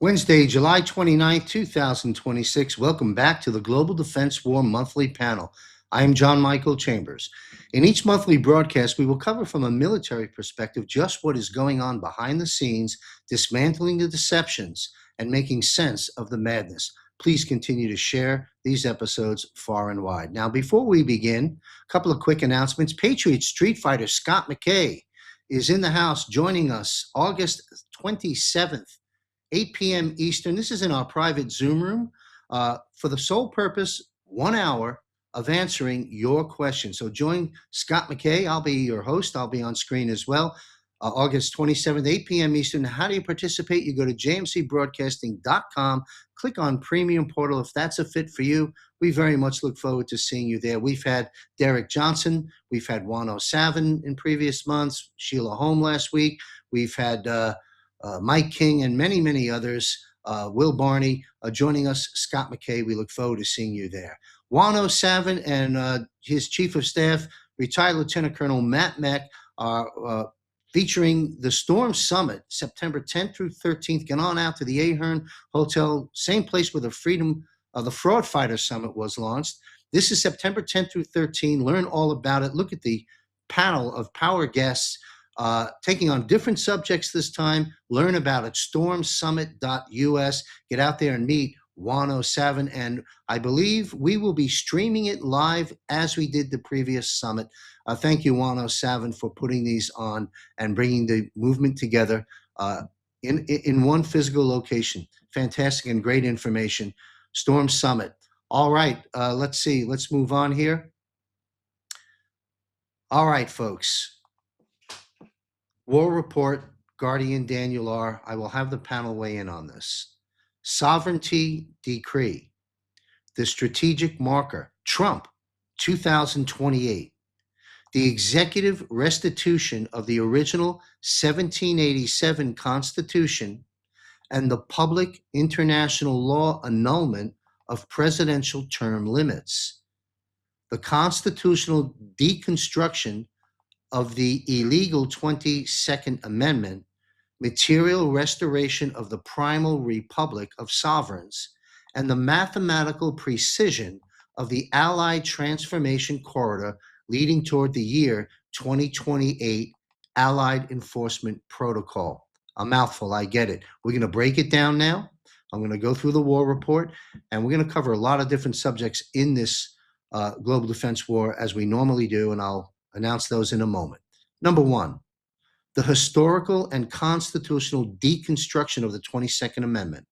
Wednesday, July 29th, 2026. Welcome back to the Global Defense War Monthly Panel. I am John Michael Chambers. In each monthly broadcast, we will cover from a military perspective just what is going on behind the scenes, dismantling the deceptions, and making sense of the madness. Please continue to share these episodes far and wide. Now, before we begin, a couple of quick announcements. Patriot Street Fighter Scott McKay is in the house joining us August 27th. 8 p.m. Eastern. This is in our private Zoom room for the sole purpose, 1 hour of answering your questions. So join Scott McKay. I'll be your host. I'll be on screen as well. August 27th, 8 p.m. Eastern. How do you participate? You go to jmcbroadcasting.com, click on Premium Portal. If that's a fit for you, we very much look forward to seeing you there. We've had Derek Johnson. We've had Juan O'Savin in previous months, Sheila Holm last week. We've had Mike King and many, many others, Will Barney joining us, Scott McKay. We look forward to seeing you there. Juan O'Savin and his Chief of Staff, retired Lieutenant Colonel Matt Meck, are featuring the Storm Summit, September 10th through 13th. Get on out to the Ahern Hotel, same place where the Fraud Fighter Summit was launched. This is September 10th through 13th. Learn all about it. Look at the panel of power guests taking on different subjects this time. Learn about it, stormsummit.us. Get out there and meet Juan O'Savin, and I believe we will be streaming it live as we did the previous summit. Thank you, Juan O'Savin, for putting these on and bringing the movement together in one physical location. Fantastic and great information. Storm Summit. All right, let's see. Let's move on here. All right, folks. War Report, Guardian Daniel R. I will have the panel weigh in on this. Sovereignty Decree, the strategic marker, Trump, 2028. The executive restitution of the original 1787 Constitution and the public international law annulment of presidential term limits. The constitutional deconstruction of the illegal 22nd Amendment, material restoration of the primal republic of sovereigns, and the mathematical precision of the Allied transformation corridor leading toward the year 2028 Allied Enforcement Protocol. A mouthful, I get it. We're going to break it down now. I'm going to go through the war report, and we're going to cover a lot of different subjects in this global defense war as we normally do, and I'll announce those in a moment. Number one, the historical and constitutional deconstruction of the 22nd Amendment.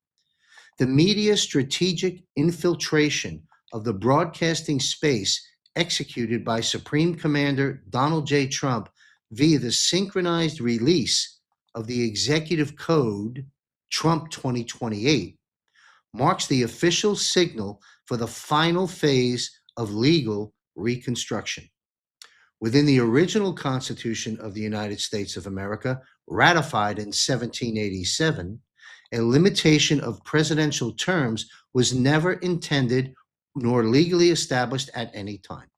The media strategic infiltration of the broadcasting space executed by Supreme Commander Donald J. Trump via the synchronized release of the Executive Code, Trump 2028, marks the official signal for the final phase of legal reconstruction. Within the original Constitution of the United States of America, ratified in 1787, a limitation of presidential terms was never intended nor legally established at any time.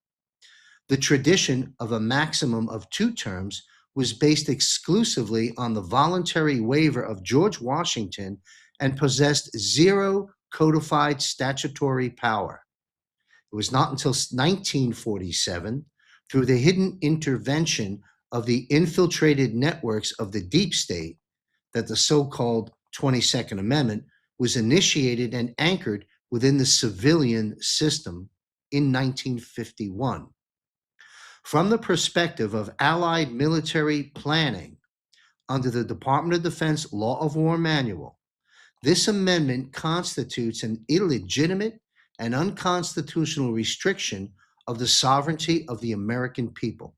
The tradition of a maximum of 2 terms was based exclusively on the voluntary waiver of George Washington and possessed 0 codified statutory power. It was not until 1947, through the hidden intervention of the infiltrated networks of the deep state, that the so-called 22nd Amendment was initiated and anchored within the civilian system in 1951. From the perspective of Allied military planning under the Department of Defense Law of War Manual, this amendment constitutes an illegitimate and unconstitutional restriction of the sovereignty of the American people.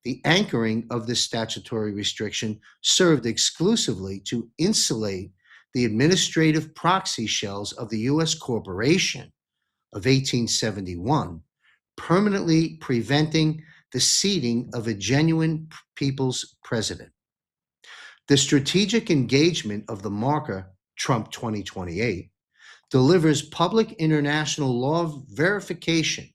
The anchoring of this statutory restriction served exclusively to insulate the administrative proxy shells of the U.S. corporation of 1871, permanently preventing the seating of a genuine people's president. The strategic engagement of the marker, Trump 2028, delivers public international law verification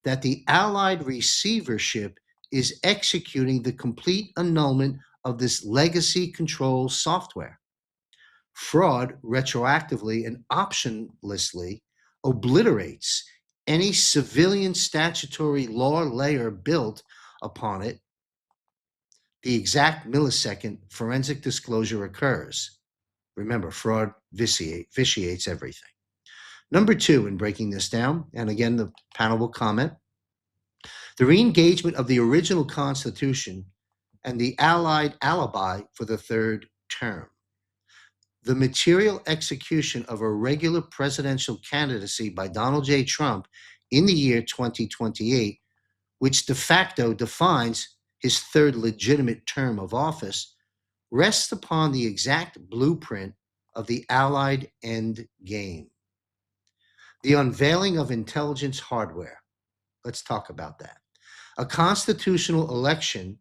that the Allied receivership is executing the complete annulment of this legacy control software. Fraud retroactively and optionlessly obliterates any civilian statutory law layer built upon it. The exact millisecond forensic disclosure occurs. Remember, fraud vitiates everything. Number two, in breaking this down, and again, the panel will comment, the re-engagement of the original Constitution and the Allied alibi for the third term. The material execution of a regular presidential candidacy by Donald J. Trump in the year 2028, which de facto defines his third legitimate term of office, rests upon the exact blueprint of the Allied endgame. The unveiling of intelligence hardware. Let's talk about that. A constitutional election,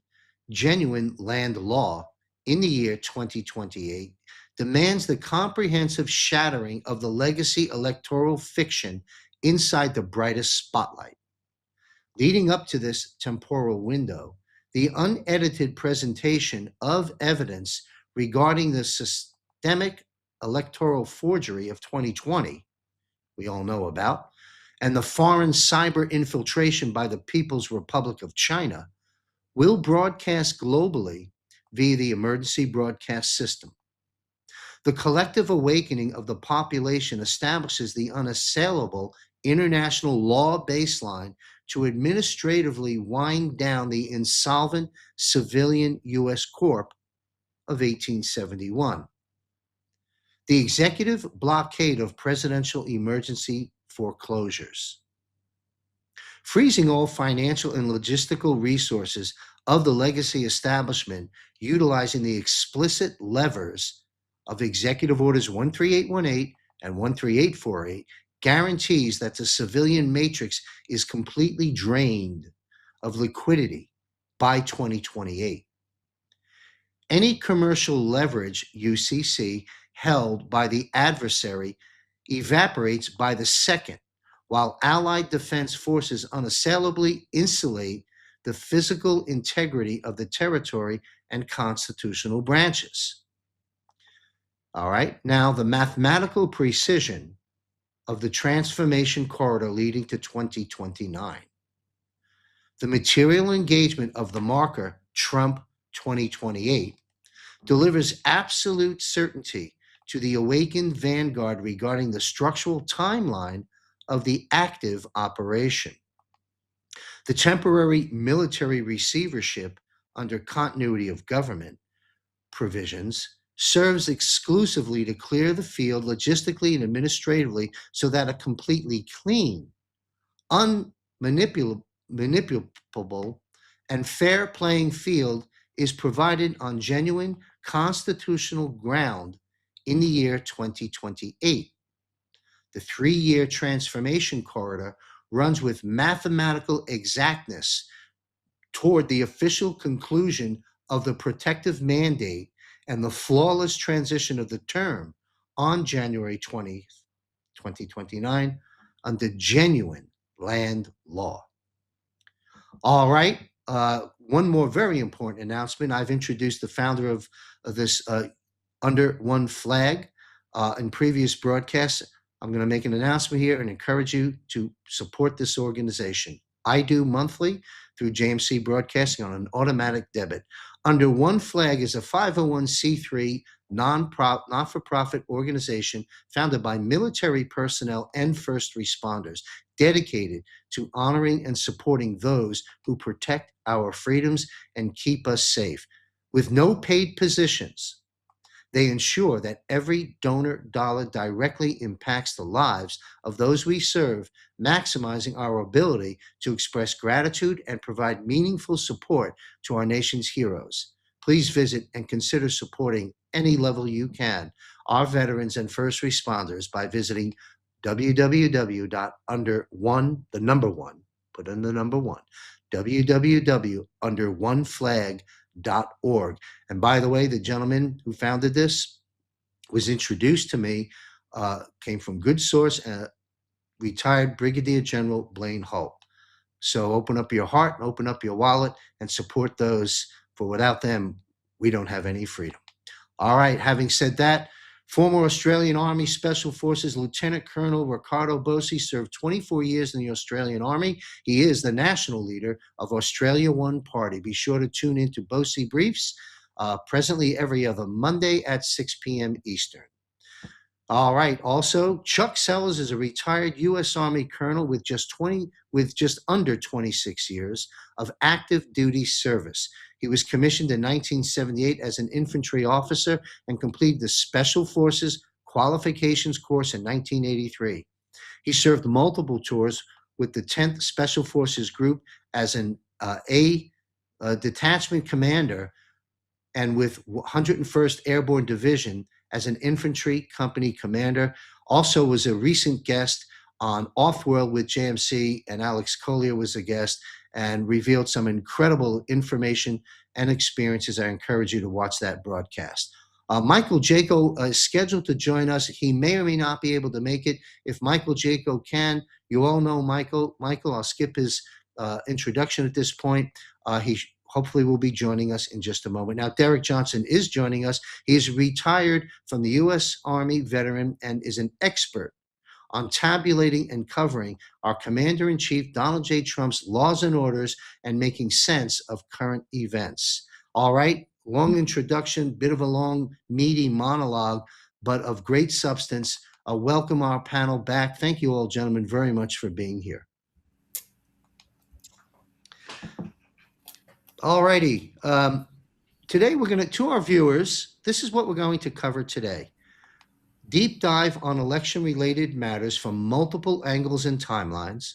genuine land law, in the year 2028 demands the comprehensive shattering of the legacy electoral fiction inside the brightest spotlight. Leading up to this temporal window, the unedited presentation of evidence regarding the systemic electoral forgery of 2020, we all know about, and the foreign cyber infiltration by the People's Republic of China will broadcast globally via the emergency broadcast system. The collective awakening of the population establishes the unassailable international law baseline to administratively wind down the insolvent civilian U.S. Corp of 1871. The executive blockade of presidential emergency foreclosures. Freezing all financial and logistical resources of the legacy establishment utilizing the explicit levers of Executive Orders 13818 and 13848 guarantees that the civilian matrix is completely drained of liquidity by 2028. Any commercial leverage UCC held by the adversary evaporates by the second, while Allied defense forces unassailably insulate the physical integrity of the territory and constitutional branches. All right, now the mathematical precision of the transformation corridor leading to 2029. The material engagement of the marker Trump 2028 delivers absolute certainty to the awakened vanguard regarding the structural timeline of the active operation. The temporary military receivership under continuity of government provisions serves exclusively to clear the field logistically and administratively so that a completely clean, unmanipulable, and fair playing field is provided on genuine constitutional ground in the year 2028. The 3-year transformation corridor runs with mathematical exactness toward the official conclusion of the protective mandate and the flawless transition of the term on January 20th, 2029, under genuine land law. All right, one more very important announcement. I've introduced the founder of this Under One Flag in previous broadcasts. I'm going to make an announcement here and encourage you to support this organization. I do monthly through JMC Broadcasting on an automatic debit. Under One Flag is a 501c3 not-for-profit organization founded by military personnel and first responders, dedicated to honoring and supporting those who protect our freedoms and keep us safe. With no paid positions, They ensure that every donor dollar directly impacts the lives of those we serve, maximizing our ability to express gratitude and provide meaningful support to our nation's heroes. Please visit and consider supporting any level you can our veterans and first responders by visiting www.underone, the number one, put in the number one, www.underoneflag.org. And by the way, the gentleman who founded this was introduced to me, came from good source, retired Brigadier General Blaine Hull. So open up your heart and open up your wallet and support those, for without them, we don't have any freedom. All right, having said that, former Australian Army Special Forces Lieutenant Colonel Ricardo Bossi served 24 years in the Australian Army. He is the national leader of Australia One Party. Be sure to tune into Bossi Briefs, presently every other Monday at 6 p.m. Eastern. All right. Also, Chuck Sellers is a retired U.S. Army colonel with just under 26 years of active duty service. He was commissioned in 1978 as an infantry officer and completed the Special Forces Qualifications course in 1983. He served multiple tours with the 10th Special Forces Group as an detachment commander and with 101st Airborne Division as an infantry company commander. Also was a recent guest on Off-World with JMC, and Alex Collier was a guest and revealed some incredible information and experiences. I encourage you to watch that broadcast. Michael Jaco is scheduled to join us. He may or may not be able to make it. If Michael Jaco can, you all know Michael. Michael, I'll skip his introduction at this point. He hopefully will be joining us in just a moment. Now, Derek Johnson is joining us. He is retired from the U.S. Army veteran and is an expert on tabulating and covering our Commander-in-Chief Donald J. Trump's laws and orders and making sense of current events. All right, long introduction, bit of a long, meaty monologue, but of great substance. Welcome our panel back. Thank you all, gentlemen, very much for being here. All righty. Today we're going to our viewers, this is what we're going to cover today. Deep dive on election-related matters from multiple angles and timelines.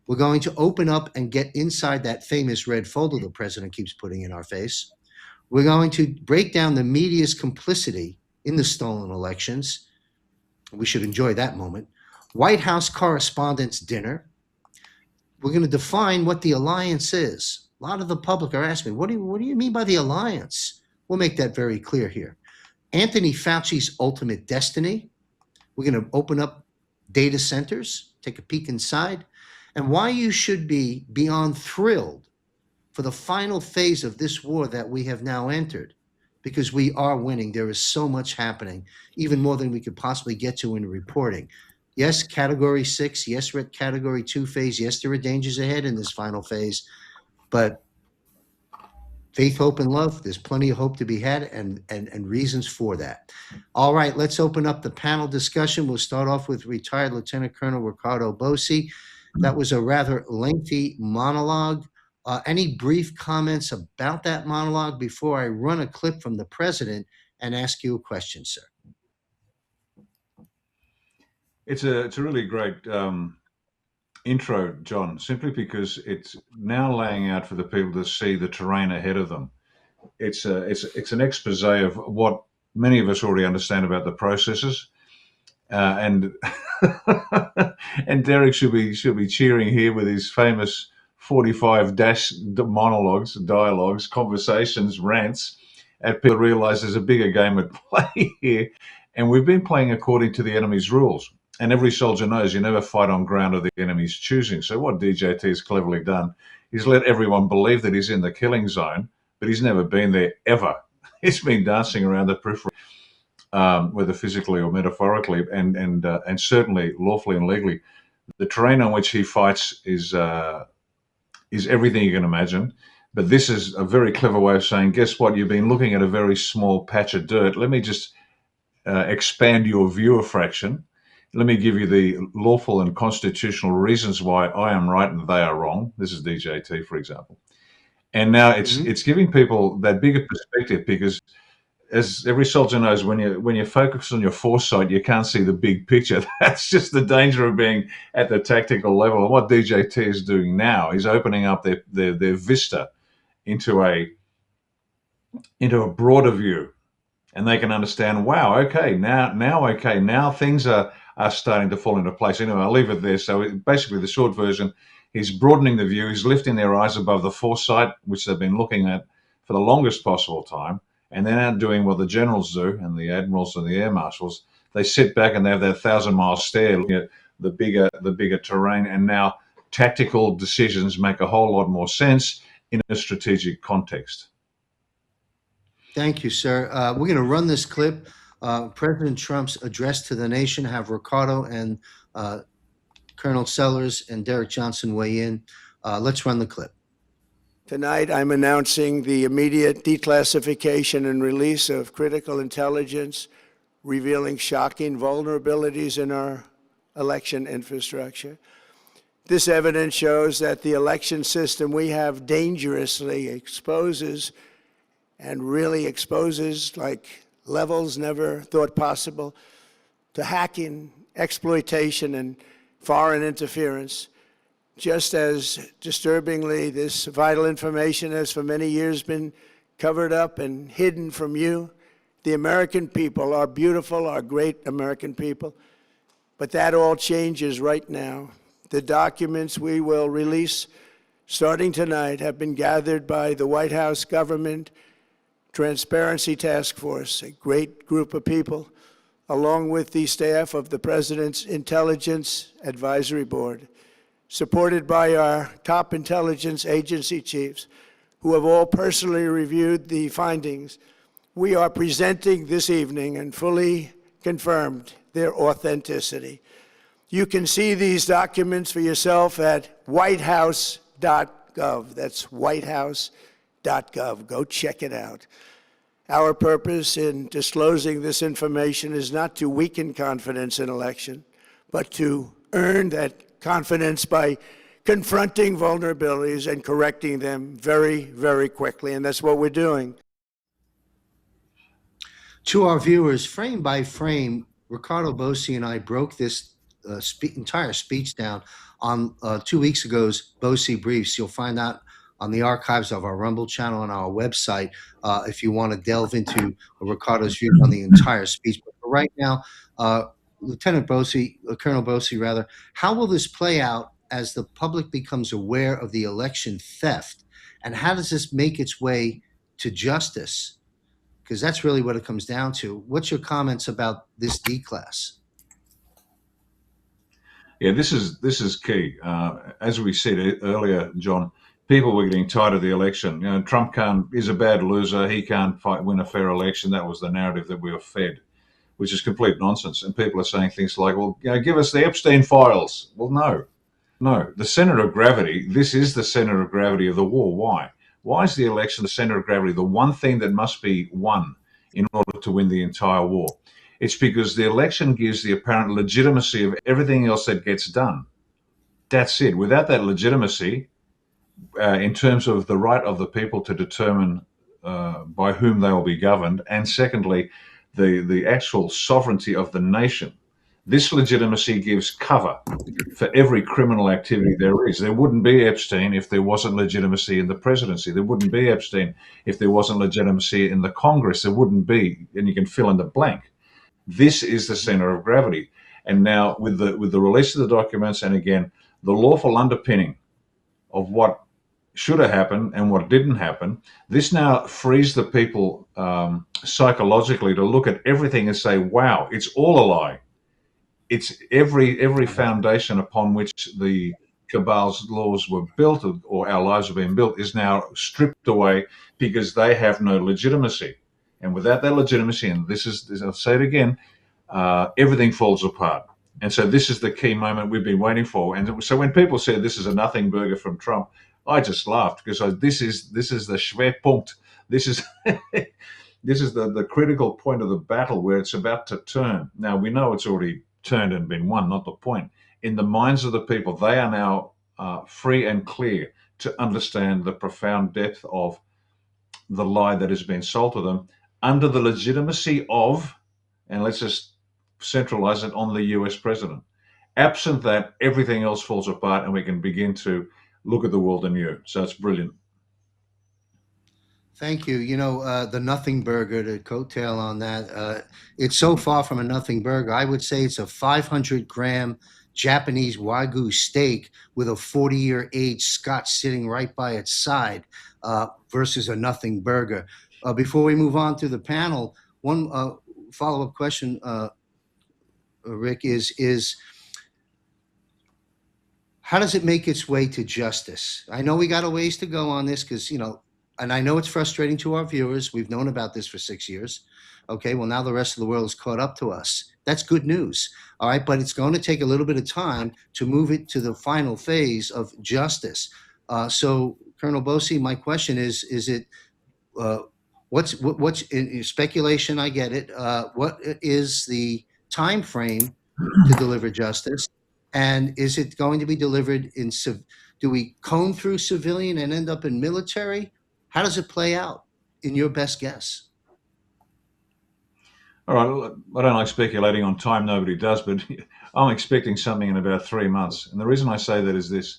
We're going to open up and get inside that famous red folder the president keeps putting in our face. We're going to break down the media's complicity in the stolen elections. We should enjoy that moment. White House Correspondents Dinner. We're going to define what the alliance is. A lot of the public are asking, what do you mean by the alliance? We'll make that very clear here. Anthony Fauci's ultimate destiny. We're going to open up data centers, take a peek inside, and why you should be beyond thrilled for the final phase of this war that we have now entered, because we are winning. There is so much happening, even more than we could possibly get to in reporting. Yes, Category 6. Yes, we're at Category 2 phase. Yes, there are dangers ahead in this final phase. But faith, hope, and love, there's plenty of hope to be had and reasons for that. All right, let's open up the panel discussion. We'll start off with retired Lieutenant Colonel Ricardo Bossi. That was a rather lengthy monologue. Any brief comments about that monologue before I run a clip from the president and ask you a question, sir? It's a really great intro, John, simply because it's now laying out for the people to see the terrain ahead of them. It's an expose of what many of us already understand about the processes, and and Derek should be cheering here with his famous 45 dash monologues, dialogues, conversations, rants, at people realize there's a bigger game at play here, and we've been playing according to the enemy's rules. And every soldier knows you never fight on ground of the enemy's choosing. So what DJT has cleverly done is let everyone believe that he's in the killing zone, but he's never been there ever. He's been dancing around the periphery, whether physically or metaphorically, and certainly lawfully and legally. The terrain on which he fights is everything you can imagine. But this is a very clever way of saying, guess what? You've been looking at a very small patch of dirt. Let me just expand your viewer fraction. Let me give you the lawful and constitutional reasons why I am right and they are wrong. This is DJT, for example. And now it's giving people that bigger perspective, because as every soldier knows, when you focus on your foresight, you can't see the big picture. That's just the danger of being at the tactical level. And what DJT is doing now is opening up their vista into a broader view, and they can understand. Wow, okay, now things are starting to fall into place. Anyway, I'll leave it there. So basically, the short version, he's broadening the view. He's lifting their eyes above the foresight, which they've been looking at for the longest possible time, and they're now doing what the generals do, and the admirals and the air marshals. They sit back and they have that 1,000-mile stare, looking at the bigger terrain, and now tactical decisions make a whole lot more sense in a strategic context. Thank you, sir. We're going to run this clip. President Trump's address to the nation. Have Ricardo and Colonel Sellers and Derek Johnson weigh in. Let's run the clip. Tonight, I'm announcing the immediate declassification and release of critical intelligence revealing shocking vulnerabilities in our election infrastructure. This evidence shows that the election system we have dangerously exposes like levels never thought possible to hacking, exploitation, and foreign interference. Just as disturbingly, this vital information has for many years been covered up and hidden from you, the American people, our beautiful, our great American people. But that all changes right now. The documents we will release starting tonight have been gathered by the White House Government Transparency Task Force, a great group of people, along with the staff of the President's Intelligence Advisory Board, supported by our top intelligence agency chiefs, who have all personally reviewed the findings. We are presenting this evening and fully confirmed their authenticity. You can see these documents for yourself at whitehouse.gov. That's whitehouse.gov. Go check it out. Our purpose in disclosing this information is not to weaken confidence in election, but to earn that confidence by confronting vulnerabilities and correcting them very, very quickly. And that's what we're doing. To our viewers, frame by frame, Ricardo Bossi and I broke this entire speech down on 2 weeks ago's Bossi Briefs. You'll find that on the archives of our Rumble channel and our website if you want to delve into Ricardo's views on the entire speech. But for right now, Lieutenant Bossi, Colonel Bossi rather, how will this play out as the public becomes aware of the election theft? And how does this make its way to justice? Because that's really what it comes down to. What's your comments about this declass? Yeah, this is key. As we said earlier, John, people were getting tired of the election. You know, Trump is a bad loser. He can't win a fair election. That was the narrative that we were fed, which is complete nonsense. And people are saying things like, well, you know, give us the Epstein files. Well, no. The center of gravity, this is the center of gravity of the war. Why? Why is the election the center of gravity, the one thing that must be won in order to win the entire war? It's because the election gives the apparent legitimacy of everything else that gets done. That's it. Without that legitimacy, in terms of the right of the people to determine by whom they will be governed, and secondly, the actual sovereignty of the nation, this legitimacy gives cover for every criminal activity there is. There wouldn't be Epstein if there wasn't legitimacy in the presidency. There wouldn't be Epstein if there wasn't legitimacy in the Congress. There wouldn't be, and you can fill in the blank. This is the center of gravity. And now with the release of the documents, and again, the lawful underpinning of what should have happened and what didn't happen, this now frees the people psychologically to look at everything and say, wow, it's all a lie. It's every foundation upon which the cabal's laws were built, or our lives have been built, is now stripped away because they have no legitimacy. And without that legitimacy, and I'll say it again, everything falls apart. And so this is the key moment we've been waiting for. And so when people said this is a nothing burger from Trump, I just laughed because this is the Schwerpunkt. This is this is the critical point of the battle where it's about to turn. Now we know it's already turned and been won, not the point. In the minds of the people, they are now free and clear to understand the profound depth of the lie that has been sold to them under the legitimacy of, and let's just centralize it on the US president. Absent that, everything else falls apart and we can begin to look at the world anew. So it's brilliant. Thank you. The nothing burger, to coattail on that, it's so far from a nothing burger. I would say it's a 500-gram Japanese Wagyu steak with a 40-year aged Scotch sitting right by its side versus a nothing burger. Before we move on to the panel, one follow-up question, Rick, is how does it make its way to justice? I know we got a ways to go on this because, and I know it's frustrating to our viewers. We've known about this for 6 years. Okay, well, now the rest of the world is caught up to us. That's good news. All right, but it's going to take a little bit of time to move it to the final phase of justice. So, Colonel Bossi, my question is it what's in speculation? I get it. What is the time frame to deliver justice? And is it going to be delivered in do we comb through civilian and end up in military? How does it play out in your best guess? All right, I don't like speculating on time, nobody does, but I'm expecting something in about 3 months. And the reason I say that is this.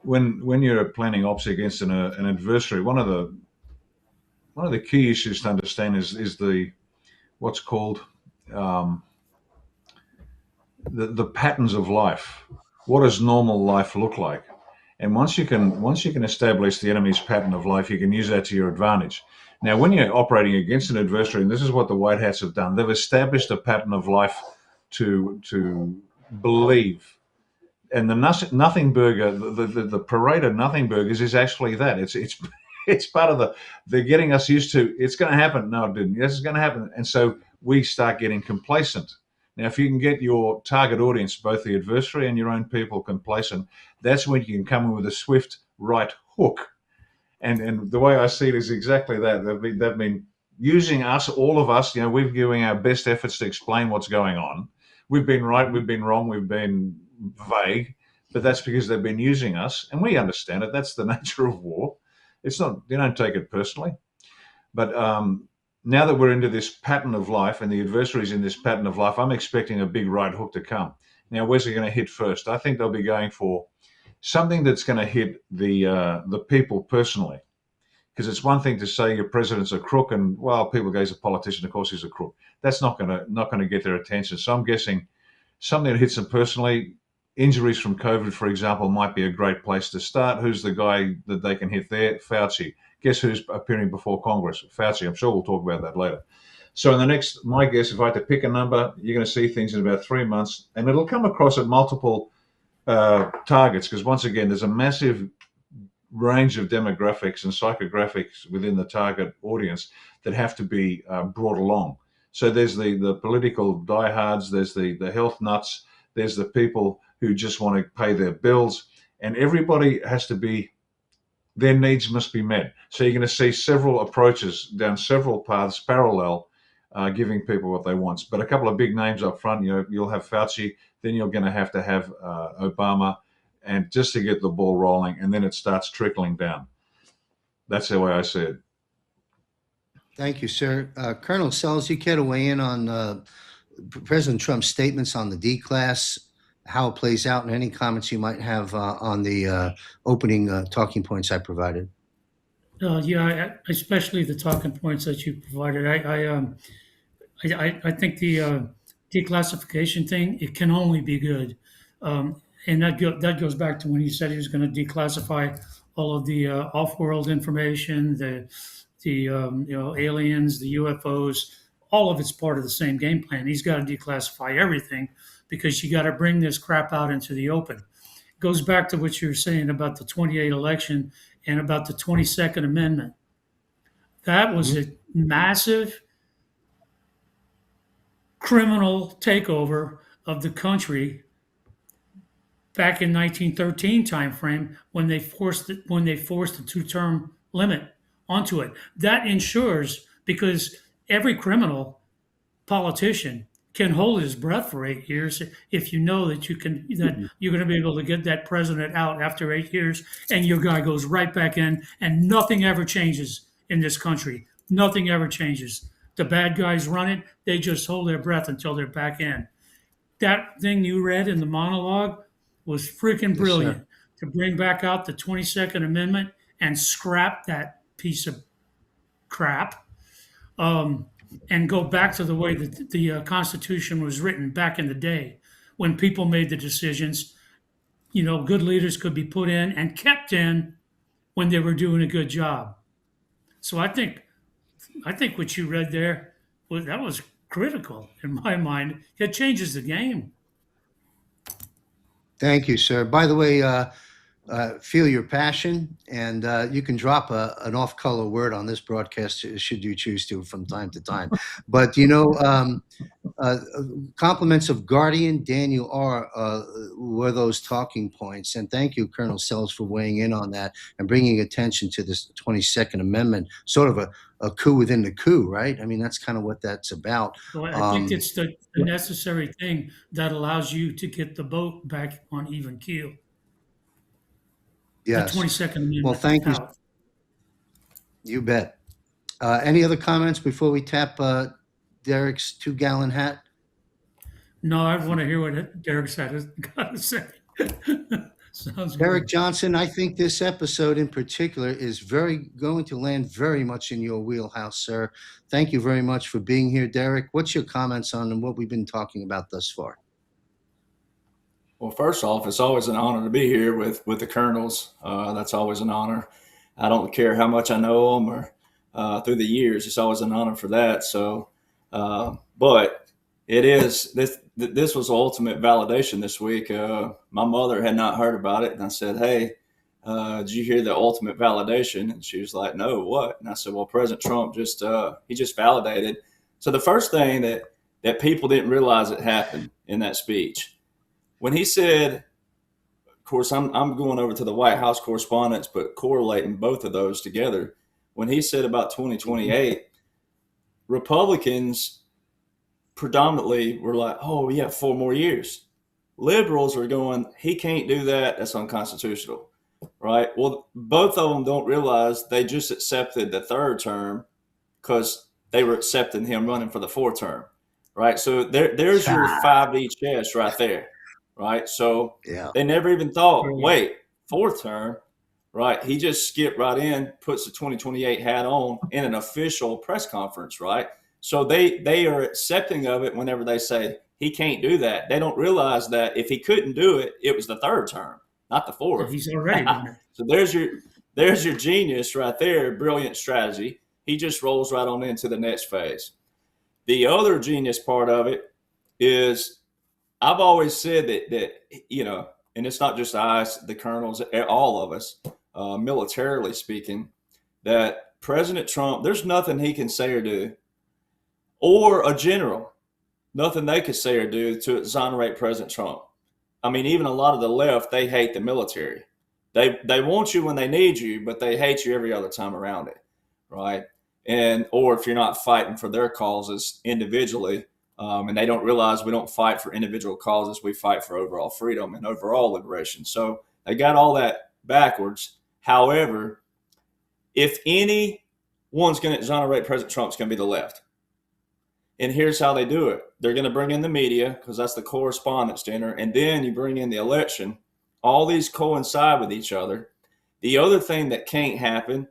When you're planning ops against an adversary, one of the key issues to understand is the what's called the patterns of life. What does normal life look like? And once you can establish the enemy's pattern of life, you can use that to your advantage. Now, when you're operating against an adversary, and this is what the White Hats have done, they've established a pattern of life to believe. And the nothing burger, the parade of nothing burgers is actually that. It's part of they're getting us used to, it's going to happen. No, it didn't. Yes, it's going to happen. And so we start getting complacent. Now, if you can get your target audience, both the adversary and your own people, complacent, that's when you can come in with a swift right hook. And the way I see it is exactly that. They've been using us, all of us. We're giving our best efforts to explain what's going on. We've been right, we've been wrong, we've been vague, but that's because they've been using us, and we understand it. That's the nature of war. It's not, you don't take it personally. But now that we're into this pattern of life and the adversary's in this pattern of life, I'm expecting a big right hook to come. Now, where's it going to hit first? I think they'll be going for something that's going to hit the people personally. Because it's one thing to say your president's a crook, and well, people go, he's a politician, of course he's a crook. That's not going to get their attention. So I'm guessing something that hits them personally. Injuries from COVID, for example, might be a great place to start. Who's the guy that they can hit there? Fauci. Guess who's appearing before Congress? Fauci. I'm sure we'll talk about that later. So my guess, if I had to pick a number, you're going to see things in about 3 months, and it'll come across at multiple targets, because once again, there's a massive range of demographics and psychographics within the target audience that have to be brought along. So there's the political diehards, there's the health nuts, there's the people who just want to pay their bills, and everybody has to be, their needs must be met. So you're going to see several approaches down several paths parallel, giving people what they want. But a couple of big names up front, you'll have Fauci, then you're going to have Obama, and just to get the ball rolling, and then it starts trickling down. That's the way I see it. Thank you, sir. Colonel Sells, you care to weigh in on President Trump's statements on the declass, how it plays out, and any comments you might have on the opening talking points I provided? Yeah, especially the talking points that you provided. I think the declassification thing, it can only be good. And that goes back to when he said he was going to declassify all of the off-world information, the aliens, the UFOs. All of it's part of the same game plan. He's got to declassify everything because you got to bring this crap out into the open. It goes back to what you were saying about the 28 election and about the 22nd Amendment. That was a massive criminal takeover of the country back in 1913 timeframe when they forced the 2-term limit onto it. That ensures, because every criminal politician can hold his breath for 8 years if you know that you're going to be able to get that president out after 8 years, and your guy goes right back in, and nothing ever changes in this country. Nothing ever changes. The bad guys run it. They just hold their breath until they're back in. That thing you read in the monologue was freaking Yes, sir. brilliant to bring back out the 22nd Amendment and scrap that piece of crap, um, and go back to the way that the Constitution was written back in the day when people made the decisions. Good leaders could be put in and kept in when they were doing a good job. So I think what you read there was critical in my mind. It changes the game. Thank you, sir. By the way, feel your passion, and you can drop an off-color word on this broadcast should you choose to from time to time. But uh, compliments of Guardian Daniel R. Were those talking points, and thank you, Colonel Sells, for weighing in on that and bringing attention to this 22nd Amendment, sort of a coup within the coup, right? I mean, that's kind of what that's about. So I think it's the necessary thing that allows you to get the boat back on even keel. The Yes. 22nd Well, Amendment thank you. out. You bet. Any other comments before we tap Derek's 2-gallon hat? No, I want to hear what Derek's got to say. Sounds Derek good. Johnson, I think this episode in particular is going to land very much in your wheelhouse, sir. Thank you very much for being here, Derek. What's your comments on what we've been talking about thus far? Well, first off, it's always an honor to be here with the colonels. That's always an honor. I don't care how much I know them or through the years. It's always an honor for that. So, but it is this was ultimate validation this week. My mother had not heard about it, and I said, "Hey, did you hear the ultimate validation?" And she was like, "No, what?" And I said, "Well, President Trump he just validated." So the first thing that people didn't realize it happened in that speech. When he said, of course, I'm going over to the White House Correspondents, but correlating both of those together. When he said about 2028, Republicans predominantly were like, "Oh, yeah, 4 more years." Liberals are going, "He can't do that. That's unconstitutional." Right? Well, both of them don't realize they just accepted the 3rd term because they were accepting him running for the 4th term. Right? So there's your 5D chess right there. Right. So Yeah. they never even thought, wait, 4th term, right? He just skipped right in, puts the 2028 hat on in an official press conference. Right. So they are accepting of it whenever they say he can't do that. They don't realize that if he couldn't do it, it was the 3rd term, not the 4th. He's already done it. So there's your genius right there. Brilliant strategy. He just rolls right on into the next phase. The other genius part of it is, I've always said that, and it's not just us, the colonels, all of us, militarily speaking, that President Trump, there's nothing he can say or do, or a general, nothing they could say or do to exonerate President Trump. I mean, even a lot of the left, they hate the military. They want you when they need you, but they hate you every other time around it, right? Or if you're not fighting for their causes individually, and they don't realize we don't fight for individual causes. We fight for overall freedom and overall liberation. So they got all that backwards. However, if anyone's going to exonerate President Trump, it's going to be the left. And here's how they do it. They're going to bring in the media, because that's the Correspondents' Dinner. And then you bring in the election. All these coincide with each other. The other thing that can't happen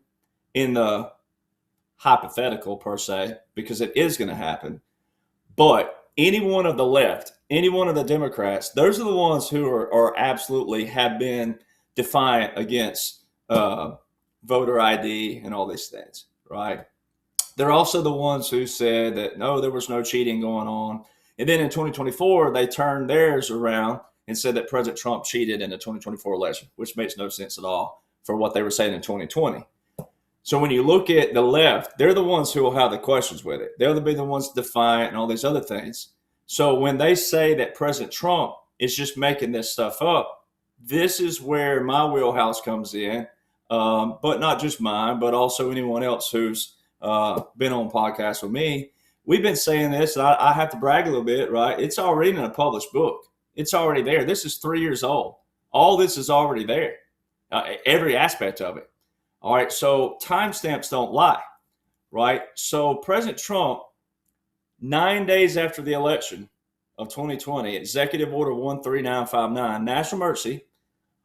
in the hypothetical per se, because it is going to happen, but any one of the left, any one of the Democrats, those are the ones who are absolutely have been defiant against voter ID and all these things, right? They're also the ones who said that, no, there was no cheating going on. And then in 2024, they turned theirs around and said that President Trump cheated in the 2024 election, which makes no sense at all for what they were saying in 2020. So when you look at the left, they're the ones who will have the questions with it. They'll be the ones defiant and all these other things. So when they say that President Trump is just making this stuff up, this is where my wheelhouse comes in. But not just mine, but also anyone else who's been on podcasts with me. We've been saying this, and I have to brag a little bit, right? It's already in a published book. It's already there. This is 3 years old. All this is already there, every aspect of it. All right, so timestamps don't lie, right? So President Trump, 9 days after the election of 2020, Executive Order 13959, national emergency.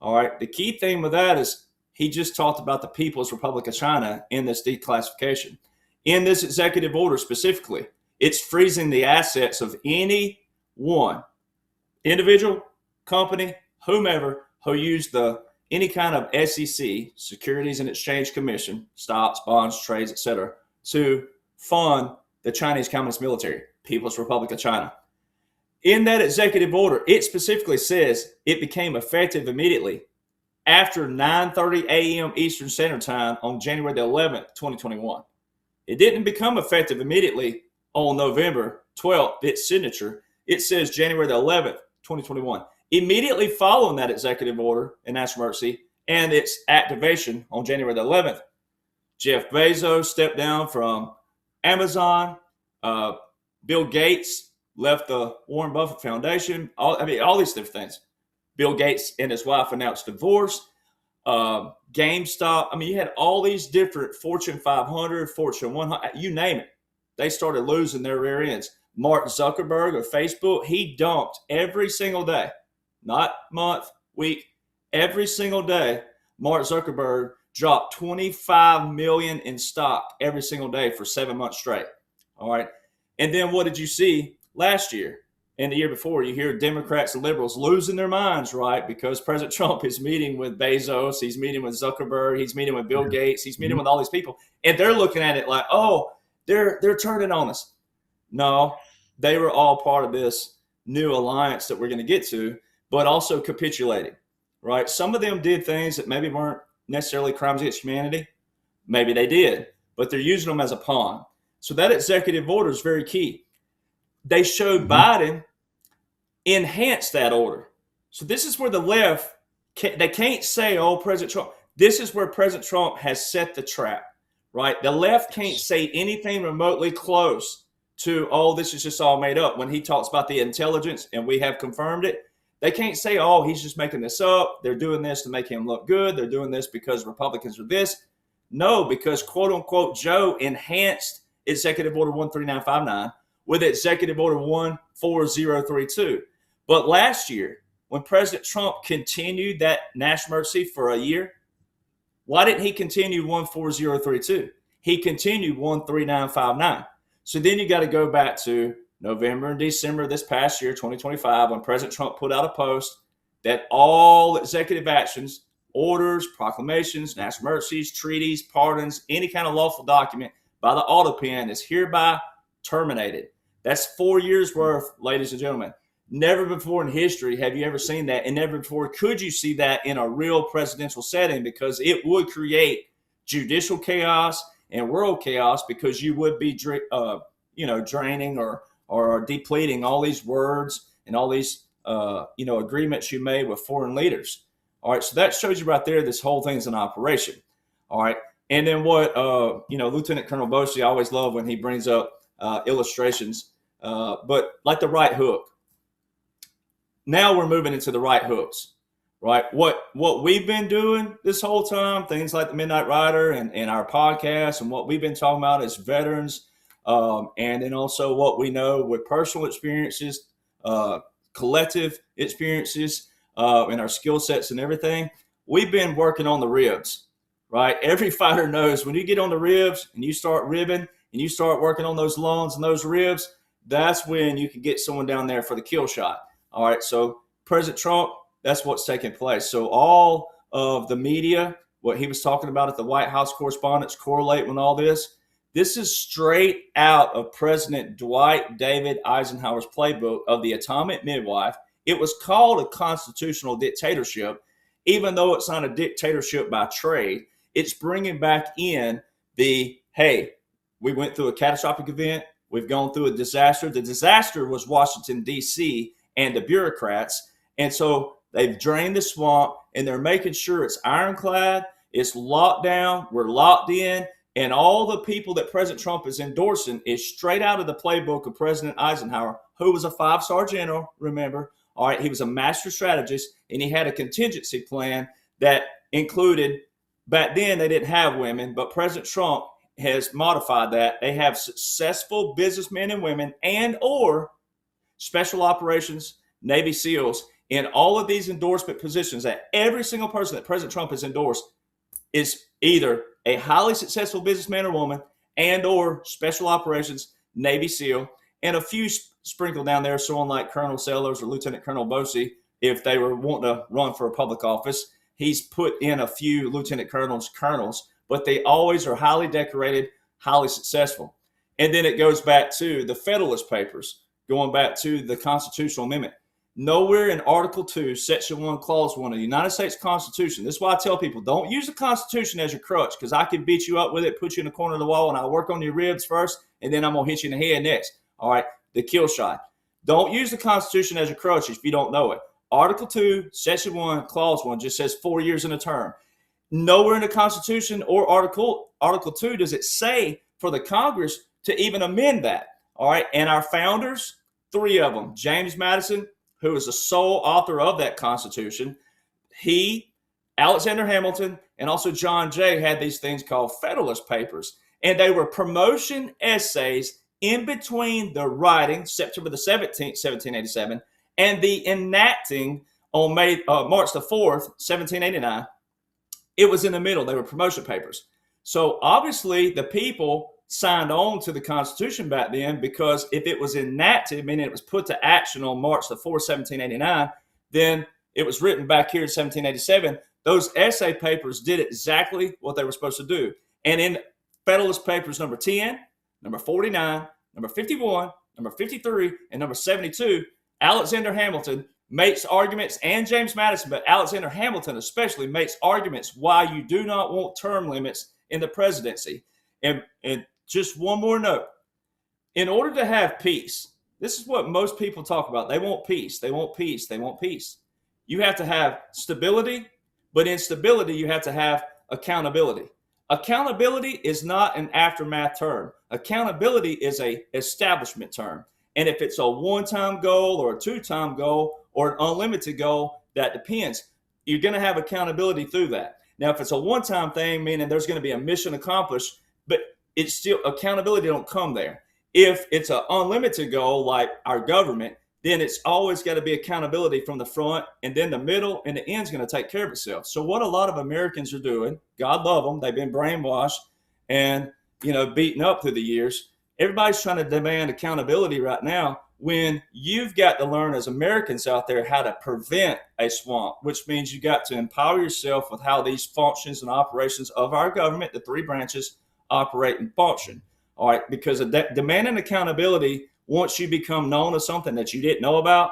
All right. The key thing with that is he just talked about the People's Republic of China in this declassification. In this executive order specifically, it's freezing the assets of any one individual, company, whomever, who used any kind of SEC, Securities and Exchange Commission, stocks, bonds, trades, etc., to fund the Chinese Communist military, People's Republic of China. In that executive order, it specifically says it became effective immediately after 9:30 a.m. Eastern Standard Time on January the 11th, 2021. It didn't become effective immediately on November 12th, its signature. It says January the 11th, 2021. Immediately following that executive order in national emergency and its activation on January the 11th, Jeff Bezos stepped down from Amazon. Bill Gates left the Warren Buffett Foundation. All these different things. Bill Gates and his wife announced divorce. GameStop. You had all these different Fortune 500, Fortune 100, you name it. They started losing their rear ends. Mark Zuckerberg of Facebook, he dumped every single day, not month, week, every single day. Mark Zuckerberg dropped 25 million in stock every single day for 7 months straight. All right. And then what did you see last year and the year before? You hear Democrats and liberals losing their minds, right? Because President Trump is meeting with Bezos, he's meeting with Zuckerberg, he's meeting with Bill Gates, he's meeting with all these people. And they're looking at it like, oh, they're turning on us. No, they were all part of this new alliance that we're going to get to, but also capitulating, right? Some of them did things that maybe weren't necessarily crimes against humanity. Maybe they did, but they're using them as a pawn. So that executive order is very key. They showed Biden enhanced that order. So this is where the left, they can't say, oh, President Trump. This is where President Trump has set the trap, right? The left can't say anything remotely close to, oh, this is just all made up. When he talks about the intelligence and we have confirmed it, they can't say, oh, he's just making this up. They're doing this to make him look good. They're doing this because Republicans are this. No, because quote unquote Joe enhanced Executive Order 13959 with Executive Order 14032. But last year, when President Trump continued that national emergency for a year, why didn't he continue 14032? He continued 13959. So then you got to go back to November and December this past year, 2025, when President Trump put out a post that all executive actions, orders, proclamations, national emergencies, treaties, pardons, any kind of lawful document by the auto pen is hereby terminated. That's 4 years worth, ladies and gentlemen. Never before in history have you ever seen that, and never before could you see that in a real presidential setting, because it would create judicial chaos and world chaos, because you would be draining or depleting all these words and all these agreements you made with foreign leaders. All right, so that shows you right there this whole thing's an operation. All right, and then what Lieutenant Colonel Bossi, I always love when he brings up illustrations, but like the right hook. Now we're moving into the right hooks, right? What we've been doing this whole time, things like the Midnight Rider and our podcast, and what we've been talking about as veterans, and then also what we know with personal experiences, collective experiences, and our skill sets and everything. We've been working on the ribs, right? Every fighter knows when you get on the ribs and you start ribbing and you start working on those lungs and those ribs, that's when you can get someone down there for the kill shot. All right, so President Trump, that's what's taking place. So all of the media, what he was talking about at the White House Correspondents correlate with all this. This is straight out of President Dwight David Eisenhower's playbook of the Atomic Midwife. It was called a constitutional dictatorship, even though it's not a dictatorship by trade. It's bringing back in hey, we went through a catastrophic event. We've gone through a disaster. The disaster was Washington, D.C., and the bureaucrats. And so they've drained the swamp, and they're making sure it's ironclad, it's locked down, we're locked in, and all the people that President Trump is endorsing is straight out of the playbook of President Eisenhower, who was a 5-star general, remember. All right, he was a master strategist, and he had a contingency plan that included, back then they didn't have women, but President Trump has modified that. They have successful businessmen and women and or special operations, Navy SEALs in all of these endorsement positions. That every single person that President Trump has endorsed is either a highly successful businessman or woman and or special operations, Navy SEAL, and a few sprinkled down there, someone like Colonel Sellers or Lieutenant Colonel Bossi, if they were wanting to run for a public office. He's put in a few lieutenant colonels, but they always are highly decorated, highly successful. And then it goes back to the Federalist Papers, going back to the Constitutional Amendment. Nowhere in Article 2, Section 1, Clause 1 of the United States Constitution. This is why I tell people, don't use the Constitution as your crutch, because I can beat you up with it, put you in the corner of the wall, and I'll work on your ribs first, and then I'm going to hit you in the head next. All right, the kill shot. Don't use the Constitution as your crutch if you don't know it. Article 2, Section 1, Clause 1 just says 4 years in a term. Nowhere in the Constitution or Article 2 does it say for the Congress to even amend that. All right, and our founders, 3 of them, James Madison, who is the sole author of that Constitution, he, Alexander Hamilton, and also John Jay had these things called Federalist Papers. And they were promotion essays in between the writing, September the 17th, 1787, and the enacting on March the 4th, 1789. It was in the middle. They were promotion papers. So obviously the people signed on to the Constitution back then, because if it was enacted, meaning it was put to action on March the 4th, 1789, then it was written back here in 1787. Those essay papers did exactly what they were supposed to do. And in Federalist Papers number 10, number 49, number 51, number 53, and number 72, Alexander Hamilton makes arguments, and James Madison, but Alexander Hamilton especially makes arguments why you do not want term limits in the presidency. And just one more note. In order to have peace, this is what most people talk about. They want peace. They want peace. They want peace. You have to have stability, but in stability, you have to have accountability. Accountability is not an aftermath term. Accountability is an establishment term. And if it's a one-time goal or a two-time goal or an unlimited goal, that depends. You're going to have accountability through that. Now, if it's a one-time thing, meaning there's going to be a mission accomplished, but it's still accountability don't come there. If it's an unlimited goal like our government, then it's always got to be accountability from the front, and then the middle and the end's going to take care of itself. So what a lot of Americans are doing, God love them, they've been brainwashed and beaten up through the years. Everybody's trying to demand accountability right now, when you've got to learn as Americans out there how to prevent a swamp, which means you got to empower yourself with how these functions and operations of our government, the 3 branches, operate and function. All right, because demanding accountability, once you become known as something that you didn't know about,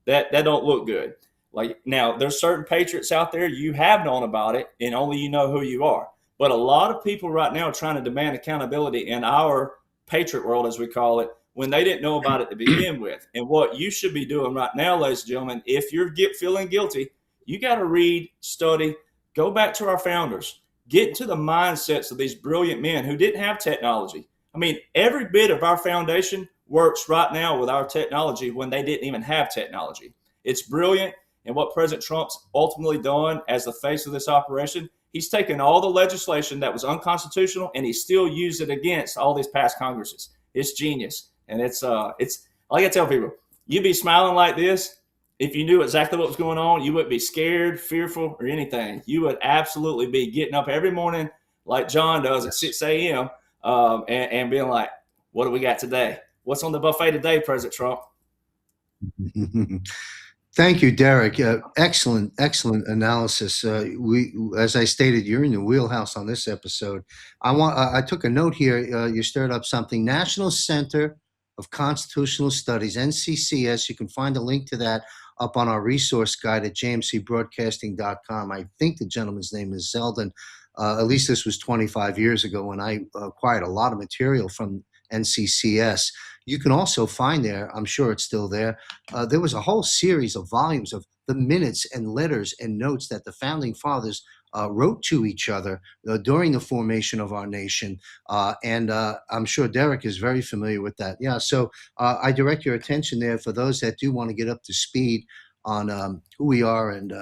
that don't look good. Like, now, there's certain patriots out there, you have known about it, and only you know who you are. But a lot of people right now are trying to demand accountability in our patriot world, as we call it, when they didn't know about it to begin with. And what you should be doing right now, ladies and gentlemen, if you're feeling guilty, you got to read, study, go back to our founders, get into the mindsets of these brilliant men who didn't have technology. I mean, every bit of our foundation works right now with our technology when they didn't even have technology. It's brilliant. And what President Trump's ultimately done as the face of this operation, he's taken all the legislation that was unconstitutional and he still used it against all these past Congresses. It's genius. And it's like I tell people, you'd be smiling like this if you knew exactly what was going on. You wouldn't be scared, fearful, or anything. You would absolutely be getting up every morning like John does at 6 a.m. And being like, what do we got today? What's on the buffet today, President Trump? Thank you, Derek. Excellent analysis. As I stated, you're in the wheelhouse on this episode. I took a note here. You stirred up something. National Center of Constitutional Studies, NCCS. You can find a link to that up on our resource guide at jmcbroadcasting.com. I think the gentleman's name is Zeldin. At least this was 25 years ago when I acquired a lot of material from NCCS. You can also find there, I'm sure it's still there, there was a whole series of volumes of the minutes and letters and notes that the founding fathers wrote to each other during the formation of our nation. And I'm sure Derek is very familiar with that. Yeah, so I direct your attention there for those that do want to get up to speed on who we are and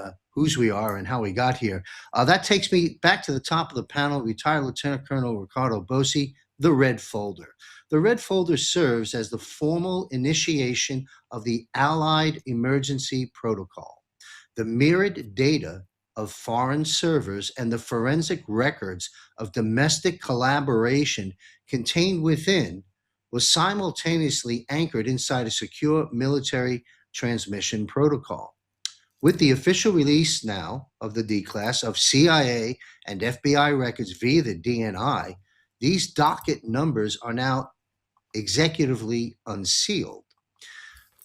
whose we are and how we got here. That takes me back to the top of the panel, retired Lieutenant Colonel Ricardo Bossi, the Red Folder. The Red Folder serves as the formal initiation of the Allied Emergency Protocol. The mirrored data of foreign servers and the forensic records of domestic collaboration contained within was simultaneously anchored inside a secure military transmission protocol. With the official release now of the declass of CIA and FBI records via the DNI, these docket numbers are now executively unsealed.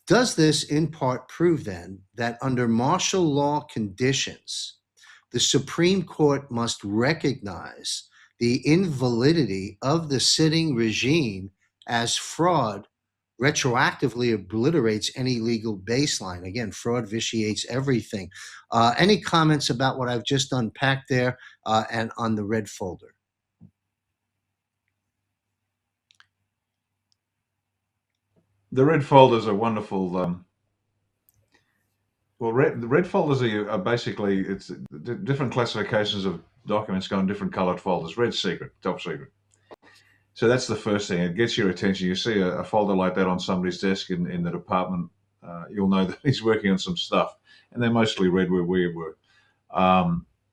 Does this in part prove then that under martial law conditions, the Supreme Court must recognize the invalidity of the sitting regime as fraud retroactively obliterates any legal baseline? Again, fraud vitiates everything. Any comments about what I've just unpacked there and on the Red Folder? The red folders are wonderful. The red folders are basically it's different classifications of documents go in different colored folders. Red secret, top secret. So that's the first thing. It gets your attention. You see a folder like that on somebody's desk in the department, you'll know that he's working on some stuff, and they're mostly red where we were.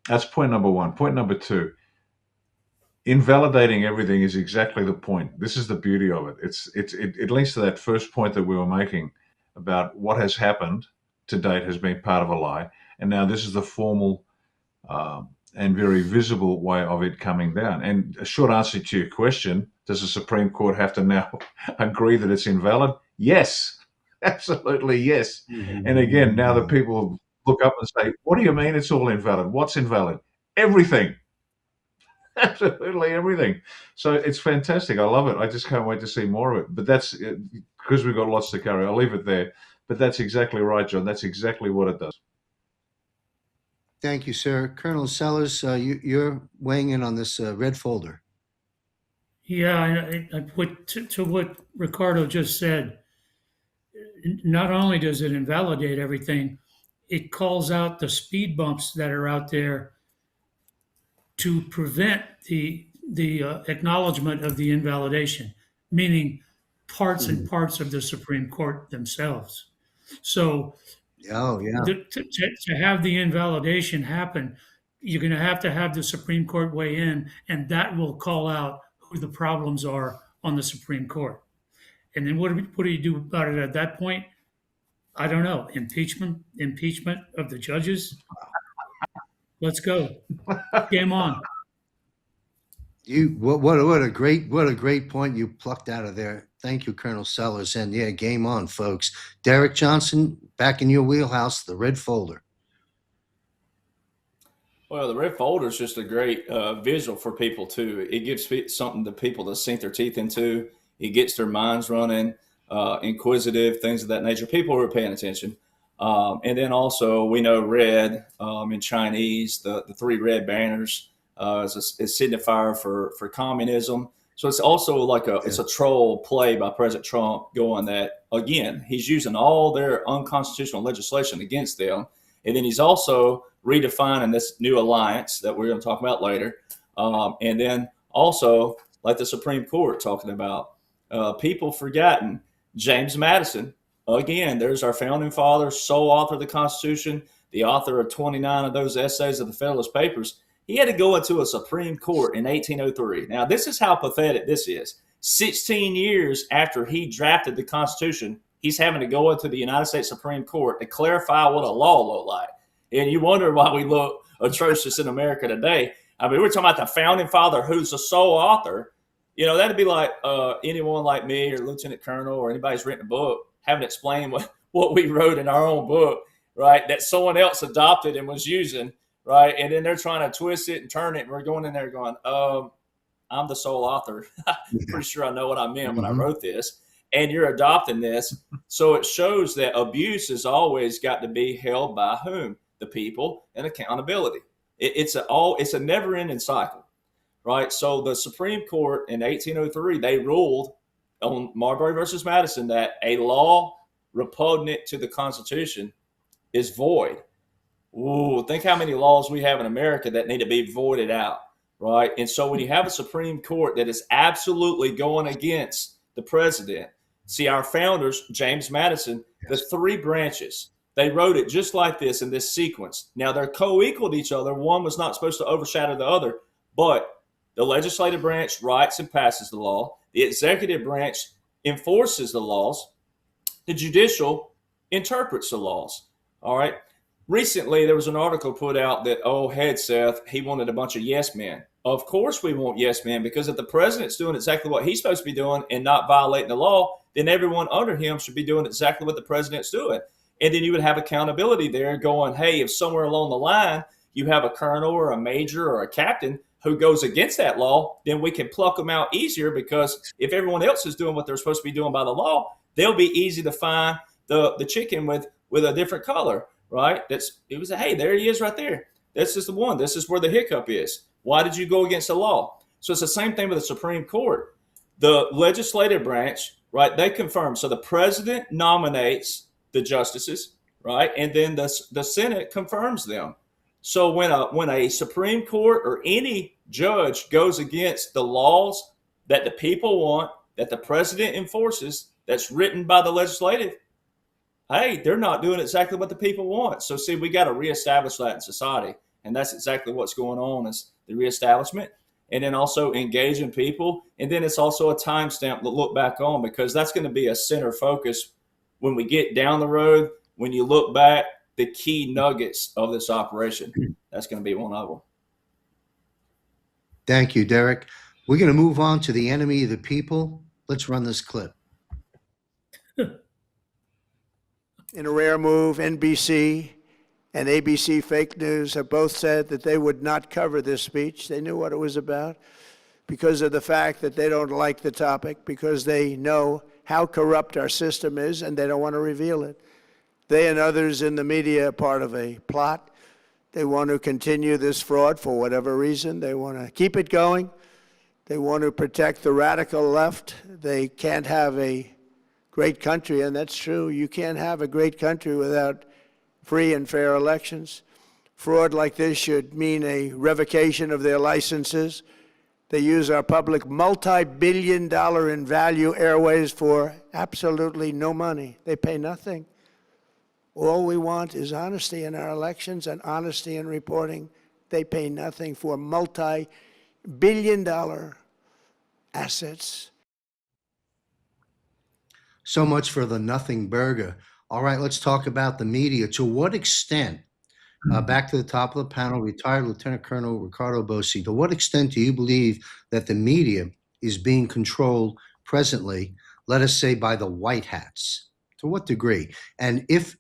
That's point number one. Point number two. Invalidating everything is exactly the point. This is the beauty of it. It links to that first point that we were making about what has happened to date has been part of a lie, and now this is the formal and very visible way of it coming down. And a short answer to your question: does the Supreme Court have to now agree that it's invalid? Yes, absolutely yes. And again, now the people look up and say, "What do you mean it's all invalid? What's invalid? Everything." Absolutely everything. So it's fantastic. I love it. I just can't wait to see more of it. But that's because we've got lots to carry. I'll leave it there. But that's exactly right, John. That's exactly what it does. Thank you, sir. Colonel Sellers, you're weighing in on this Red Folder. Yeah, I put to what Ricardo just said. Not only does it invalidate everything, it calls out the speed bumps that are out there to prevent the acknowledgement of the invalidation, meaning parts and parts of the Supreme Court themselves. So, Oh, yeah. to have the invalidation happen, you're going to have the Supreme Court weigh in, and that will call out who the problems are on the Supreme Court. And then what do you do about it at that point? I don't know. Impeachment of the judges. Let's go. Game on. What a great point you plucked out of there. Thank you, Colonel Sellers. And yeah, game on, folks. Derek Johnson, back in your wheelhouse, the Red Folder. Well, the red folder is just a great visual for people too. It gives something to people to sink their teeth into. It gets their minds running, inquisitive, things of that nature. People who are paying attention. And then also we know red in Chinese, the three red banners is a signifier for communism. So it's also like it's a troll play by President Trump going that, again, he's using all their unconstitutional legislation against them. And then he's also redefining this new alliance that we're going to talk about later. And then also, like the Supreme Court talking about, people forgotten James Madison. Again, there's our founding father, sole author of the Constitution, the author of 29 of those essays of the Federalist Papers. He had to go into a Supreme Court in 1803. Now, this is how pathetic this is. 16 years after he drafted the Constitution, he's having to go into the United States Supreme Court to clarify what a law looked like. And you wonder why we look atrocious in America today. I mean, we're talking about the founding father who's the sole author. You know, that'd be like anyone like me or Lieutenant Colonel or anybody who's written a book having to explain what we wrote in our own book, right, that someone else adopted and was using, right? And then they're trying to twist it and turn it. And we're going in there going, I'm the sole author. Pretty sure I know what I meant when I wrote this. And you're adopting this. So it shows that abuse has always got to be held by whom? The people, and accountability. It's a never-ending cycle, right? So the Supreme Court in 1803, they ruled on Marbury versus Madison that a law repugnant to the Constitution is void. Ooh, think how many laws we have in America that need to be voided out, right? And so when you have a Supreme Court that is absolutely going against the president, see, our founders, James Madison, the three branches, they wrote it just like this in this sequence. Now they're co-equal to each other. One was not supposed to overshadow the other, but the legislative branch writes and passes the law. The executive branch enforces the laws. The judicial interprets the laws. All right. Recently, there was an article put out that, oh, Hegseth, he wanted a bunch of yes men. Of course we want yes men, because if the president's doing exactly what he's supposed to be doing and not violating the law, then everyone under him should be doing exactly what the president's doing. And then you would have accountability there going, hey, if somewhere along the line you have a colonel or a major or a captain who goes against that law, then we can pluck them out easier, because if everyone else is doing what they're supposed to be doing by the law, they'll be easy to find the chicken with a different color. Right? It was hey, there he is right there. This is the one. This is where the hiccup is. Why did you go against the law? So it's the same thing with the Supreme Court. The legislative branch, right? They confirm. So the president nominates the justices, right? And then the Senate confirms them. So when a Supreme Court or any judge goes against the laws that the people want, that the president enforces, that's written by the legislative, hey, they're not doing exactly what the people want. So see, we got to reestablish that in society. And that's exactly what's going on, is the reestablishment, and then also engaging people. And then it's also a timestamp to look back on, because that's going to be a center focus when we get down the road. When you look back, the key nuggets of this operation, that's going to be one of them. Thank you, Derek. We're going to move on to the enemy of the people. Let's run this clip. In a rare move, NBC and ABC Fake News have both said that they would not cover this speech. They knew what it was about, because of the fact that they don't like the topic, because they know how corrupt our system is and they don't want to reveal it. They and others in the media are part of a plot. They want to continue this fraud for whatever reason. They want to keep it going. They want to protect the radical left. They can't have a great country, and that's true. You can't have a great country without free and fair elections. Fraud like this should mean a revocation of their licenses. They use our public multi-billion-dollar in value airways for absolutely no money. They pay nothing. All we want is honesty in our elections and honesty in reporting. They pay nothing for multi-billion-dollar assets. So much for the nothing burger. All right, let's talk about the media. To what extent, back to the top of the panel, retired Lieutenant Colonel Ricardo Bossi, to what extent do you believe that the media is being controlled presently, let us say, by the white hats? To what degree? And if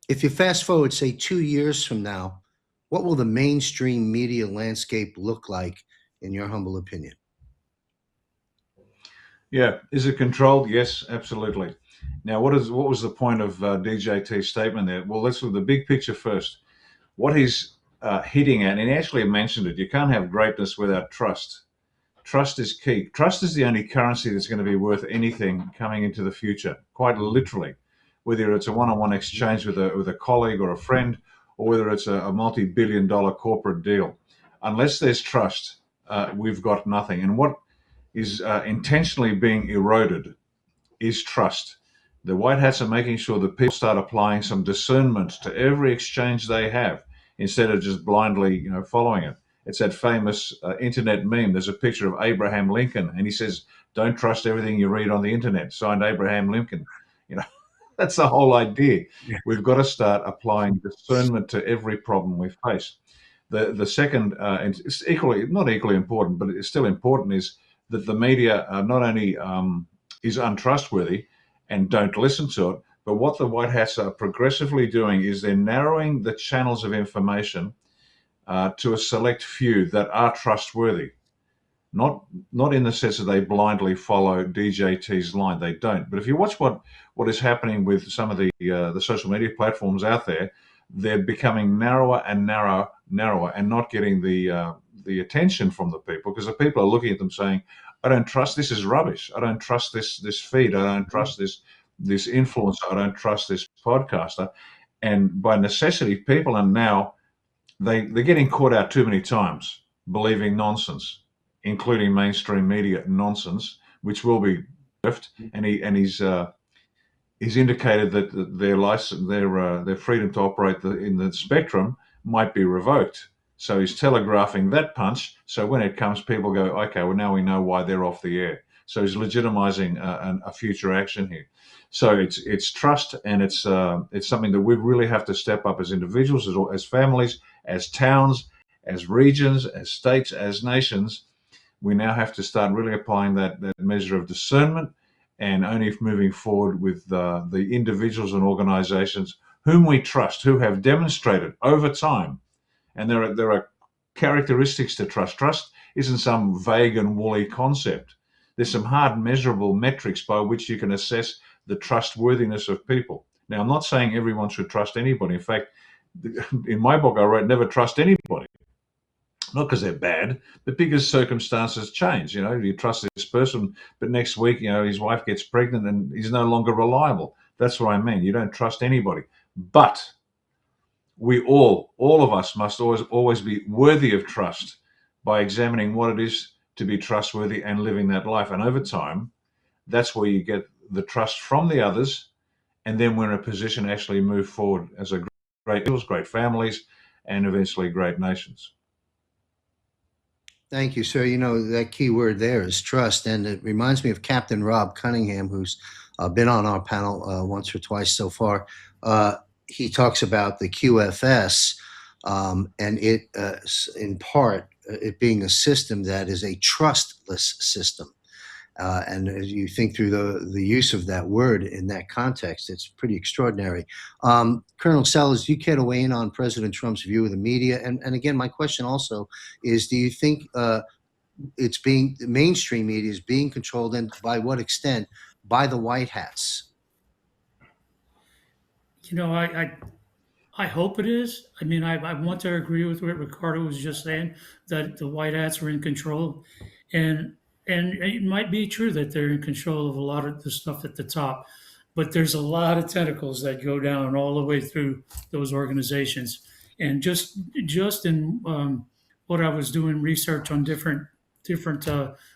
you fast forward, say, 2 years from now, what will the mainstream media landscape look like, in your humble opinion? Yeah, is it controlled? Yes, absolutely. Now, what was the point of DJT's statement there? Well, let's look at the big picture first. What he's hitting at, and he actually mentioned it, you can't have greatness without trust. Trust is key. Trust is the only currency that's going to be worth anything coming into the future, quite literally, whether it's a one-on-one exchange with a colleague or a friend, or whether it's a multi-billion-dollar corporate deal. Unless there's trust, we've got nothing. And what is intentionally being eroded is trust. The White Hats are making sure that people start applying some discernment to every exchange they have, instead of just blindly, following it. It's that famous internet meme. There's a picture of Abraham Lincoln, and he says, "Don't trust everything you read on the internet." Signed, Abraham Lincoln. That's the whole idea. Yeah. We've got to start applying discernment to every problem we face. The second, and it's not equally important, but it's still important, is that the media not only is untrustworthy and don't listen to it, but what the White Hats are progressively doing is they're narrowing the channels of information to a select few that are trustworthy. Not in the sense that they blindly follow DJT's line. They don't. But if you watch what is happening with some of the social media platforms out there, they're becoming narrower and narrower, and not getting the attention from the people, because the people are looking at them saying, "I don't trust, this is rubbish. I don't trust this feed. I don't trust this influencer. I don't trust this podcaster." And by necessity, people are now, they're getting caught out too many times believing nonsense, including mainstream media nonsense, which will be left. And he's indicated that their license, their freedom to operate in the spectrum might be revoked. So he's telegraphing that punch. So when it comes, people go, okay, well, now we know why they're off the air. So he's legitimizing a future action here. So it's trust, and it's something that we really have to step up as individuals, as families, as towns, as regions, as states, as nations. We now have to start really applying that measure of discernment, and only if moving forward with the individuals and organizations whom we trust, who have demonstrated over time. And there are characteristics to trust. Trust isn't some vague and woolly concept. There's some hard measurable metrics by which you can assess the trustworthiness of people. Now, I'm not saying everyone should trust anybody. In fact, in my book, I wrote, never trust anybody. Not because they're bad, but because circumstances change. You trust this person, but next week, his wife gets pregnant and he's no longer reliable. That's what I mean. You don't trust anybody. But we all of us must always be worthy of trust by examining what it is to be trustworthy and living that life. And over time, that's where you get the trust from the others. And then we're in a position to actually move forward as a great families, and eventually great nations. Thank you, sir. That key word there is trust. And it reminds me of Captain Rob Cunningham, who's been on our panel once or twice so far. He talks about the QFS, and it, in part, it being a system that is a trustless system. And as you think through the use of that word in that context, it's pretty extraordinary. Colonel Sellers, do you care to weigh in on President Trump's view of the media? And again, my question also is, do you think the mainstream media is being controlled, and by what extent, by the White Hats? I hope it is. I mean, I want to agree with what Ricardo was just saying, that the White Hats are in control, and it might be true that they're in control of a lot of the stuff at the top, but there's a lot of tentacles that go down all the way through those organizations. And just in what I was doing research on different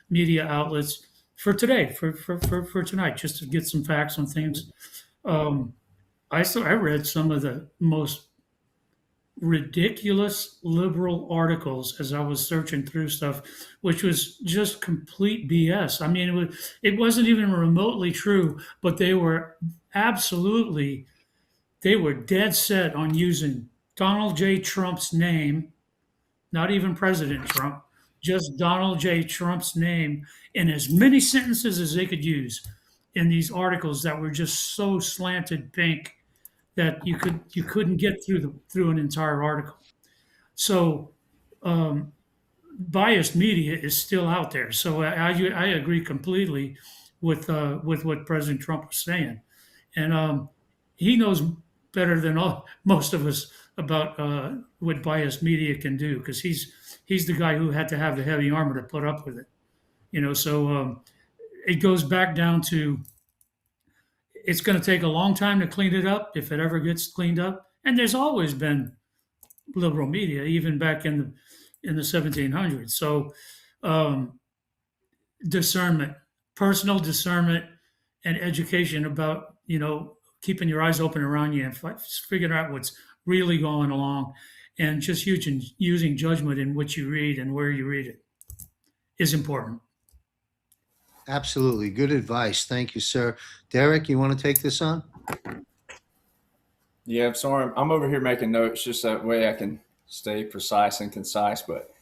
media outlets for today, for tonight, just to get some facts on things. I read some of the most ridiculous liberal articles as I was searching through stuff, which was just complete BS. I mean, it wasn't even remotely true, but they were dead set on using Donald J. Trump's name, not even President Trump, just Donald J. Trump's name in as many sentences as they could use in these articles that were just so slanted pink that you couldn't get through an entire article. So biased media is still out there. So I agree completely with what President Trump was saying, and he knows better than most of us about what biased media can do, because he's the guy who had to have the heavy armor to put up with it. So it goes back down to, it's going to take a long time to clean it up, if it ever gets cleaned up. And there's always been liberal media, even back in the 1700s. So discernment, personal discernment, and education about keeping your eyes open around you and figuring out what's really going along, and just using judgment in what you read and where you read it is important. Absolutely. Good advice. Thank you, sir. Derek, you want to take this on? Yeah, I'm sorry. I'm over here making notes just that way I can stay precise and concise. But,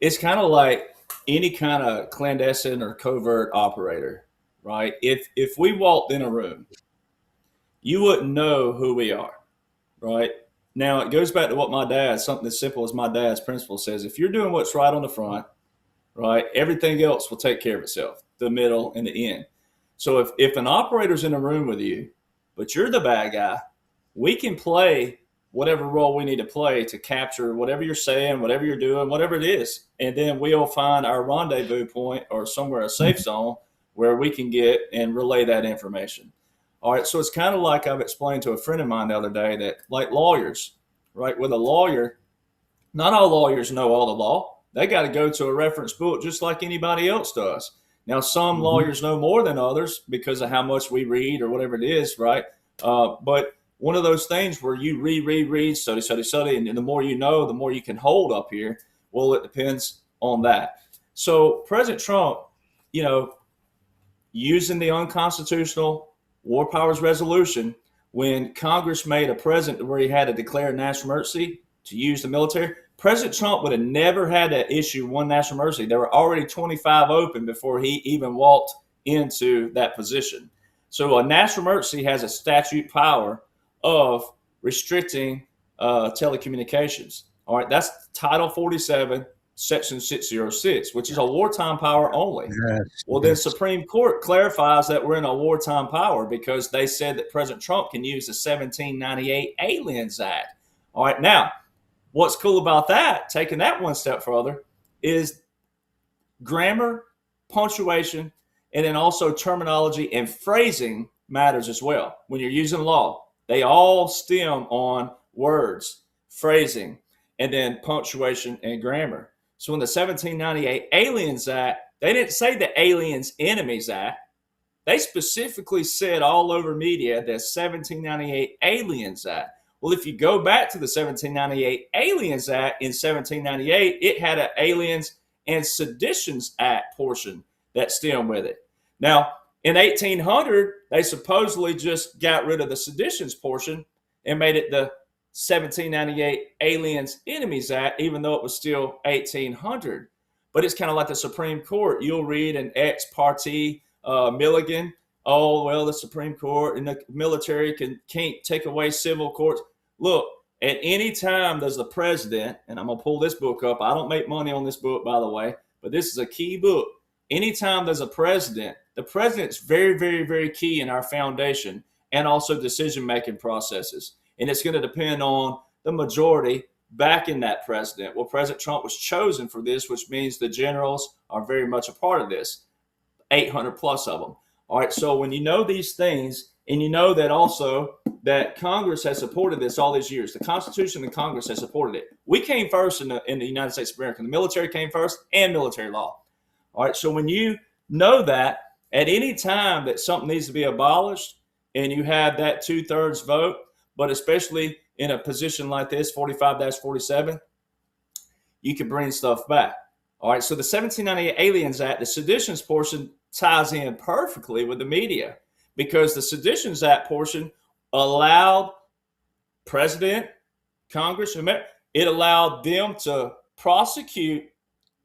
it's kind of like any kind of clandestine or covert operator, right? If we walked in a room, you wouldn't know who we are, right? Now, it goes back to what something as simple as my dad's principle says. If you're doing what's right on the front, right, everything else will take care of itself, the middle and the end. So if an operator's in a room with you, but you're the bad guy, we can play whatever role we need to play to capture whatever you're saying, whatever you're doing, whatever it is. And then we'll find our rendezvous point or somewhere, a safe zone, where we can get and relay that information. All right, so it's kind of like I've explained to a friend of mine the other day that, like lawyers, right? With a lawyer, not all lawyers know all the law. They got to go to a reference book just like anybody else does. Now, some lawyers know more than others because of how much we read or whatever it is, right? But one of those things where you read, study, and the more you know, the more you can hold up here. Well, it depends on that. So President Trump, using the unconstitutional War Powers Resolution, when Congress made a president where he had to declare national emergency to use the military, President Trump would have never had to issue one national emergency. There were already 25 open before he even walked into that position. So a national emergency has a statute power of restricting telecommunications. All right, that's Title 47, Section 606, which is a wartime power only. Well, then Supreme Court clarifies that we're in a wartime power because they said that President Trump can use the 1798 Aliens Act. All right, now, what's cool about that, taking that one step further, is grammar, punctuation, and then also terminology and phrasing matters as well. When you're using law, they all stem on words, phrasing, and then punctuation and grammar. So in the 1798 Aliens Act, they didn't say the Aliens Enemies Act. They specifically said all over media the 1798 Aliens Act. Well, if you go back to the 1798 Aliens Act in 1798, it had an Aliens and Seditions Act portion that stemmed with it. Now, in 1800, they supposedly just got rid of the seditions portion and made it the 1798 Aliens Enemies Act, even though it was still 1800. But it's kind of like the Supreme Court. You'll read an ex parte Milligan, oh, well, the Supreme Court and the military can't take away civil courts. Look, at any time does the president, and I'm going to pull this book up. I don't make money on this book, by the way, but this is a key book. Anytime there's a president, the president's very, very, very key in our foundation and also decision-making processes. And it's going to depend on the majority backing that president. Well, President Trump was chosen for this, which means the generals are very much a part of this, 800 plus of them. All right, so when you know these things, and you know that also that Congress has supported this all these years, the Constitution and Congress has supported it. We came first in the United States of America. The military came first and military law. All right, so when you know that at any time that something needs to be abolished and you have that 2/3 vote, but especially in a position like this, 45-47, you can bring stuff back. All right, so the 1798 Aliens Act, the seditions portion ties in perfectly with the media because the Seditions Act portion allowed President, Congress, it allowed them to prosecute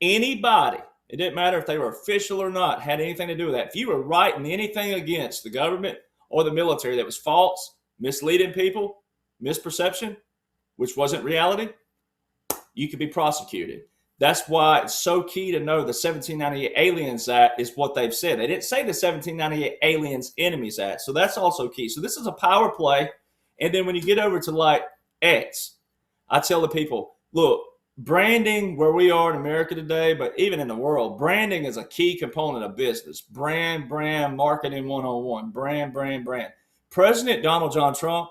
anybody. It didn't matter if they were official or not, had anything to do with that. If you were writing anything against the government or the military that was false, misleading people, misperception, which wasn't reality, you could be prosecuted. That's why it's so key to know the 1798 Aliens Act is what they've said. They didn't say the 1798 Aliens Enemies Act. So that's also key. So this is a power play. And then when you get over to like X, I tell the people, look, branding where we are in America today, but even in the world, branding is a key component of business. Brand, marketing 101, brand. President Donald John Trump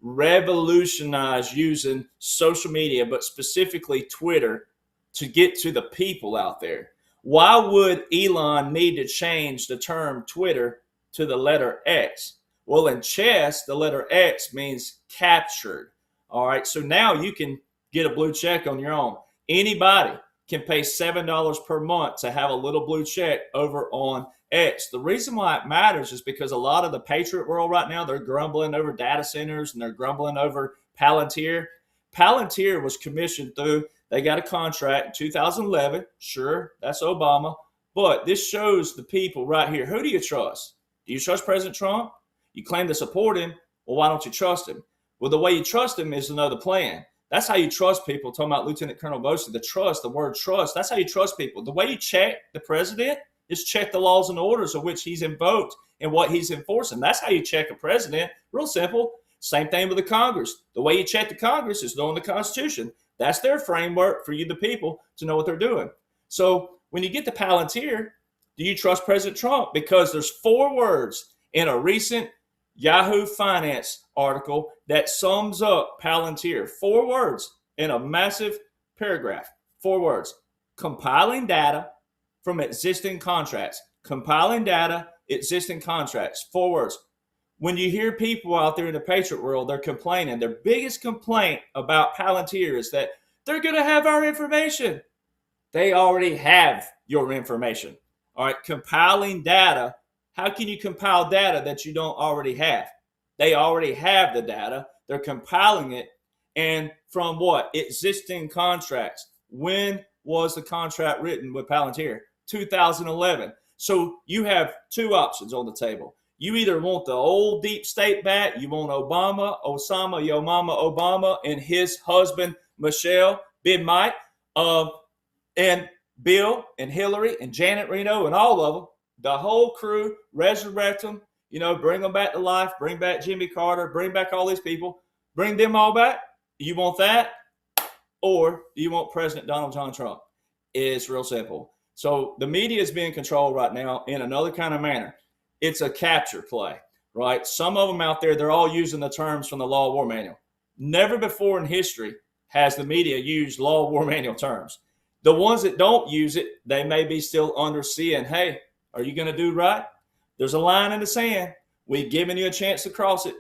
revolutionized using social media, but specifically Twitter, to get to the people out there. Why would Elon need to change the term Twitter to the letter X? Well, in chess, the letter X means captured. All right, so now you can get a blue check on your own. Anybody can pay $7 per month to have a little blue check over on X. The reason why it matters is because a lot of the Patriot world right now, they're grumbling over data centers and they're grumbling over Palantir. Palantir was commissioned through, they got a contract in 2011. Sure, that's Obama. But this shows the people right here. Who do you trust? Do you trust President Trump? You claim to support him. Well, why don't you trust him? Well, the way you trust him is to know the plan. That's how you trust people. Talking about Lieutenant Colonel Bossi, the word trust, that's how you trust people. The way you check the president is check the laws and orders of which he's invoked and what he's enforcing. That's how you check a president. Real simple. Same thing with the Congress. The way you check the Congress is knowing the Constitution. That's their framework for you, the people, to know what they're doing. So when you get to Palantir, do you trust President Trump? Because there's 4 words in a recent Yahoo Finance article that sums up Palantir. 4 words in a massive paragraph. 4 words. Compiling data from existing contracts. Compiling data, existing contracts. 4 words. When you hear people out there in the Patriot world, they're complaining. Their biggest complaint about Palantir is that they're going to have our information. They already have your information. All right, compiling data. How can you compile data that you don't already have? They already have the data. They're compiling it. And from what? Existing contracts. When was the contract written with Palantir? 2011. So you have 2 options on the table. You either want the old deep state back, you want Osama, your mama Obama, and his husband, Michelle, Big Mike, and Bill and Hillary and Janet Reno and all of them, the whole crew, resurrect them, bring them back to life, bring back Jimmy Carter, bring back all these people, bring them all back. You want that? Or do you want President Donald John Trump? It's real simple. So the media is being controlled right now in another kind of manner. It's a capture play, right? Some of them out there, they're all using the terms from the Law of War Manual. Never before in history has the media used Law of War Manual terms. The ones that don't use it, they may be still under seeing, hey, are you going to do right? There's a line in the sand. We've given you a chance to cross it.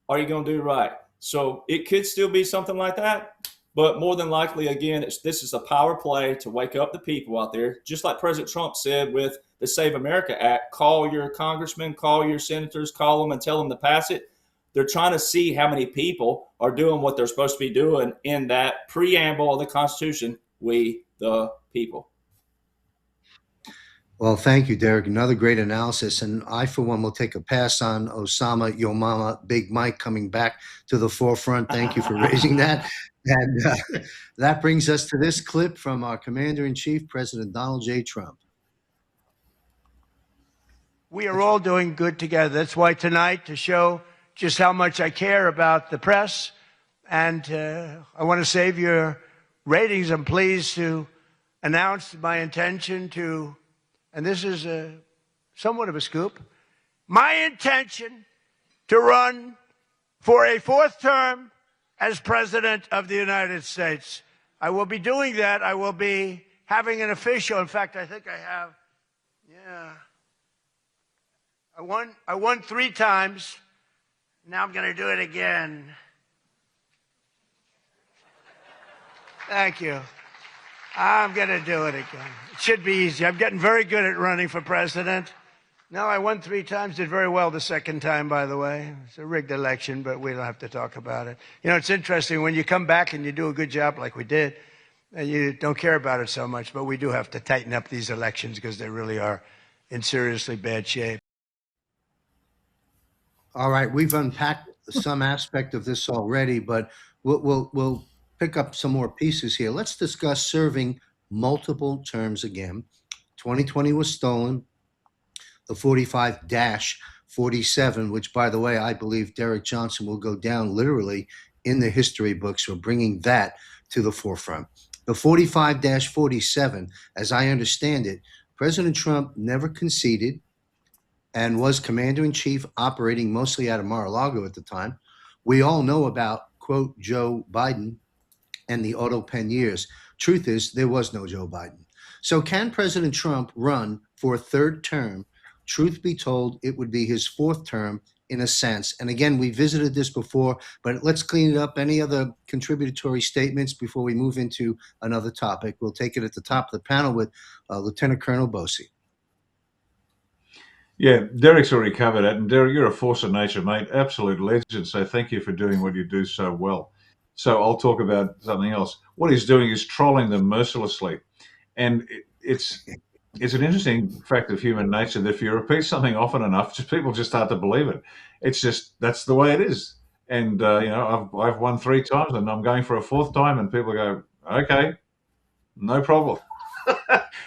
Are you going to do right? So it could still be something like that. But more than likely, again, this is a power play to wake up the people out there. Just like President Trump said with the Save America Act, call your congressmen, call your senators, call them and tell them to pass it. They're trying to see how many people are doing what they're supposed to be doing in that preamble of the Constitution, we the people. Well, thank you, Derek. Another great analysis. And I, for one, will take a pass on Osama, your mama, Big Mike coming back to the forefront. Thank you for raising that. And that brings us to this clip from our Commander-in-Chief, President Donald J. Trump. We are all doing good together. That's why tonight, to show just how much I care about the press, and I want to save your ratings, I'm pleased to announce my intention to, and this is somewhat of a scoop, my intention to run for a 4th term as President of the United States. I will be doing that. I will be having an official, in fact, I think I have, I won 3 times. Now I'm going to do it again. Thank you. I'm going to do it again. It should be easy. I'm getting very good at running for president. No, I won 3 times, did very well the 2nd time, by the way. It's a rigged election, but we don't have to talk about it. It's interesting when you come back and you do a good job like we did, and you don't care about it so much, but we do have to tighten up these elections because they really are in seriously bad shape. All right, we've unpacked some aspect of this already, but we'll pick up some more pieces here. Let's discuss serving multiple terms again. 2020 was stolen. The 45-47, which, by the way, I believe Derek Johnson will go down literally in the history books for bringing that to the forefront. The 45-47, as I understand it, President Trump never conceded and was commander-in-chief, operating mostly out of Mar-a-Lago at the time. We all know about, quote, Joe Biden and the auto pen years. Truth is, there was no Joe Biden. So can President Trump run for a 3rd term? Truth be told, it would be his 4th term in a sense. And again, we visited this before, but let's clean it up. Any other contributory statements before we move into another topic? We'll take it at the top of the panel with Lieutenant Colonel Bossi. Yeah, Derek's already covered it. And Derek, you're a force of nature, mate. Absolute legend. So thank you for doing what you do so well. So I'll talk about something else. What he's doing is trolling them mercilessly. And it's an interesting fact of human nature that if you repeat something often enough, people just start to believe it. It's just, that's the way it is. And, I've won 3 times and I'm going for a 4th time and people go, okay, no problem.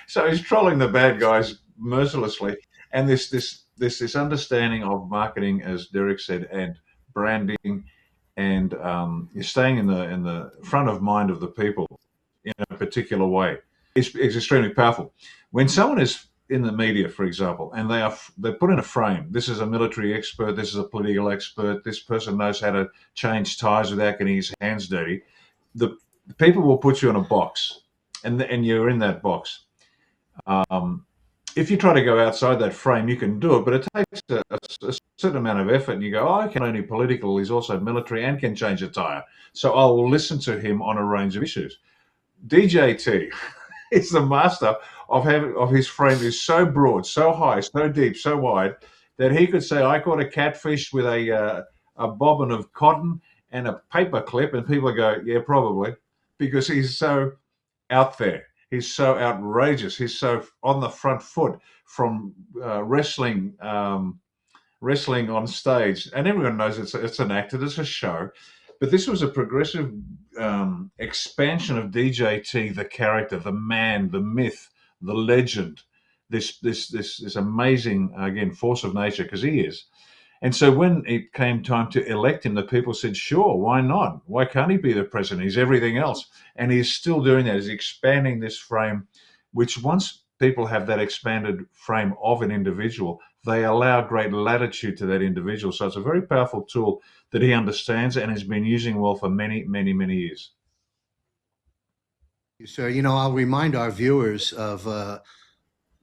So he's trolling the bad guys mercilessly. And this understanding of marketing, as Derek said, and branding, and you're staying in the front of mind of the people in a particular way is extremely powerful. When someone is in the media, for example, and they're put in a frame. This is a military expert. This is a political expert. This person knows how to change ties without getting his hands dirty. The people will put you in a box, and you're in that box. If you try to go outside that frame, you can do it, but it takes a certain amount of effort. And you go, oh, okay, not only political, he's also military and can change a tire. So I will listen to him on a range of issues. DJT is the master of his frame is so broad, so high, so deep, so wide that he could say, I caught a catfish with a bobbin of cotton and a paper clip, and people go, yeah, probably, because he's so out there. He's so outrageous. He's so on the front foot from wrestling on stage, and everyone knows it's an act, it's a show. But this was a progressive expansion of DJT, the character, the man, the myth, the legend. This amazing, again, force of nature, because he is. And so when it came time to elect him, the people said, sure, why not? Why can't he be the president? He's everything else. And he's still doing that. He's expanding this frame, which once people have that expanded frame of an individual, they allow great latitude to that individual. So it's a very powerful tool that he understands and has been using well for many, many, many years. Sir, I'll remind our viewers of the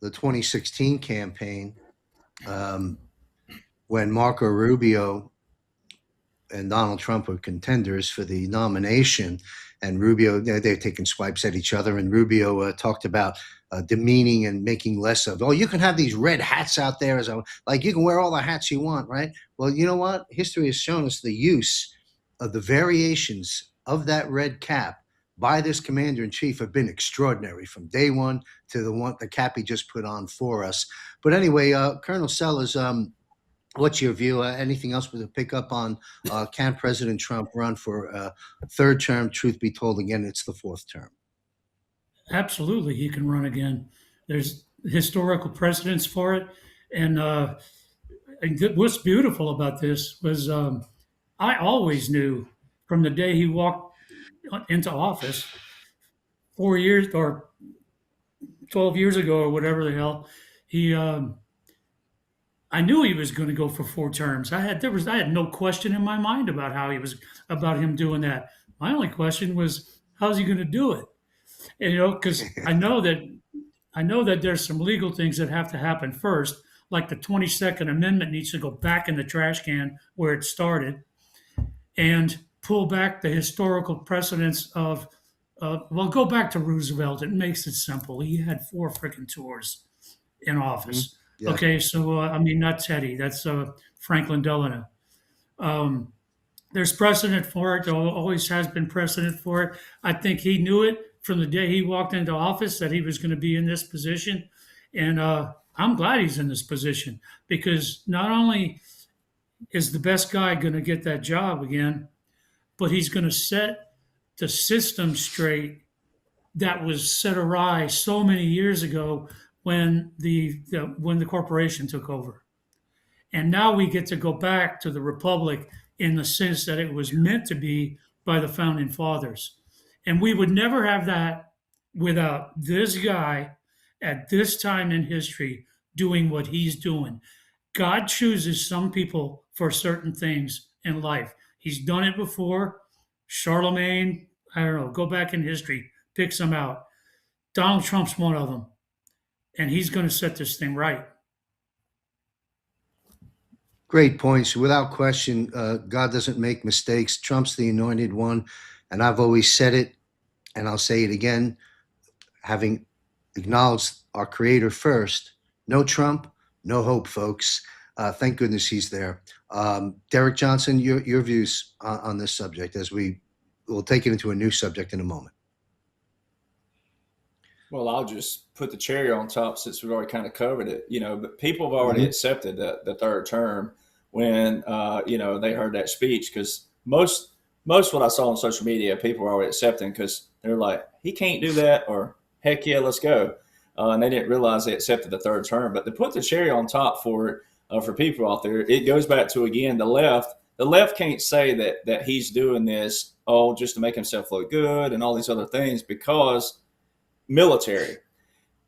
2016 campaign when Marco Rubio and Donald Trump were contenders for the nomination, and Rubio, they're taking swipes at each other, and Rubio talked about demeaning and making less of, you can have these red hats out there, like you can wear all the hats you want, right? Well, you know what? History has shown us the use of the variations of that red cap by this commander-in-chief have been extraordinary from day one to the cap he just put on for us. But anyway, Colonel Sellers, what's your view? Anything else to pick up on? Can President Trump run for a third term? Truth be told, again, it's the fourth term. Absolutely, he can run again. There's historical precedents for it. And what's beautiful about this was I always knew from the day he walked into office 4 years or 12 years ago or whatever the hell, I knew he was going to go for 4 terms. I had no question in my mind about about him doing that. My only question was, how's he going to do it? And, because I know that there's some legal things that have to happen first, like the 22nd Amendment needs to go back in the trash can where it started, and pull back the historical precedents of, go back to Roosevelt. It makes it simple. He had 4 freaking tours in office. Mm-hmm. Yeah. Okay, so not Teddy. That's Franklin Delano. There's precedent for it. There always has been precedent for it. I think he knew it from the day he walked into office that he was going to be in this position, and I'm glad he's in this position, because not only is the best guy going to get that job again, but he's going to set the system straight that was set awry so many years ago when the corporation took over. And now we get to go back to the republic in the sense that it was meant to be by the founding fathers. And we would never have that without this guy at this time in history doing what he's doing. God chooses some people for certain things in life. He's done it before. Charlemagne, I don't know, go back in history, pick some out. Donald Trump's one of them. And he's going to set this thing right. Great points. Without question, God doesn't make mistakes. Trump's the anointed one. And I've always said it, and I'll say it again, having acknowledged our creator first. No Trump, no hope, folks. Thank goodness he's there. Derek Johnson, your views on this subject, as we'll take it into a new subject in a moment. Well, I'll just put the cherry on top since we've already kind of covered it, but people have already accepted the third term when, they heard that speech, because most what I saw on social media, people were already accepting because they're like, he can't do that, or heck yeah, let's go. And they didn't realize they accepted the third term. But to put the cherry on top for it, for people out there, it goes back to, again, the left. The left can't say that he's doing this, just to make himself look good and all these other things, because military.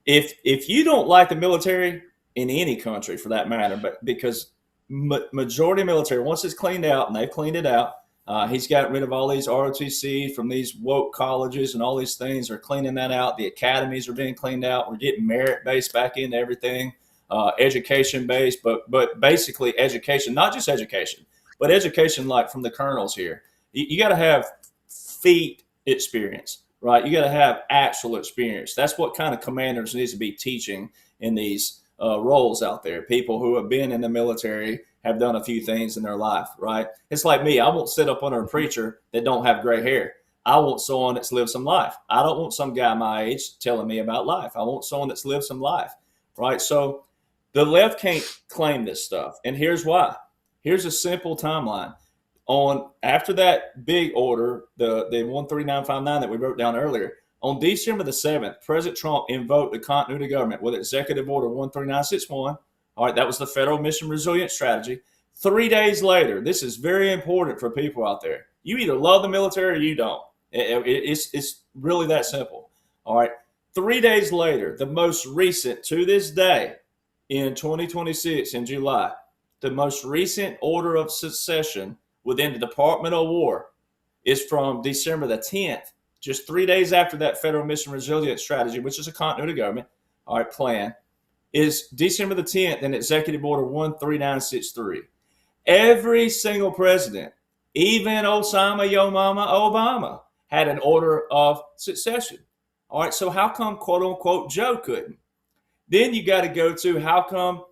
if you don't like the military in any country for that matter, but because majority of military, once it's cleaned out, and they've cleaned it out, he's gotten rid of all these ROTC from these woke colleges, and all these things are cleaning that out. The academies are being cleaned out. We're getting merit based back into everything, education based, but basically education, not just education, but education like from the colonels here. You got to have feet experience, right? You got to have actual experience. That's what kind of commanders needs to be teaching in these roles out there. People who have been in the military, have done a few things in their life, right? It's like me. I won't sit up under a preacher that don't have gray hair. I want someone that's lived some life. I don't want some guy my age telling me about life. I want someone that's lived some life, right? So the left can't claim this stuff. And here's why. Here's a simple timeline. After that big order, the 13959 that we wrote down earlier, on December the 7th, President Trump invoked the continuity government with Executive Order 13961. All right, that was the Federal Mission Resilience Strategy. 3 days later, this is very important for people out there. You either love the military or you don't. It's really that simple. All right, 3 days later, the most recent to this day in 2026 in July, the most recent order of succession within the Department of War is from December the 10th, just 3 days after that Federal Mission Resilience Strategy, which is a continuity government, all right, plan, is December the 10th in Executive Order 13963. Every single president, even Osama Yo Mama Obama, had an order of succession. All right, so how come quote unquote Joe couldn't? Then you got to go to how come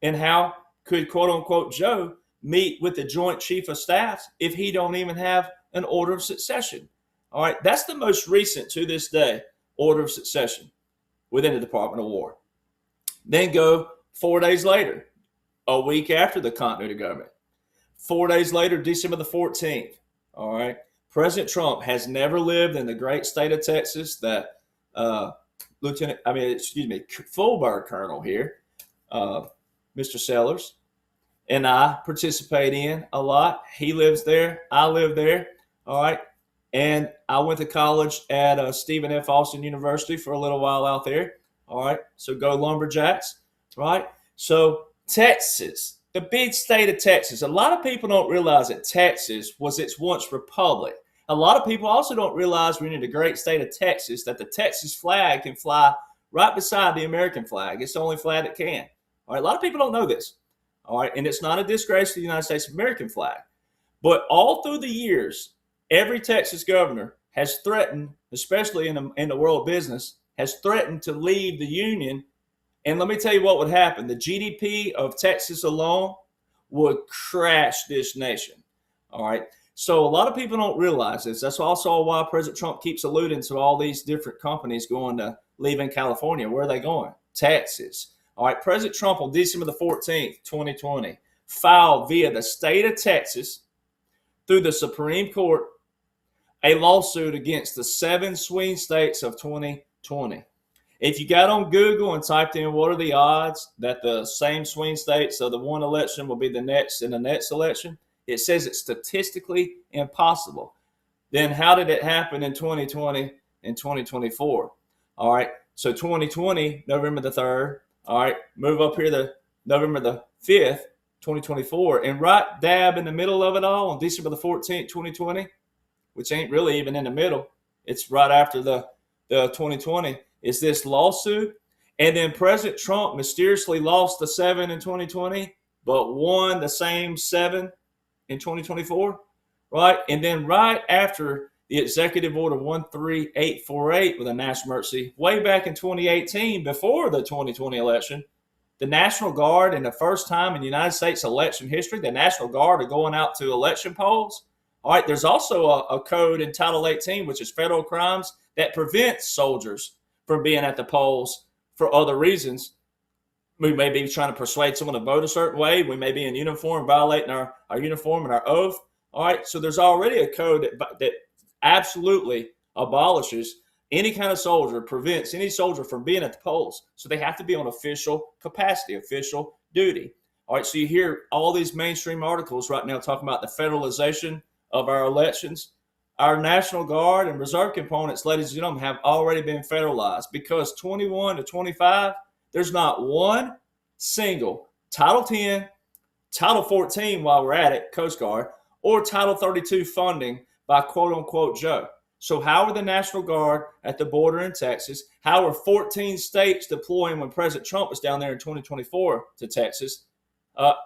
and how could quote unquote Joe meet with the Joint Chief of Staff if he don't even have an order of succession? All right, that's the most recent to this day order of succession within the Department of War. Then go 4 days later, a week after the continuity government. 4 days later, December the 14th. All right. President Trump has never lived in the great state of Texas that Fullbird Colonel here, Mr. Sellers, and I participate in a lot. He lives there. I live there. All right. And I went to college at Stephen F. Austin University for a little while out there. All right, so go Lumberjacks, right? So Texas, the big state of Texas. A lot of people don't realize that Texas was its once republic. A lot of people also don't realize we're in the great state of Texas that the Texas flag can fly right beside the American flag. It's the only flag that can. All right, a lot of people don't know this. All right, and it's not a disgrace to the United States American flag. But all through the years, every Texas governor has threatened, especially in the world of business, has threatened to leave the union. And let me tell you what would happen. The GDP of Texas alone would crash this nation. All right. So a lot of people don't realize this. That's also why President Trump keeps alluding to all these different companies going to leaving California. Where are they going? Texas. All right. President Trump on December the 14th, 2020, filed via the state of Texas through the Supreme Court a lawsuit against the 7 swing states of 2020. If you got on Google and typed in what are the odds that the same swing states of the one election will be the next in the next election, it says it's statistically impossible. Then how did it happen in 2020 and 2024? All right, so 2020, November the 3rd, all right, move up here to November the 5th, 2024, and right dab in the middle of it all on December the 14th, 2020, which ain't really even in the middle, it's right after the 2020, is this lawsuit. And then President Trump mysteriously lost the 7 in 2020, but won the same 7 in 2024, right? And then right after the Executive Order 13848 with a national emergency, way back in 2018, before the 2020 election, the National Guard, in the first time in United States election history, the National Guard are going out to election polls. All right, there's also a code in Title 18, which is federal crimes, that prevents soldiers from being at the polls for other reasons. We may be trying to persuade someone to vote a certain way. We may be in uniform, violating our uniform and our oath. All right, so there's already a code that absolutely abolishes any kind of soldier, prevents any soldier from being at the polls. So they have to be on official capacity, official duty. All right, so you hear all these mainstream articles right now talking about the federalization of our elections. our National Guard and Reserve components, ladies and gentlemen, have already been federalized because 21 to 25, there's not one single Title 10, Title 14, while we're at it, Coast Guard, or Title 32 funding by quote unquote Joe. So, how are the National Guard at the border in Texas? How are 14 states deploying when President Trump was down there in 2024 to Texas?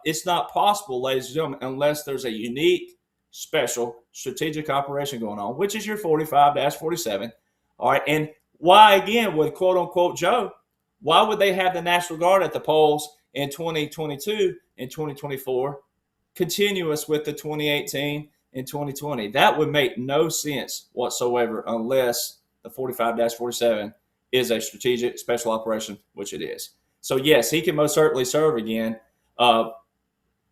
It's not possible, ladies and gentlemen, unless there's a unique, special strategic operation going on, which is your 45-47. All right. And why, again, with quote unquote Joe, why would they have the National Guard at the polls in 2022 and 2024, continuous with the 2018 and 2020? That would make no sense whatsoever unless the 45-47 is a strategic special operation, which it is. So, yes, he can most certainly serve again.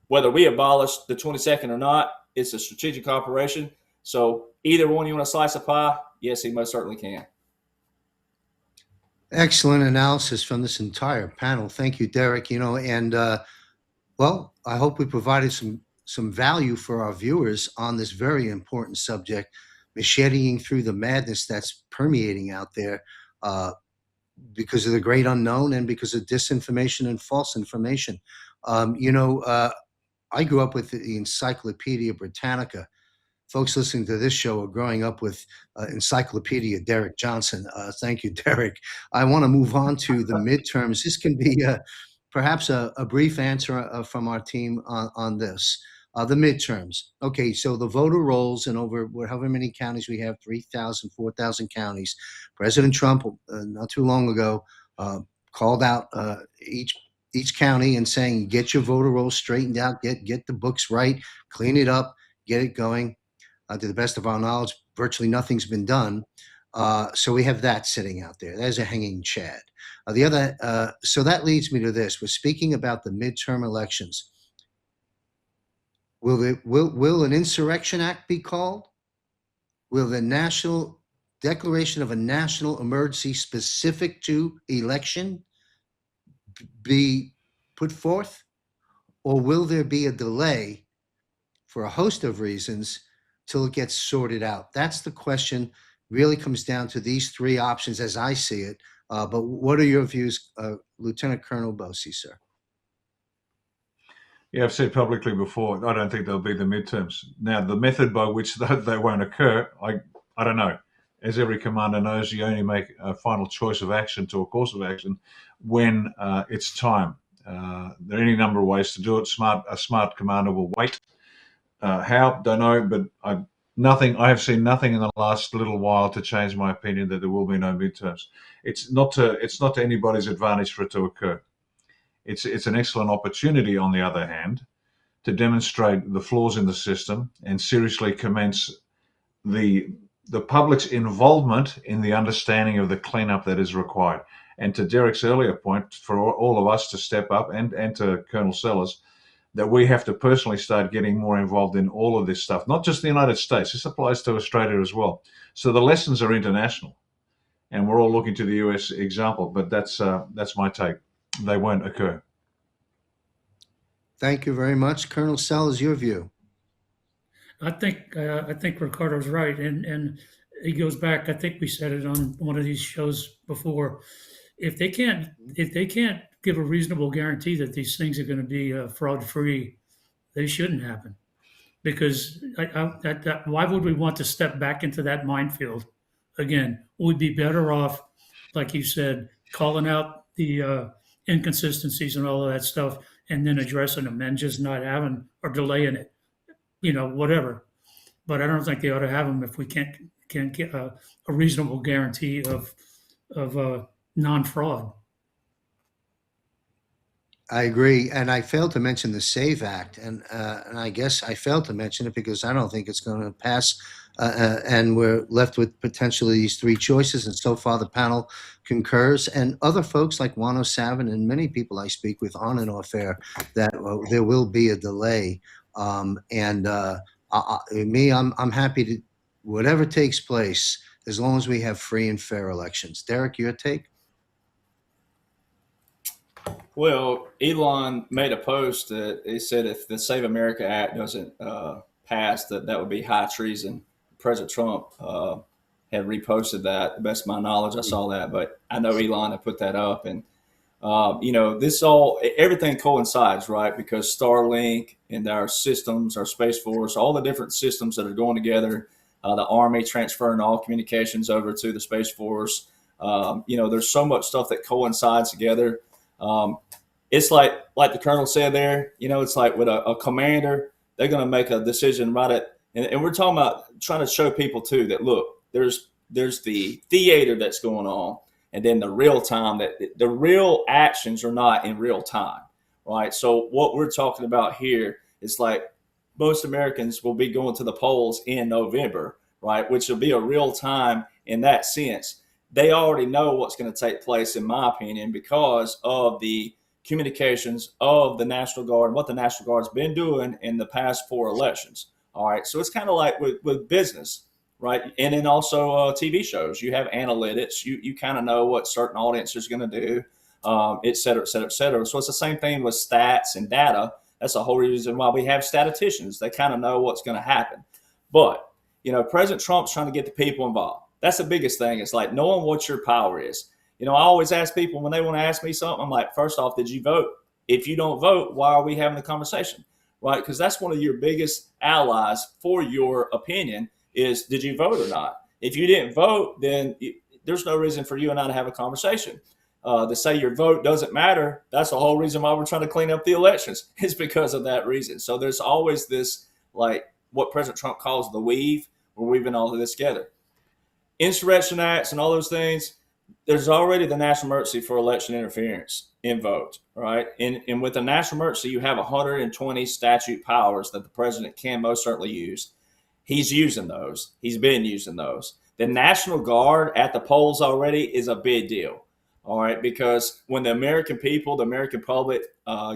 Whether we abolish the 22nd or not, it's a strategic operation. So either one you want to slice a pie, yes, he most certainly can. Excellent analysis from this entire panel. Thank you, Derek. Well, I hope we provided some value for our viewers on this very important subject, macheting through the madness that's permeating out there because of the great unknown and because of disinformation and false information. I grew up with the Encyclopedia Britannica. Folks listening to this show are growing up with Encyclopedia Derek Johnson. Thank you, Derek. I want to move on to the midterms. This can be perhaps a brief answer from our team on this. The midterms. Okay, so the voter rolls in over however many counties we have, 3,000, 4,000 counties. President Trump, not too long ago, called out each county and saying, get your voter rolls straightened out, get the books right, clean it up, get it going. To the best of our knowledge, virtually nothing's been done. So we have that sitting out there. There's a hanging chad. So that leads me to this. We're speaking about the midterm elections. Will an insurrection act be called? Will the national declaration of a national emergency specific to election be put forth? Or will there be a delay for a host of reasons till it gets sorted out? That's the question. Really comes down to these three options as I see it. But what are your views, Lieutenant Colonel Bossi, sir? Yeah, I've said publicly before, I don't think there'll be the midterms. Now, the method by which they won't occur, I don't know. As every commander knows, you only make a final choice of action to a course of action when it's time. There are any number of ways to do it. A smart commander will wait. How? Don't know, but I have seen nothing in the last little while to change my opinion that there will be no midterms. It's not to anybody's advantage for it to occur. It's an excellent opportunity, on the other hand, to demonstrate the flaws in the system and seriously commence the public's involvement in the understanding of the cleanup that is required. And to Derek's earlier point, for all of us to step up, and to Colonel Sellers, that we have to personally start getting more involved in all of this stuff, not just the United States. This applies to Australia as well. So the lessons are international, and we're all looking to the US example. But that's my take. They won't occur. Thank you very much. Colonel Sellers, your view. I think Ricardo's right, and he goes back. I think we said it on one of these shows before. If they can't give a reasonable guarantee that these things are going to be fraud free, they shouldn't happen. Because why would we want to step back into that minefield again? We'd be better off, like you said, calling out the inconsistencies and all of that stuff, and then addressing them, and just not having or delaying it, whatever. But I don't think they ought to have them if we can't get a reasonable guarantee of non-fraud. I agree, and I failed to mention the SAVE Act, and I guess I failed to mention it because I don't think it's going to pass, and we're left with potentially these three choices, and so far the panel concurs, and other folks like Juan O'Savin and many people I speak with on and off air, that there will be a delay, I'm happy to, whatever takes place, as long as we have free and fair elections. Derek, your take? Well, Elon made a post that he said if the Save America Act doesn't pass, that would be high treason President Trump had reposted that. To the best of my knowledge, I saw that, but I know Elon had put that up, and everything coincides, right? Because Starlink and our systems, our Space Force, all the different systems that are going together, the Army transferring all communications over to the Space Force. There's so much stuff that coincides together. It's like the Colonel said there, it's like with a commander, they're going to make a decision right at, and we're talking about trying to show people too that, look, there's the theater that's going on, and then the real time, that the real actions are not in real time, right? So what we're talking about here is like most Americans will be going to the polls in November, right? Which will be a real time in that sense. They already know what's going to take place, in my opinion, because of the communications of the National Guard, what the National Guard's been doing in the past 4 elections. All right. So it's kind of like with business, right? And then also TV shows. You have analytics. You kind of know what certain audience is going to do, et cetera, et cetera, et cetera. So it's the same thing with stats and data. That's the whole reason why we have statisticians. They kind of know what's going to happen. But, President Trump's trying to get the people involved. That's the biggest thing. It's like knowing what your power is. I always ask people when they want to ask me something, I'm like, first off, did you vote? If you don't vote, why are we having the conversation? Right? Because that's one of your biggest allies for your opinion is, did you vote or not? If you didn't vote, then there's no reason for you and I to have a conversation. To say your vote doesn't matter, that's the whole reason why we're trying to clean up the elections, is because of that reason. So there's always this, like what President Trump calls the weave, we're weaving all of this together. Insurrection acts and all those things, there's already the national emergency for election interference invoked, right? And with the national emergency, you have 120 statute powers that the president can most certainly use. He's using those. He's been using those. The National Guard at the polls already is a big deal, all right? Because when the American people, the American public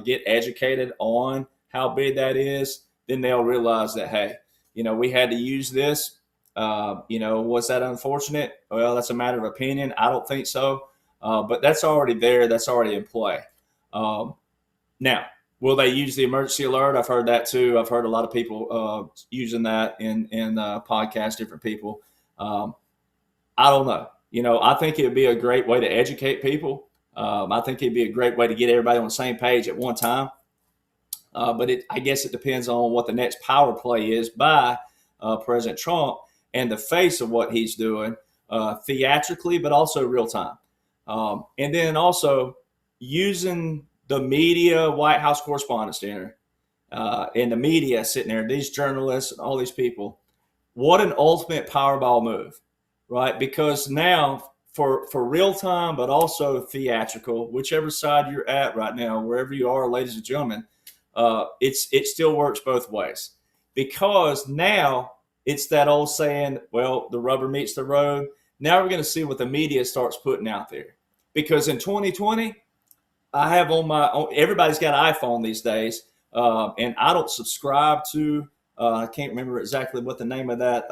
get educated on how big that is, then they'll realize that, hey, we had to use this. Was that unfortunate? Well, that's a matter of opinion. I don't think so. But that's already there. That's already in play. Now, will they use the emergency alert? I've heard that too. I've heard a lot of people using that in podcasts, different people. I don't know. I think it would be a great way to educate people. I think it'd be a great way to get everybody on the same page at one time. But I guess it depends on what the next power play is by President Trump and the face of what he's doing theatrically, but also real time. And then also using the media, White House Correspondents Dinner, and the media sitting there, these journalists and all these people. What an ultimate Powerball move, right? Because now for real time, but also theatrical, whichever side you're at right now, wherever you are, ladies and gentlemen, it still works both ways. Because now it's that old saying, well, the rubber meets the road. Now we're going to see what the media starts putting out there. Because in 2020, I have everybody's got an iPhone these days, and I don't subscribe to, I can't remember exactly what the name of that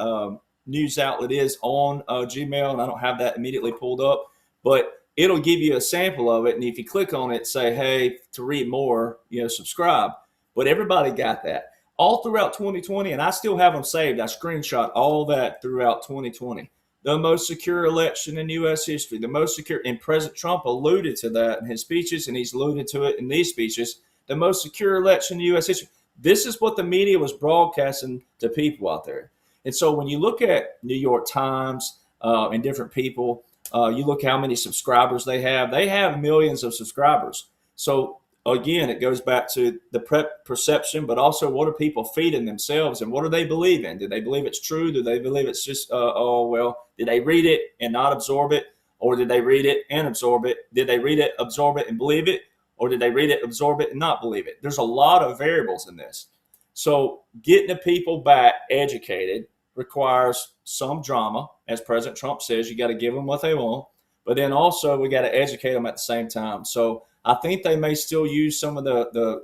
news outlet is on Gmail, and I don't have that immediately pulled up, but it'll give you a sample of it. And if you click on it, say, hey, to read more, subscribe. But everybody got that. All throughout 2020, and I still have them saved. I screenshot all that throughout 2020. The most secure election in U.S. history, the most secure, and President Trump alluded to that in his speeches, and he's alluded to it in these speeches, the most secure election in U.S. history. This is what the media was broadcasting to people out there. And so when you look at New York Times and different people, you look how many subscribers they have millions of subscribers. So again, it goes back to the perception, but also what are people feeding themselves and what do they believe in? Do they believe it's true? Do they believe it's just, did they read it and not absorb it? Or did they read it and absorb it? Did they read it, absorb it, and believe it? Or did they read it, absorb it, and not believe it? There's a lot of variables in this. So getting the people back educated requires some drama. As President Trump says, you got to give them what they want. But then also we got to educate them at the same time. So I think they may still use some of the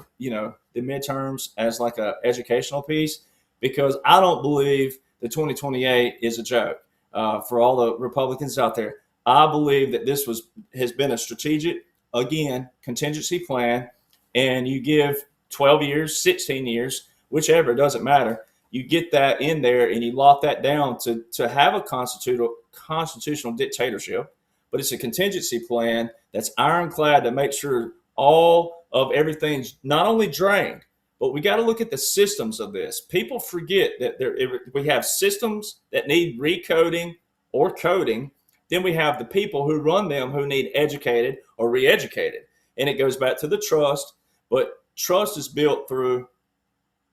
midterms as like a educational piece, because I don't believe the 2028 is a joke for all the Republicans out there. I believe that this has been a strategic, again, contingency plan, and you give 12 years, 16 years, whichever, it doesn't matter. You get that in there and you lock that down to have a constitutional dictatorship, but it's a contingency plan that's ironclad to make sure all of everything's not only drained, but we got to look at the systems of this. People forget that we have systems that need recoding or coding. Then we have the people who run them who need educated or re-educated. And it goes back to the trust, but trust is built through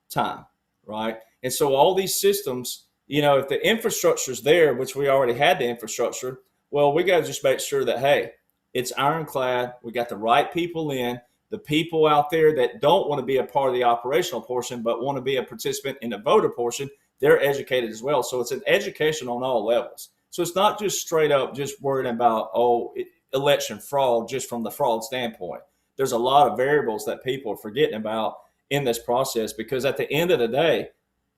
time, right? And so all these systems, if the infrastructure is there, which we already had the infrastructure, well, we got to just make sure that, hey, it's ironclad. We got the right people in. The people out there that don't want to be a part of the operational portion, but want to be a participant in the voter portion, they're educated as well. So it's an education on all levels. So it's not just straight up just worrying about, election fraud just from the fraud standpoint. There's a lot of variables that people are forgetting about in this process, because at the end of the day,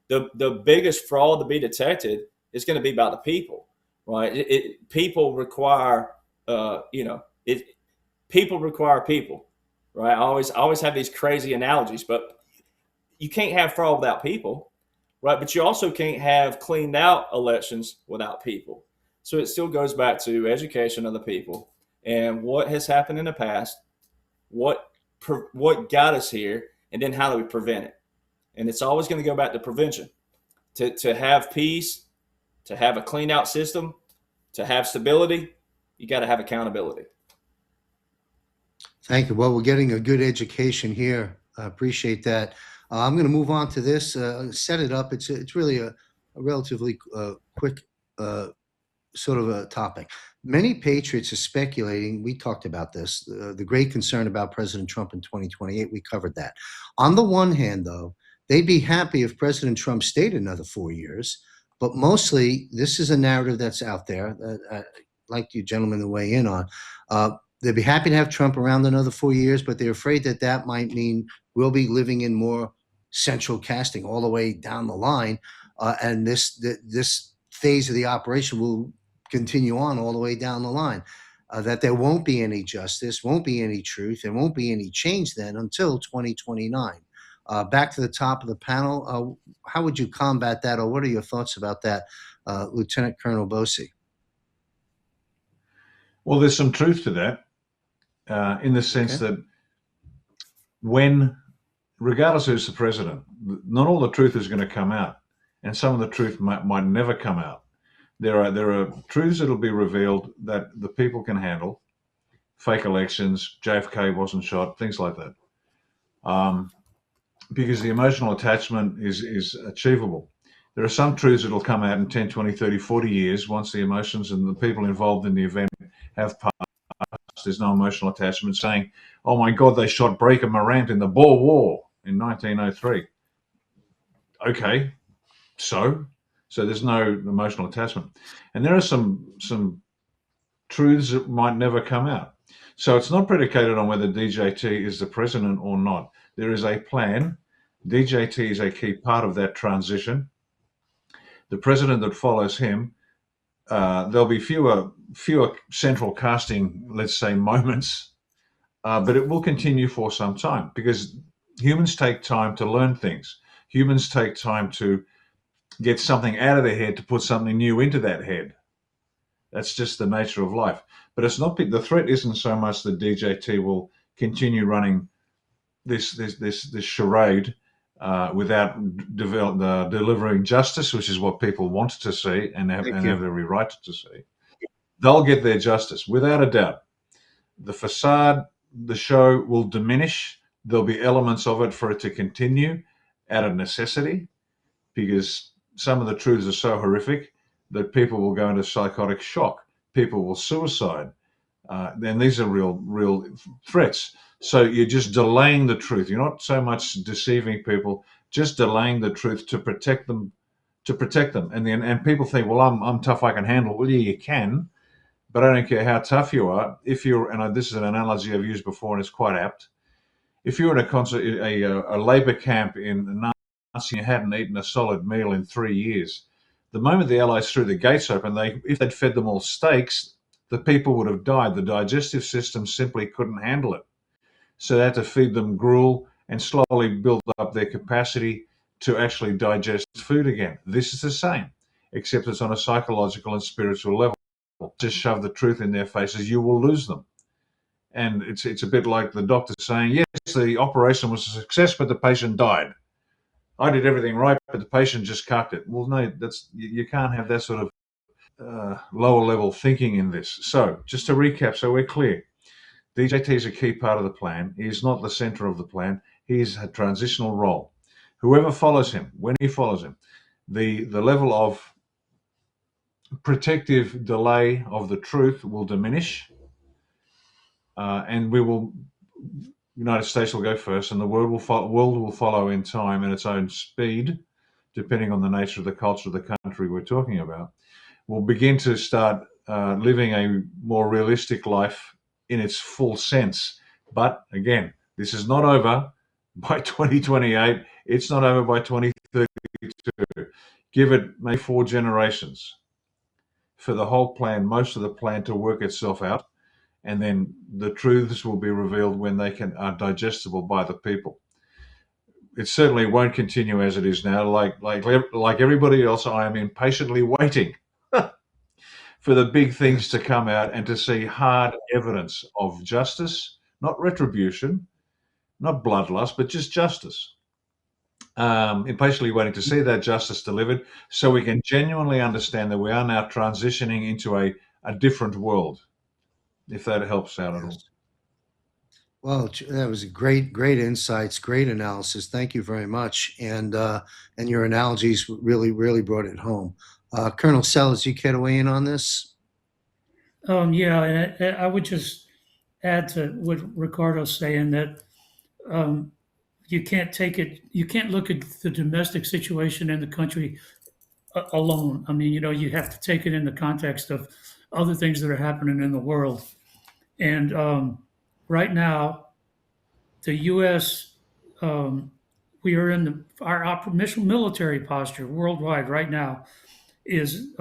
the biggest fraud to be detected is going to be about the people, right? People require, people require people, right? I always have these crazy analogies, but you can't have fraud without people, right? But you also can't have cleaned out elections without people. So it still goes back to education of the people and what has happened in the past, what got us here, and then how do we prevent it? And it's always going to go back to prevention. To have peace, to have a clean out system, to have stability, you got to have accountability. Thank you. Well, we're getting a good education here. I appreciate that. I'm going to move on to this, set it up. It's really a relatively quick sort of a topic. Many patriots are speculating. We talked about this, the great concern about President Trump in 2028. We covered that. On the one hand, though, they'd be happy if President Trump stayed another 4 years. But mostly, this is a narrative that's out there that I'd like you gentlemen to weigh in on. They'd be happy to have Trump around another 4 years, but they're afraid that that might mean we'll be living in more central casting all the way down the line. And this phase of the operation will continue on all the way down the line, that there won't be any justice, won't be any truth, there won't be any change then until 2029. Back to the top of the panel, how would you combat that, or what are your thoughts about that, Lieutenant Colonel Bossi? Well, there's some truth to that, in the sense that regardless of who's the president, not all the truth is going to come out, and some of the truth might never come out. There are truths that will be revealed that the people can handle. Fake elections, JFK wasn't shot, things like that. Because the emotional attachment is achievable. There are some truths that will come out in 10, 20, 30, 40 years once the emotions and the people involved in the event have passed. There's no emotional attachment, saying, oh my God, they shot Breaker Morant in the Boer War in 1903. Okay, so there's no emotional attachment. And there are some truths that might never come out. So it's not predicated on whether DJT is the president or not. There is a plan. DJT is a key part of that transition. The president that follows him, there'll be fewer central casting, let's say, moments, but it will continue for some time, because humans take time to learn things. Humans take time to get something out of their head to put something new into that head. That's just the nature of life. But it's not, the threat isn't so much that DJT will continue running this charade without delivering justice, which is what people want to see and have every right to see. They'll get their justice, without a doubt. The facade, the show will diminish. There'll be elements of it for it to continue out of necessity, because some of the truths are so horrific that people will go into psychotic shock. People will suicide. Then these are real threats. So you're just delaying the truth. You're not so much deceiving people, just delaying the truth to protect them. And people think, well, I'm tough, I can handle it. Well, yeah, you can, but I don't care how tough you are. If you're, and this is an analogy I've used before and it's quite apt. If you're in a labor camp in Nazi, you hadn't eaten a solid meal in 3 years, the moment the Allies threw the gates open, if they'd fed them all steaks, the people would have died. The digestive system simply couldn't handle it. So they had to feed them gruel and slowly build up their capacity to actually digest food again. This is the same, except it's on a psychological and spiritual level. Just shove the truth in their faces, you will lose them. And it's a bit like the doctor saying, yes, the operation was a success, but the patient died. I did everything right, but the patient just cucked it. Well, no, you can't have that sort of lower level thinking in this. So just to recap, so we're clear. DJT is a key part of the plan. He is not the center of the plan. He is a transitional role. Whoever follows him, when he follows him, the level of protective delay of the truth will diminish, and United States will go first, and the world will follow in time in its own speed, depending on the nature of the culture of the country we're talking about. We'll begin to start living a more realistic life in its full sense. But again, this is not over by 2028. It's not over by 2032. Give it maybe 4 generations for the whole plan, most of the plan to work itself out. And then the truths will be revealed when they are digestible by the people. It certainly won't continue as it is now. Like everybody else, I am impatiently waiting for the big things to come out and to see hard evidence of justice, not retribution, not bloodlust, but just justice. Impatiently waiting to see that justice delivered so we can genuinely understand that we are now transitioning into a different world, if that helps out at all. Well, that was a great insights, great analysis. Thank you very much. And your analogies really brought it home. Colonel Sellers, you care to weigh in on this? Yeah, and I would just add to what Ricardo's saying that you can't look at the domestic situation in the country alone. I mean, you have to take it in the context of other things that are happening in the world. And right now, the U.S. We are in our military posture worldwide right now is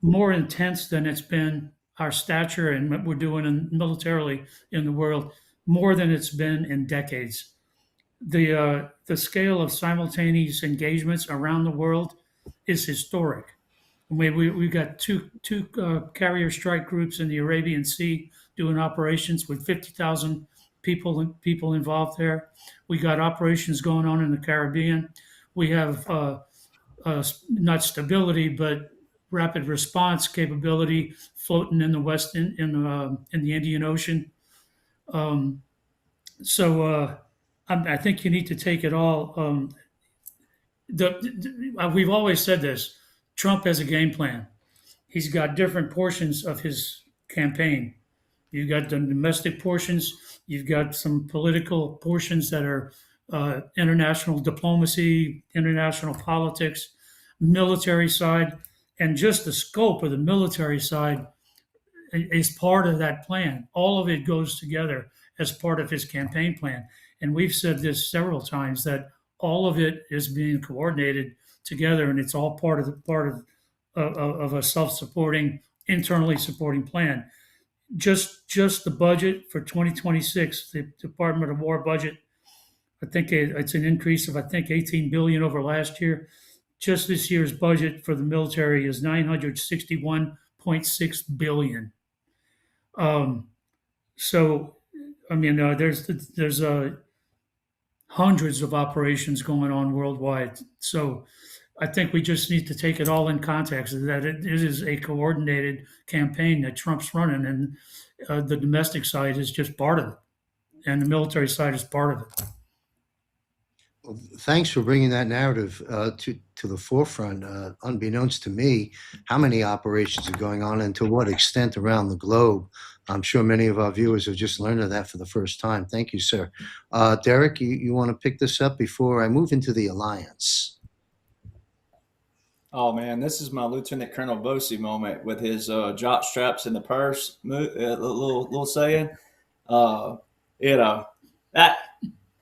more intense than it's been. Our stature and what we're doing militarily in the world more than it's been in decades. The scale of simultaneous engagements around the world is historic. We've got two carrier strike groups in the Arabian Sea doing operations with 50,000 people involved there. We got operations going on in the Caribbean. We have not stability, but rapid response capability floating in the west in the Indian Ocean. I think you need to take it all. We've always said this. Trump has a game plan. He's got different portions of his campaign. You've got the domestic portions. You've got some political portions that are international diplomacy, international politics, military side, and just the scope of the military side is part of that plan. All of it goes together as part of his campaign plan. And we've said this several times that all of it is being coordinated together, and it's all part of a self-supporting, internally supporting plan. Just the budget for 2026, the Department of War budget, I think it's an increase of 18 billion over last year. Just this year's budget for the military is 961.6 billion. So, I mean, there's hundreds of operations going on worldwide. So, I think we just need to take it all in context that it is a coordinated campaign that Trump's running, and the domestic side is just part of it, and the military side is part of it. Well, thanks for bringing that narrative to the forefront. Unbeknownst to me, how many operations are going on and to what extent around the globe. I'm sure many of our viewers have just learned of that for the first time. Thank you, sir. Derek, you want to pick this up before I move into the alliance? Oh man, this is my Lieutenant Colonel Bossi moment with his jock straps in the purse little saying. That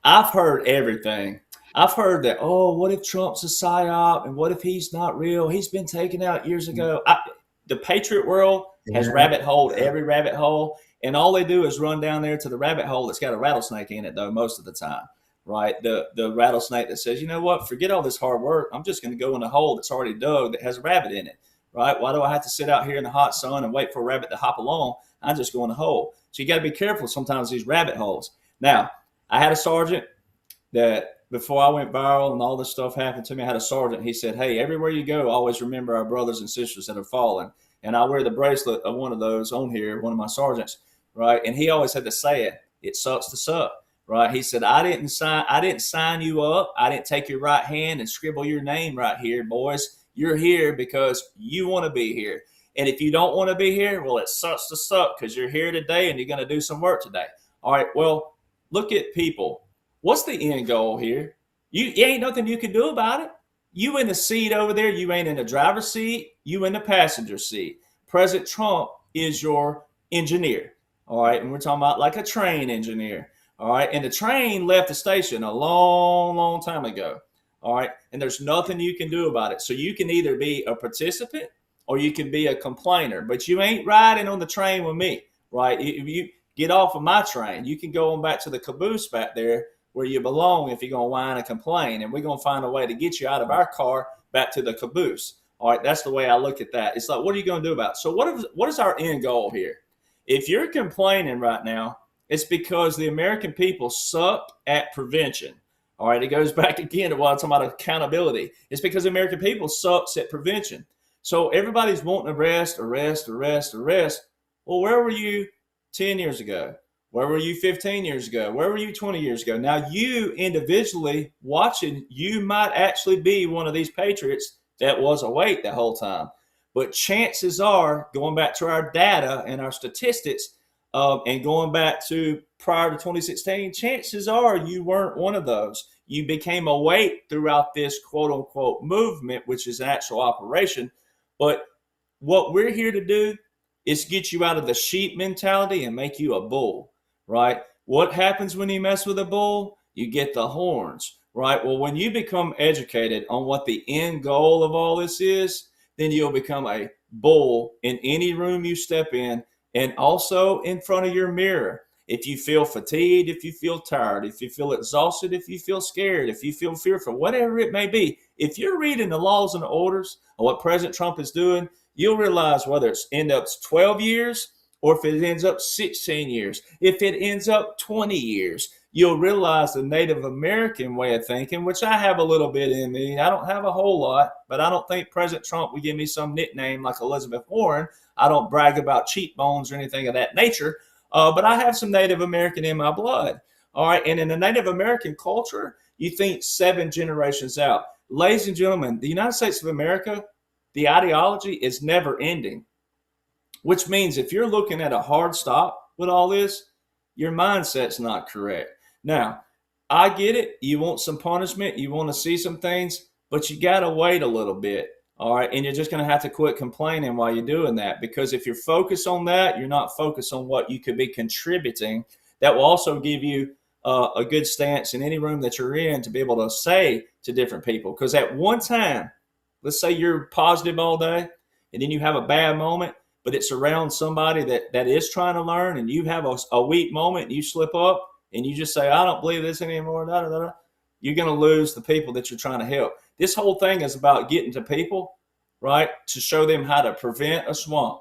I've heard everything. I've heard that. Oh, what if Trump's a psyop, and what if he's not real? He's been taken out years ago. The Patriot world has rabbit holed every rabbit hole, and all they do is run down there to the rabbit hole that's got a rattlesnake in it, though most of the time. right? The rattlesnake that says, you know what, forget all this hard work. I'm just going to go in a hole that's already dug that has a rabbit in it, right? Why do I have to sit out here in the hot sun and wait for a rabbit to hop along? I just go in a hole. So you got to be careful sometimes these rabbit holes. Now, I had a sergeant that before I went viral and all this stuff happened to me, I had a sergeant. He said, hey, everywhere you go, always remember our brothers and sisters that have fallen. And I wear the bracelet of one of those on here, one of my sergeants, right? And he always had to say it sucks to suck, right? He said, I didn't sign you up. I didn't take your right hand and scribble your name right here, boys. You're here because you want to be here. And if you don't want to be here, well, it sucks to suck because you're here today and you're going to do some work today. All right, well, look at people. What's the end goal here? You ain't nothing you can do about it. You in the seat over there. You ain't in the driver's seat. You in the passenger seat. President Trump is your engineer. All right. And we're talking about like a train engineer. All right. And the train left the station a long, long time ago. All right. And there's nothing you can do about it. So you can either be a participant or you can be a complainer. But you ain't riding on the train with me. Right. If you get off of my train, you can go on back to the caboose back there where you belong if you're going to whine and complain. And we're going to find a way to get you out of our car back to the caboose. All right, that's the way I look at that. It's like, what are you going to do about it? So what is our end goal here? If you're complaining right now, it's because the American people suck at prevention. All right, it goes back again to what I'm talking about accountability. It's because the American people sucks at prevention. So everybody's wanting arrest. Well, where were you 10 years ago? Where were you 15 years ago? Where were you 20 years ago? Now, you individually watching, you might actually be one of these patriots that was awake the whole time. But chances are, going back to our data and our statistics, and going back to prior to 2016, chances are you weren't one of those. You became awake throughout this quote unquote movement, which is an actual operation. But what we're here to do is get you out of the sheep mentality and make you a bull. Right? What happens when you mess with a bull? You get the horns, right? Well, when you become educated on what the end goal of all this is, then you'll become a bull in any room you step in and also in front of your mirror. If you feel fatigued, if you feel tired, if you feel exhausted, if you feel scared, if you feel fearful, whatever it may be, if you're reading the laws and the orders of what President Trump is doing, you'll realize whether it's end up 12 years or if it ends up 16 years, if it ends up 20 years, you'll realize the Native American way of thinking, which I have a little bit in me. I don't have a whole lot, but I don't think President Trump would give me some nickname like Elizabeth Warren. I don't brag about cheekbones or anything of that nature, but I have some Native American in my blood. All right, and in the Native American culture, you think 7 generations out. Ladies and gentlemen, the United States of America, the ideology is never ending. Which means if you're looking at a hard stop with all this, your mindset's not correct. Now, I get it. You want some punishment. You want to see some things, but you got to wait a little bit. All right. And you're just going to have to quit complaining while you're doing that. Because if you're focused on that, you're not focused on what you could be contributing. That will also give you a good stance in any room that you're in to be able to say to different people. Because at one time, let's say you're positive all day and then you have a bad moment, but it's around somebody that is trying to learn, and you have a weak moment and you slip up and you just say, I don't believe this anymore, you're going to lose the people that you're trying to help. This whole thing is about getting to people, right, to show them how to prevent a swamp,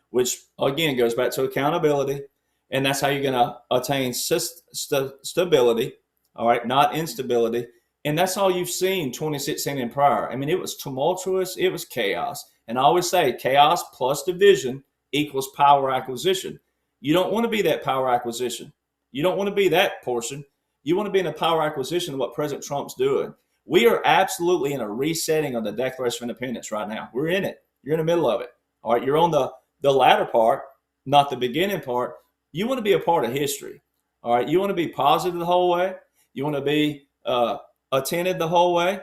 which, again, goes back to accountability, and that's how you're going to attain stability, all right, not instability. And that's all you've seen 2016 and prior. I mean, it was tumultuous. It was chaos. And I always say chaos plus division equals power acquisition. You don't want to be that power acquisition. You don't want to be that portion. You want to be in a power acquisition of what President Trump's doing. We are absolutely in a resetting of the Declaration of Independence right now. We're in it. You're in the middle of it. All right. You're on the latter part, not the beginning part. You want to be a part of history. All right. You want to be positive the whole way. You want to be attentive the whole way.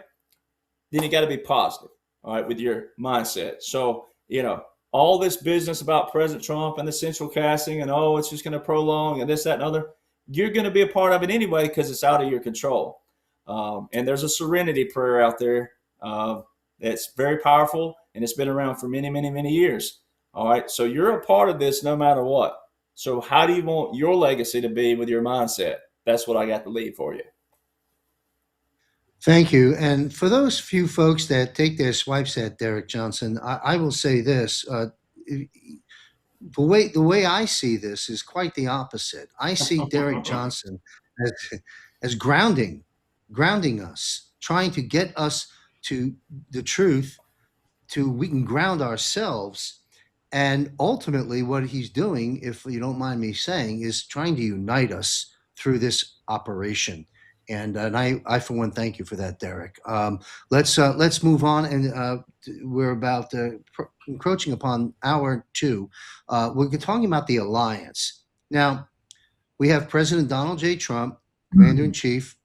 Then you got to be positive. All right, with your mindset. So, all this business about President Trump and the central casting and, it's just going to prolong and this, that, and other, you're going to be a part of it anyway because it's out of your control. And there's a serenity prayer out there that's very powerful, and it's been around for many, many, many years. All right, so you're a part of this no matter what. So how do you want your legacy to be with your mindset? That's what I got to leave for you. Thank you. And for those few folks that take their swipes at Derek Johnson, I will say this: the way I see this is quite the opposite. I see Derek Johnson as grounding us, trying to get us to the truth, to we can ground ourselves. And ultimately, what he's doing, if you don't mind me saying, is trying to unite us through this operation. And I for one, thank you for that, Derek. Let's move on, and we're about encroaching upon hour two. We're talking about the alliance. Now, we have President Donald J. Trump, Commander in Chief.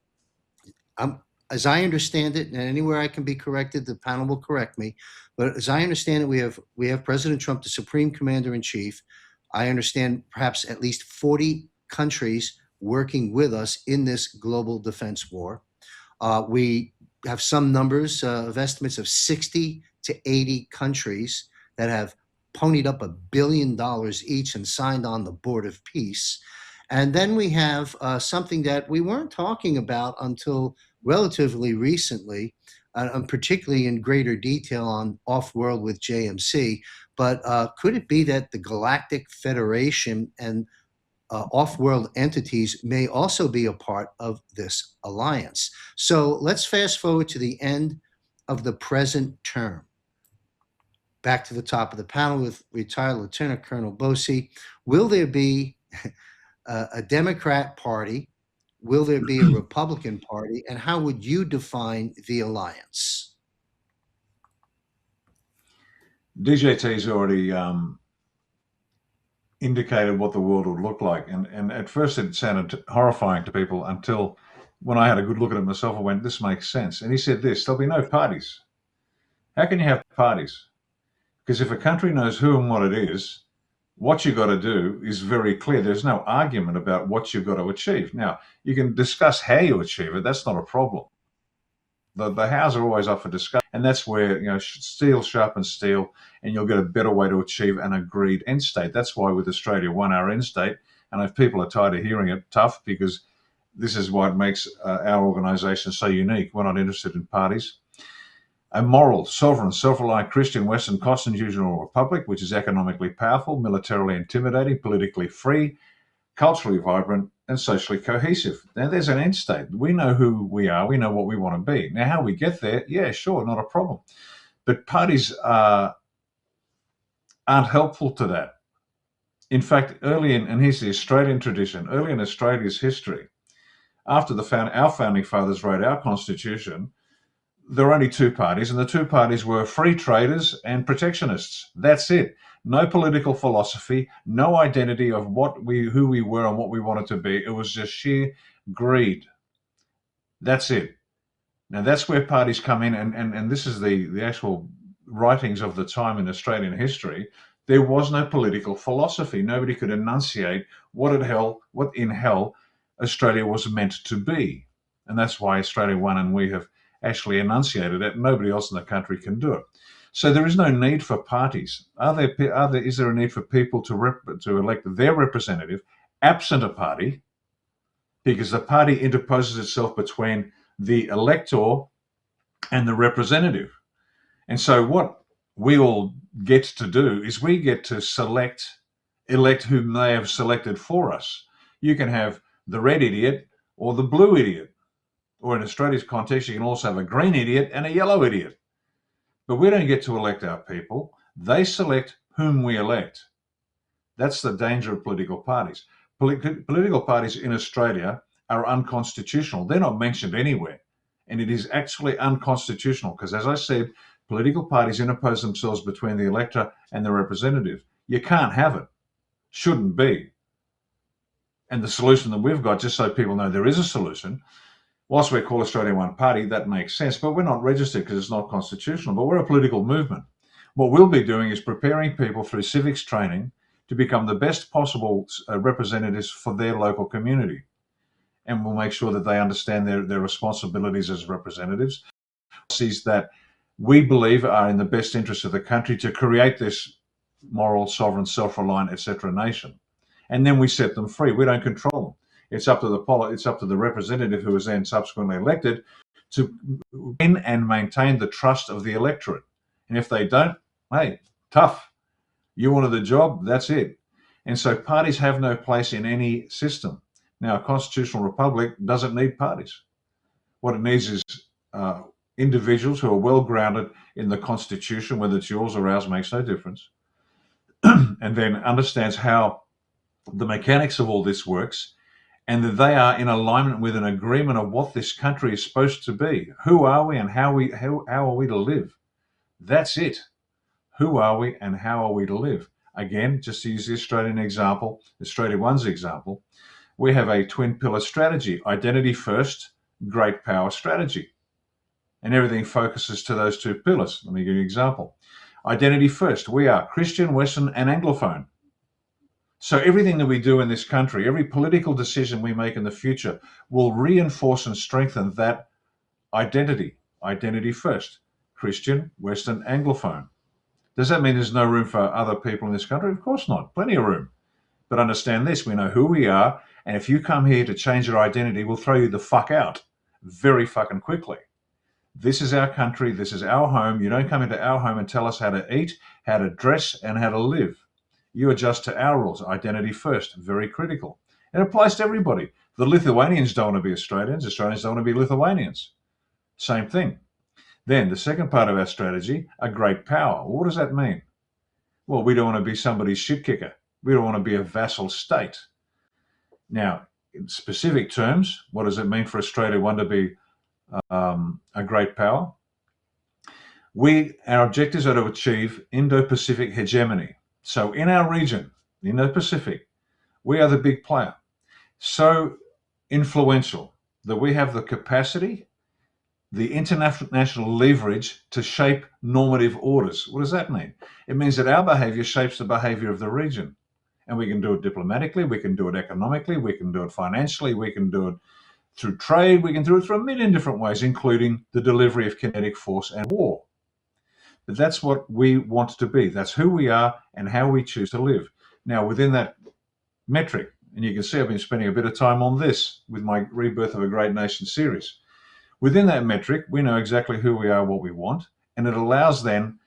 As I understand it, and anywhere I can be corrected, the panel will correct me. But as I understand it, we have President Trump, the Supreme Commander in Chief. I understand perhaps at least 40 countries working with us in this global defense war. We have some numbers of estimates of 60 to 80 countries that have ponied up $1 billion each and signed on the Board of Peace. And then we have something that we weren't talking about until relatively recently, particularly in greater detail on Off-World with JMC. But could it be that the Galactic Federation and off-world entities may also be a part of this alliance? So let's fast forward to the end of the present term. Back to the top of the panel with retired Lieutenant Colonel Bossi. Will there be a Democrat party? Will there be a Republican party? And how would you define the alliance? DJT's already indicated what the world would look like. And at first it sounded horrifying to people until when I had a good look at it myself, I went, this makes sense. And he said this: there'll be no parties. How can you have parties? Because if a country knows who and what it is, what you've got to do is very clear. There's no argument about what you've got to achieve. Now, you can discuss how you achieve it. That's not a problem. The hows are always up for discussion. And that's where, steel sharpens steel, and you'll get a better way to achieve an agreed end state. That's why with Australia 1, our end state, and if people are tired of hearing it, tough, because this is what makes our organisation so unique. We're not interested in parties. A moral, sovereign, self-reliant Christian Western constitutional republic, which is economically powerful, militarily intimidating, politically free, culturally vibrant, and socially cohesive. Now, there's an end state. We know who we are. We know what we want to be. Now, how we get there, yeah, sure, not a problem. But parties aren't helpful to that. In fact, and here's the Australian tradition, early in Australia's history, after our founding fathers wrote our constitution, there were only two parties, and the two parties were free traders and protectionists. That's it. No political philosophy, no identity of who we were and what we wanted to be. It was just sheer greed. That's it. Now that's where parties come in, and this is the actual writings of the time in Australian history. There was no political philosophy. Nobody could enunciate what in hell Australia was meant to be. And that's why Australia won, and we have actually enunciated it. Nobody else in the country can do it. So there is no need for parties. Is there a need for people to elect their representative absent a party? Because the party interposes itself between the elector and the representative. And so what we all get to do is we get to elect whom they have selected for us. You can have the red idiot or the blue idiot. Or in Australia's context, you can also have a green idiot and a yellow idiot. But we don't get to elect our people. They select whom we elect. That's the danger of political parties. Political parties in Australia are unconstitutional. They're not mentioned anywhere. And it is actually unconstitutional because, as I said, political parties interpose themselves between the elector and the representative. You can't have it. Shouldn't be. And the solution that we've got, just so people know there is a solution, whilst we call Australia one party, that makes sense, but we're not registered because it's not constitutional, but we're a political movement. What we'll be doing is preparing people through civics training to become the best possible representatives for their local community. And we'll make sure that they understand their responsibilities as representatives. Policies that we believe are in the best interest of the country to create this moral, sovereign, self-reliant, etc. nation. And then we set them free. We don't control them. It's up to the representative who is then subsequently elected to win and maintain the trust of the electorate. And if they don't, hey, tough. You wanted the job, that's it. And so parties have no place in any system. Now, a constitutional republic doesn't need parties. What it needs is individuals who are well grounded in the Constitution, whether it's yours or ours makes no difference, and then understands how the mechanics of all this works, and that they are in alignment with an agreement of what this country is supposed to be. Who are we and how are we to live? That's it. Who are we and how are we to live? Again, just to use the Australian example, Australia One's example, we have a twin pillar strategy: identity first, great power strategy. And everything focuses to those two pillars. Let me give you an example. Identity first, we are Christian, Western, and Anglophone. So everything that we do in this country, every political decision we make in the future will reinforce and strengthen that identity. Identity first, Christian, Western, Anglophone. Does that mean there's no room for other people in this country? Of course not. Plenty of room. But understand this, we know who we are, and if you come here to change your identity, we'll throw you the fuck out very fucking quickly. This is our country. This is our home. You don't come into our home and tell us how to eat, how to dress, and how to live. You adjust to our rules. Identity first, very critical. It applies to everybody. The Lithuanians don't want to be Australians. Australians don't want to be Lithuanians. Same thing. Then the second part of our strategy, a great power. What does that mean? Well, we don't want to be somebody's shit kicker. We don't want to be a vassal state. Now, in specific terms, what does it mean for Australia One to be a great power? Our objectives are to achieve Indo-Pacific hegemony. So in our region, the Indo-Pacific, we are the big player. So influential that we have the capacity, the international leverage to shape normative orders. What does that mean? It means that our behavior shapes the behavior of the region. And we can do it diplomatically, we can do it economically, we can do it financially, we can do it through trade, we can do it through a million different ways, including the delivery of kinetic force and war. But that's what we want to be. That's who we are and how we choose to live. Now, within that metric, and you can see I've been spending a bit of time on this with my Rebirth of a Great Nation series. Within that metric, we know exactly who we are, what we want, and it allows then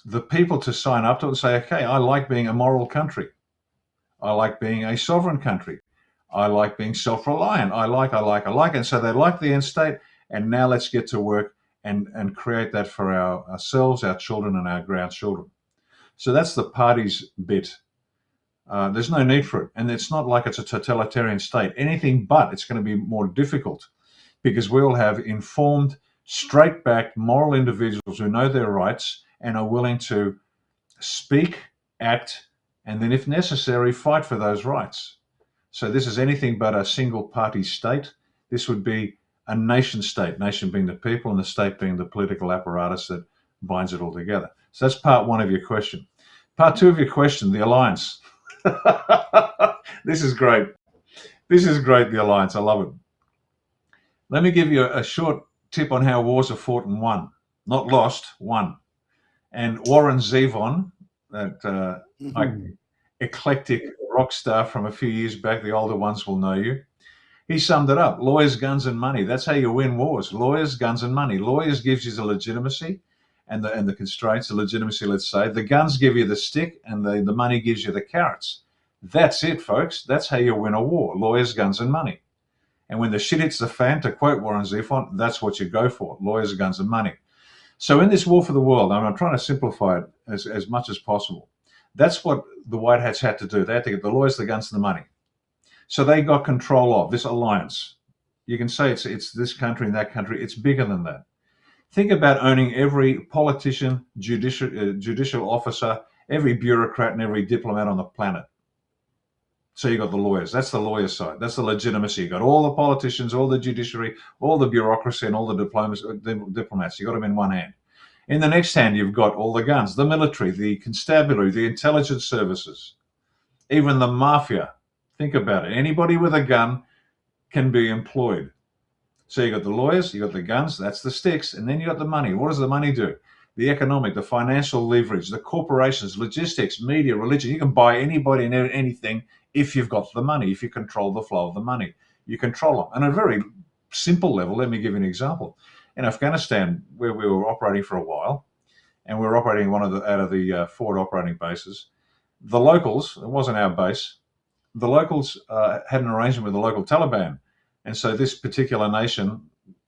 the people to sign up to it and say, okay, I like being a moral country. I like being a sovereign country. I like being self-reliant. I like. And so they like the end state, and now let's get to work and create that for ourselves, our children, and our grandchildren. So that's the parties bit. There's no need for it. And it's not like it's a totalitarian state. Anything but. It's going to be more difficult because we will have informed, straight-backed, moral individuals who know their rights and are willing to speak, act, and then if necessary, fight for those rights. So this is anything but a single-party state. This would be a nation state, nation being the people and the state being the political apparatus that binds it all together. So that's part one of your question. Part two of your question, the alliance. This is great. This is great, the alliance. I love it. Let me give you a short tip on how wars are fought and won. Not lost, won. And Warren Zevon, that eclectic rock star from a few years back, the older ones will know you. He summed it up. Lawyers, guns, and money. That's how you win wars. Lawyers, guns, and money. Lawyers gives you the legitimacy and the constraints, the legitimacy, let's say. The guns give you the stick and the money gives you the carrots. That's it, folks. That's how you win a war. Lawyers, guns, and money. And when the shit hits the fan, to quote Warren Zevon, that's what you go for. Lawyers, guns, and money. So in this war for the world, I'm trying to simplify it as much as possible. That's what the White Hats had to do. They had to get the lawyers, the guns, and the money. So they got control of this alliance. You can say it's this country and that country. It's bigger than that. Think about owning every politician, judicial officer, every bureaucrat, and every diplomat on the planet. So you got the lawyers. That's the lawyer side. That's the legitimacy. You got all the politicians, all the judiciary, all the bureaucracy, and all the diplomats. You got them in one hand. In the next hand, you've got all the guns, the military, the constabulary, the intelligence services, even the mafia. Think about it. Anybody with a gun can be employed. So you got the lawyers, you got the guns, that's the sticks, and then you got the money. What does the money do? The economic, the financial leverage, the corporations, logistics, media, religion. You can buy anybody and anything if you've got the money, if you control the flow of the money. You control them. And at a very simple level, let me give you an example. in Afghanistan, where we were operating for a while, and we were operating out of the forward operating bases. The locals, it wasn't our base, the locals had an arrangement with the local Taliban. And so this particular nation,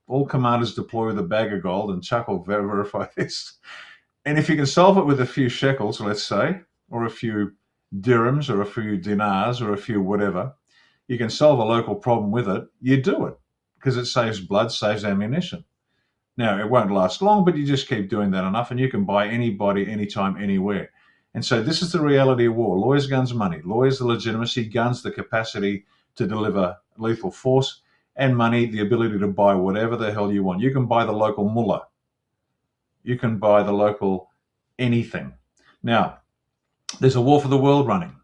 all commanders deploy with a bag of gold, and Chuck will verify this. And if you can solve it with a few shekels, let's say, or a few dirhams, or a few dinars, or a few whatever, you can solve a local problem with it, you do it, because it saves blood, saves ammunition. Now, it won't last long, but you just keep doing that enough, and you can buy anybody, anytime, anywhere. And so this is the reality of war. Lawyers, guns, money. Lawyers, the legitimacy. Guns, the capacity to deliver lethal force. And money, the ability to buy whatever the hell you want. You can buy the local mullah. You can buy the local anything. Now, there's a war for the world running.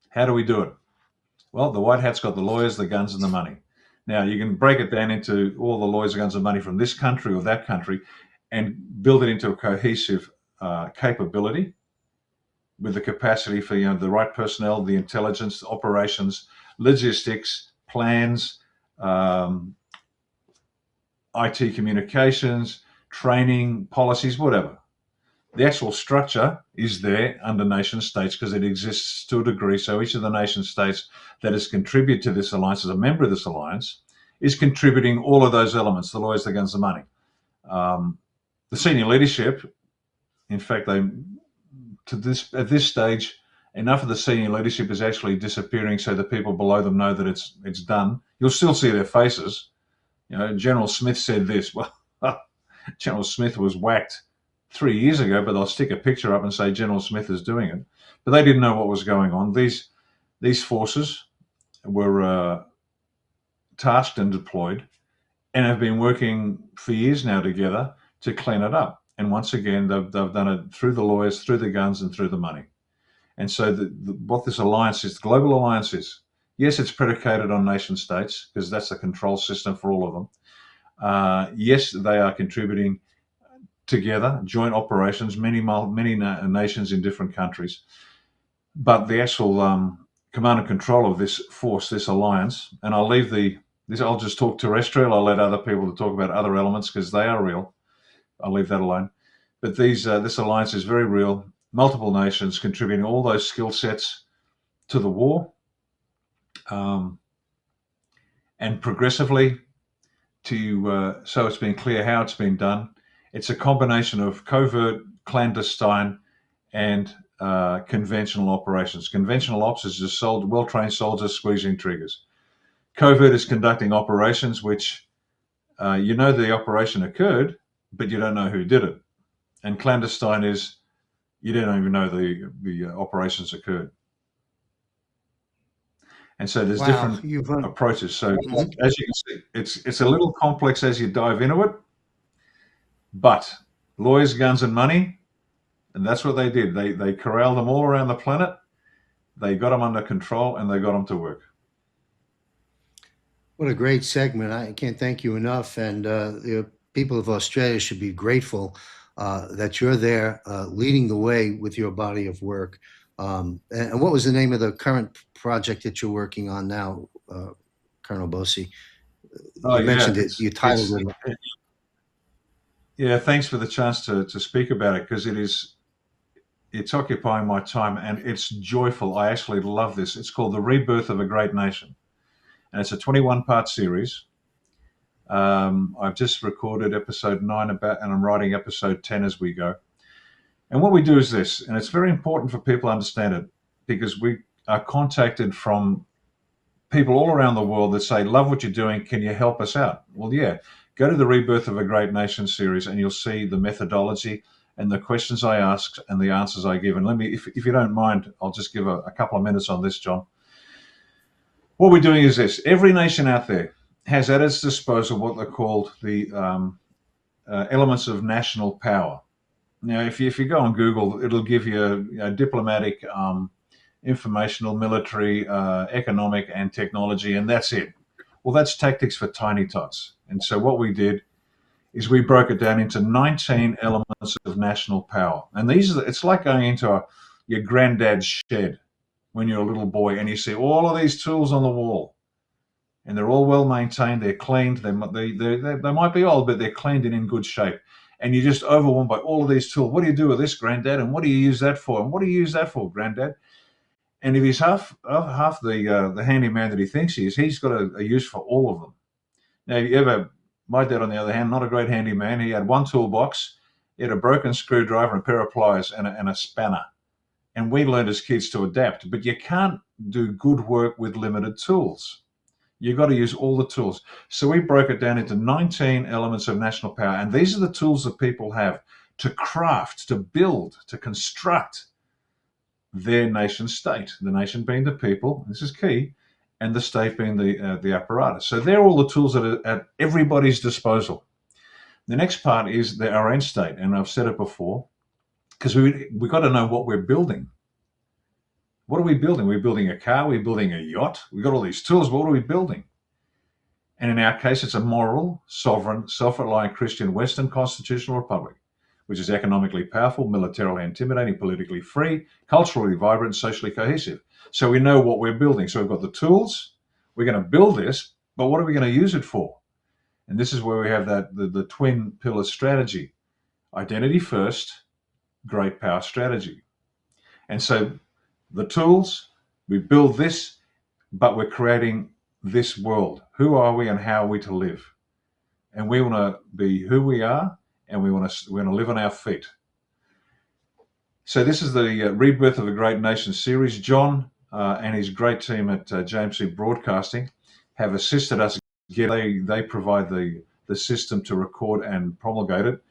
How do we do it? Well, the white hat's got the lawyers, the guns, and the money. Now, you can break it down into all the lawyers, guns, and money from this country or that country and build it into a cohesive capability with the capacity for the right personnel, the intelligence, the operations, logistics, plans, IT communications, training, policies, whatever. The actual structure is there under nation states because it exists to a degree. So each of the nation states that has contributed to this alliance as a member of this alliance is contributing all of those elements, the lawyers, the guns, the money. The senior leadership, in fact, at this stage, enough of the senior leadership is actually disappearing so the people below them know that it's done. You'll still see their faces. General Smith said this. Well, General Smith was whacked 3 years ago, but they'll stick a picture up and say General Smith is doing it. But they didn't know what was going on. These forces were tasked and deployed and have been working for years now together to clean it up. And once again, they've done it through the lawyers, through the guns, and through the money. And so what this alliance is, the global alliance is, yes, it's predicated on nation states because that's the control system for all of them. Yes, they are contributing together, joint operations, many nations in different countries. But the actual command and control of this force, this alliance, and I'll leave I'll just talk terrestrial. I'll let other people talk about other elements because they are real. I'll leave that alone. But this alliance is very real. Multiple nations contributing all those skill sets to the war, and progressively so it's been clear how it's been done. It's a combination of covert, clandestine, and conventional operations. Conventional ops is just well-trained soldiers squeezing triggers. Covert is conducting operations which the operation occurred, but you don't know who did it. And clandestine is you don't even know the operations occurred. And so there's different approaches. So as you can see, it's a little complex as you dive into it, but lawyers, guns, and money, and that's what they did. They corralled them all around the planet. They got them under control, and they got them to work. What a great segment. I can't thank you enough. And the people of Australia should be grateful that you're there leading the way with your body of work. And what was the name of the current project that you're working on now, Colonel Bossi? You mentioned it. You titled it. Yeah, thanks for the chance to speak about it because it's occupying my time and it's joyful. I actually love this. It's called The Rebirth of a Great Nation. And it's a 21-part series. I've just recorded episode 9 and I'm writing episode 10 as we go. And what we do is this, and it's very important for people to understand it because we are contacted from people all around the world that say, love what you're doing, can you help us out? Well, yeah, go to the Rebirth of a Great Nation series and you'll see the methodology and the questions I ask and the answers I give. And let me, if you don't mind, I'll just give a couple of minutes on this, John. What we're doing is this. Every nation out there has at its disposal what they're called the elements of national power. Now, if you go on Google, it'll give you diplomatic, informational, military, economic, and technology, and that's it. Well, that's tactics for tiny tots. And so what we did is we broke it down into 19 elements of national power. And it's like going into your granddad's shed when you're a little boy and you see all of these tools on the wall. and they're all well maintained. They're cleaned. They might be old, but they're cleaned and in good shape. And you're just overwhelmed by all of these tools. What do you do with this, Granddad? And what do you use that for? And what do you use that for, Granddad? And if he's half the handyman that he thinks he is, he's got a use for all of them. Now, my dad, on the other hand, not a great handyman. He had one toolbox. He had a broken screwdriver and a pair of pliers and a spanner. And we learned as kids to adapt. But you can't do good work with limited tools. You've got to use all the tools. So we broke it down into 19 elements of national power. And these are the tools that people have to craft, to build, to construct their nation state. The nation being the people, this is key, and the state being the apparatus. So they're all the tools that are at everybody's disposal. The next part is our end state. And I've said it before, because we've got to know what we're building. What are we building? We're building a car, we're building a yacht. We've got all these tools, but what are we building? And in our case, it's a moral, sovereign, self-reliant Christian Western constitutional republic, which is economically powerful, militarily intimidating, politically free, culturally vibrant, socially cohesive. So we know what we're building. So we've got the tools, we're going to build this, but what are we going to use it for? And this is where we have the twin pillar strategy. Identity first, great power strategy. And so the tools, we build this, but we're creating this world. Who are we and how are we to live? And we want to be who we are, and we want to live on our feet. So this is the Rebirth of a Great Nation series. John and his great team at JMC Broadcasting have assisted us. They provide the system to record and promulgate it.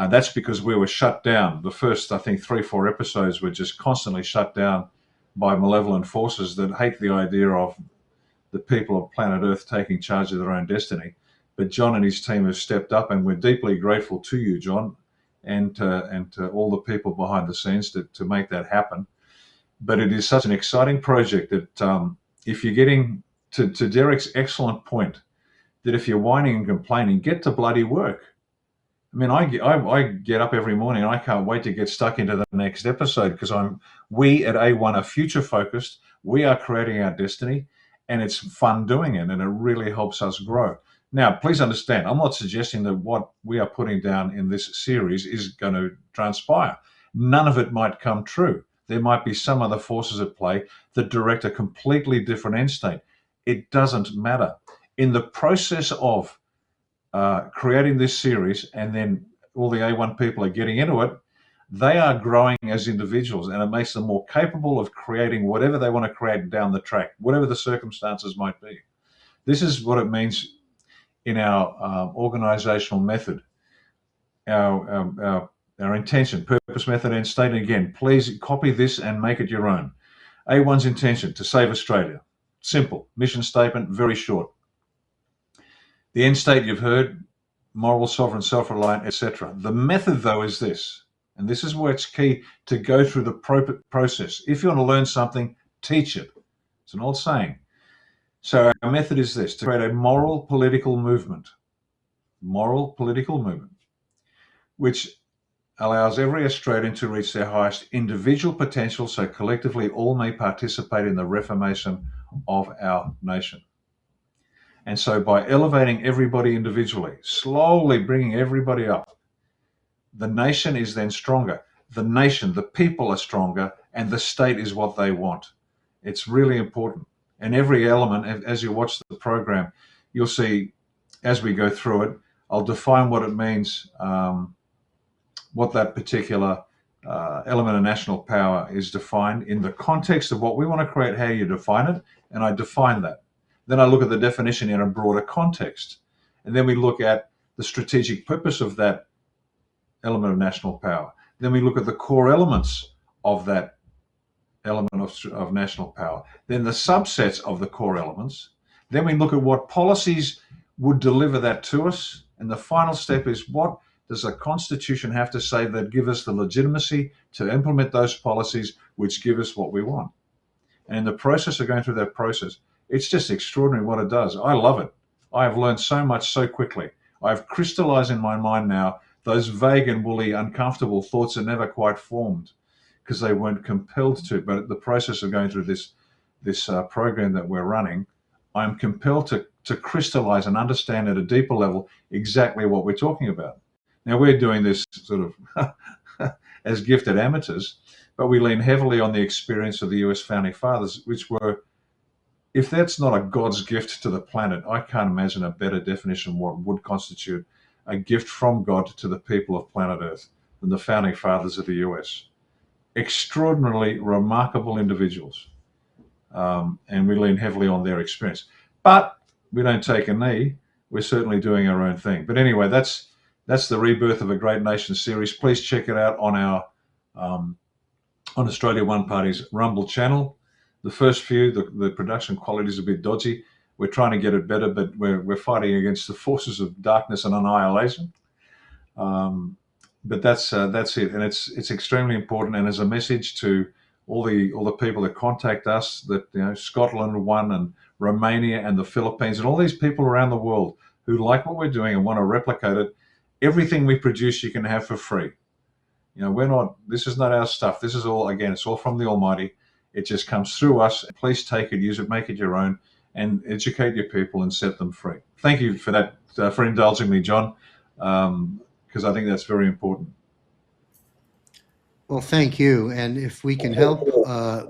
That's because we were shut down. The first, I think, 3-4 episodes were just constantly shut down by malevolent forces that hate the idea of the people of planet Earth taking charge of their own destiny. But John and his team have stepped up, and we're deeply grateful to you, John, and to all the people behind the scenes to make that happen. But it is such an exciting project that if you're getting to Derek's excellent point, that if you're whining and complaining, get to bloody work. I mean, I get up every morning and I can't wait to get stuck into the next episode, because we at A1 are future focused. We are creating our destiny, and it's fun doing it, and it really helps us grow. Now, please understand, I'm not suggesting that what we are putting down in this series is going to transpire. None of it might come true. There might be some other forces at play that direct a completely different end state. It doesn't matter. In the process of creating this series, and then all the A1 people are getting into it, they are growing as individuals, and it makes them more capable of creating whatever they want to create down the track, whatever the circumstances might be. This is what it means in our organizational method, our intention, purpose, method, and state. And again, please copy this and make it your own. A1's intention: to save Australia. Simple. Mission statement, very short. The end state you've heard: moral, sovereign, self-reliant, etc. The method, though, is this, and this is where it's key to go through the process. If you want to learn something, teach it. It's an old saying. So our method is this: to create a moral political movement, which allows every Australian to reach their highest individual potential, so collectively all may participate in the reformation of our nation. And so by elevating everybody individually, slowly bringing everybody up, the nation is then stronger. The nation, the people are stronger, and the state is what they want. It's really important. And every element, as you watch the program, you'll see as we go through it, I'll define what it means, what that particular element of national power is defined in the context of what we want to create, how you define it, and I define that. Then I look at the definition in a broader context. And then we look at the strategic purpose of that element of national power. Then we look at the core elements of that element of national power. Then the subsets of the core elements. Then we look at what policies would deliver that to us. And the final step is, what does a constitution have to say that give us the legitimacy to implement those policies which give us what we want? And in the process of going through that process, it's just extraordinary what it does. I love it. I have learned so much so quickly. I've crystallized in my mind now those vague and woolly, uncomfortable thoughts that never quite formed because they weren't compelled to. But the process of going through this program that we're running, I'm compelled to crystallize and understand at a deeper level exactly what we're talking about. Now, we're doing this sort of as gifted amateurs, but we lean heavily on the experience of the US founding fathers, which were, if that's not a God's gift to the planet, I can't imagine a better definition of what would constitute a gift from God to the people of planet Earth than the founding fathers of the US. Extraordinarily remarkable individuals. And we lean heavily on their experience. But we don't take a knee. We're certainly doing our own thing. But anyway, that's the Rebirth of a Great Nation series. Please check it out on our on Australia One Party's Rumble channel. The first few, the production quality is a bit dodgy. We're trying to get it better, but we're fighting against the forces of darkness and annihilation. But that's it, and it's extremely important. And as a message to all the people that contact us, that Scotland one and Romania and the Philippines and all these people around the world who like what we're doing and want to replicate it. Everything we produce, you can have for free. This is not our stuff. This is all, again, it's all from the Almighty. It just comes through us. Please take it, use it, make it your own, and educate your people and set them free. Thank you for that, for indulging me, John, because I think that's very important. Well, thank you. And if we can help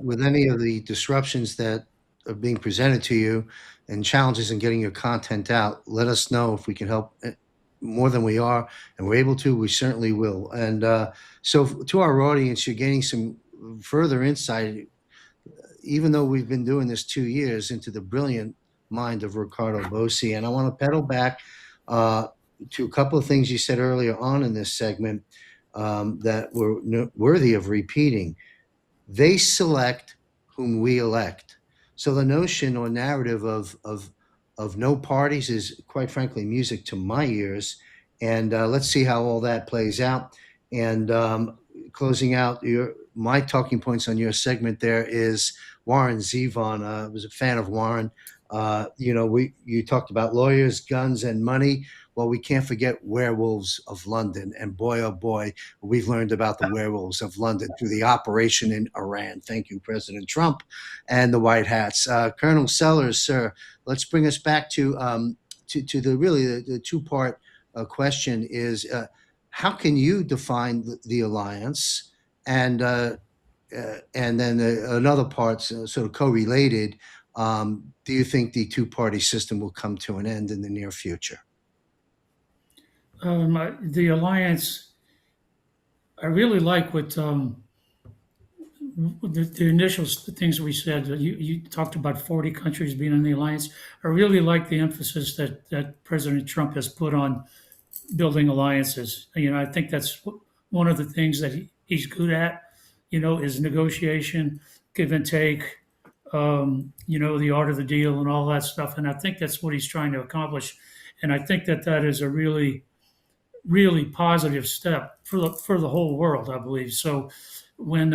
with any of the disruptions that are being presented to you and challenges in getting your content out, let us know. If we can help more than we are and we're able to, we certainly will. And so to our audience, you're gaining some further insight, even though we've been doing this 2 years, into the brilliant mind of Ricardo Bossi. And I want to pedal back to a couple of things you said earlier on in this segment that were worthy of repeating. They select whom we elect. So the notion or narrative of no parties is, quite frankly, music to my ears. And let's see how all that plays out. And closing out my talking points on your segment there is Warren Zevon. I was a fan of Warren. You talked about lawyers, guns, and money. Well, we can't forget Werewolves of London. And boy, oh boy, we've learned about the Werewolves of London through the operation in Iran. Thank you, President Trump and the White Hats. Colonel Sellers, sir, let's bring us back to the two-part question is, how can you define the alliance? And then another part, sort of co-related, do you think the two-party system will come to an end in the near future? The alliance, I really like what the initial things we said. You talked about 40 countries being in the alliance. I really like the emphasis that President Trump has put on building alliances. I think that's one of the things that he's good at, is negotiation, give and take, the art of the deal and all that stuff. And I think that's what he's trying to accomplish. And I think that is a really, really positive step for the whole world, I believe. So when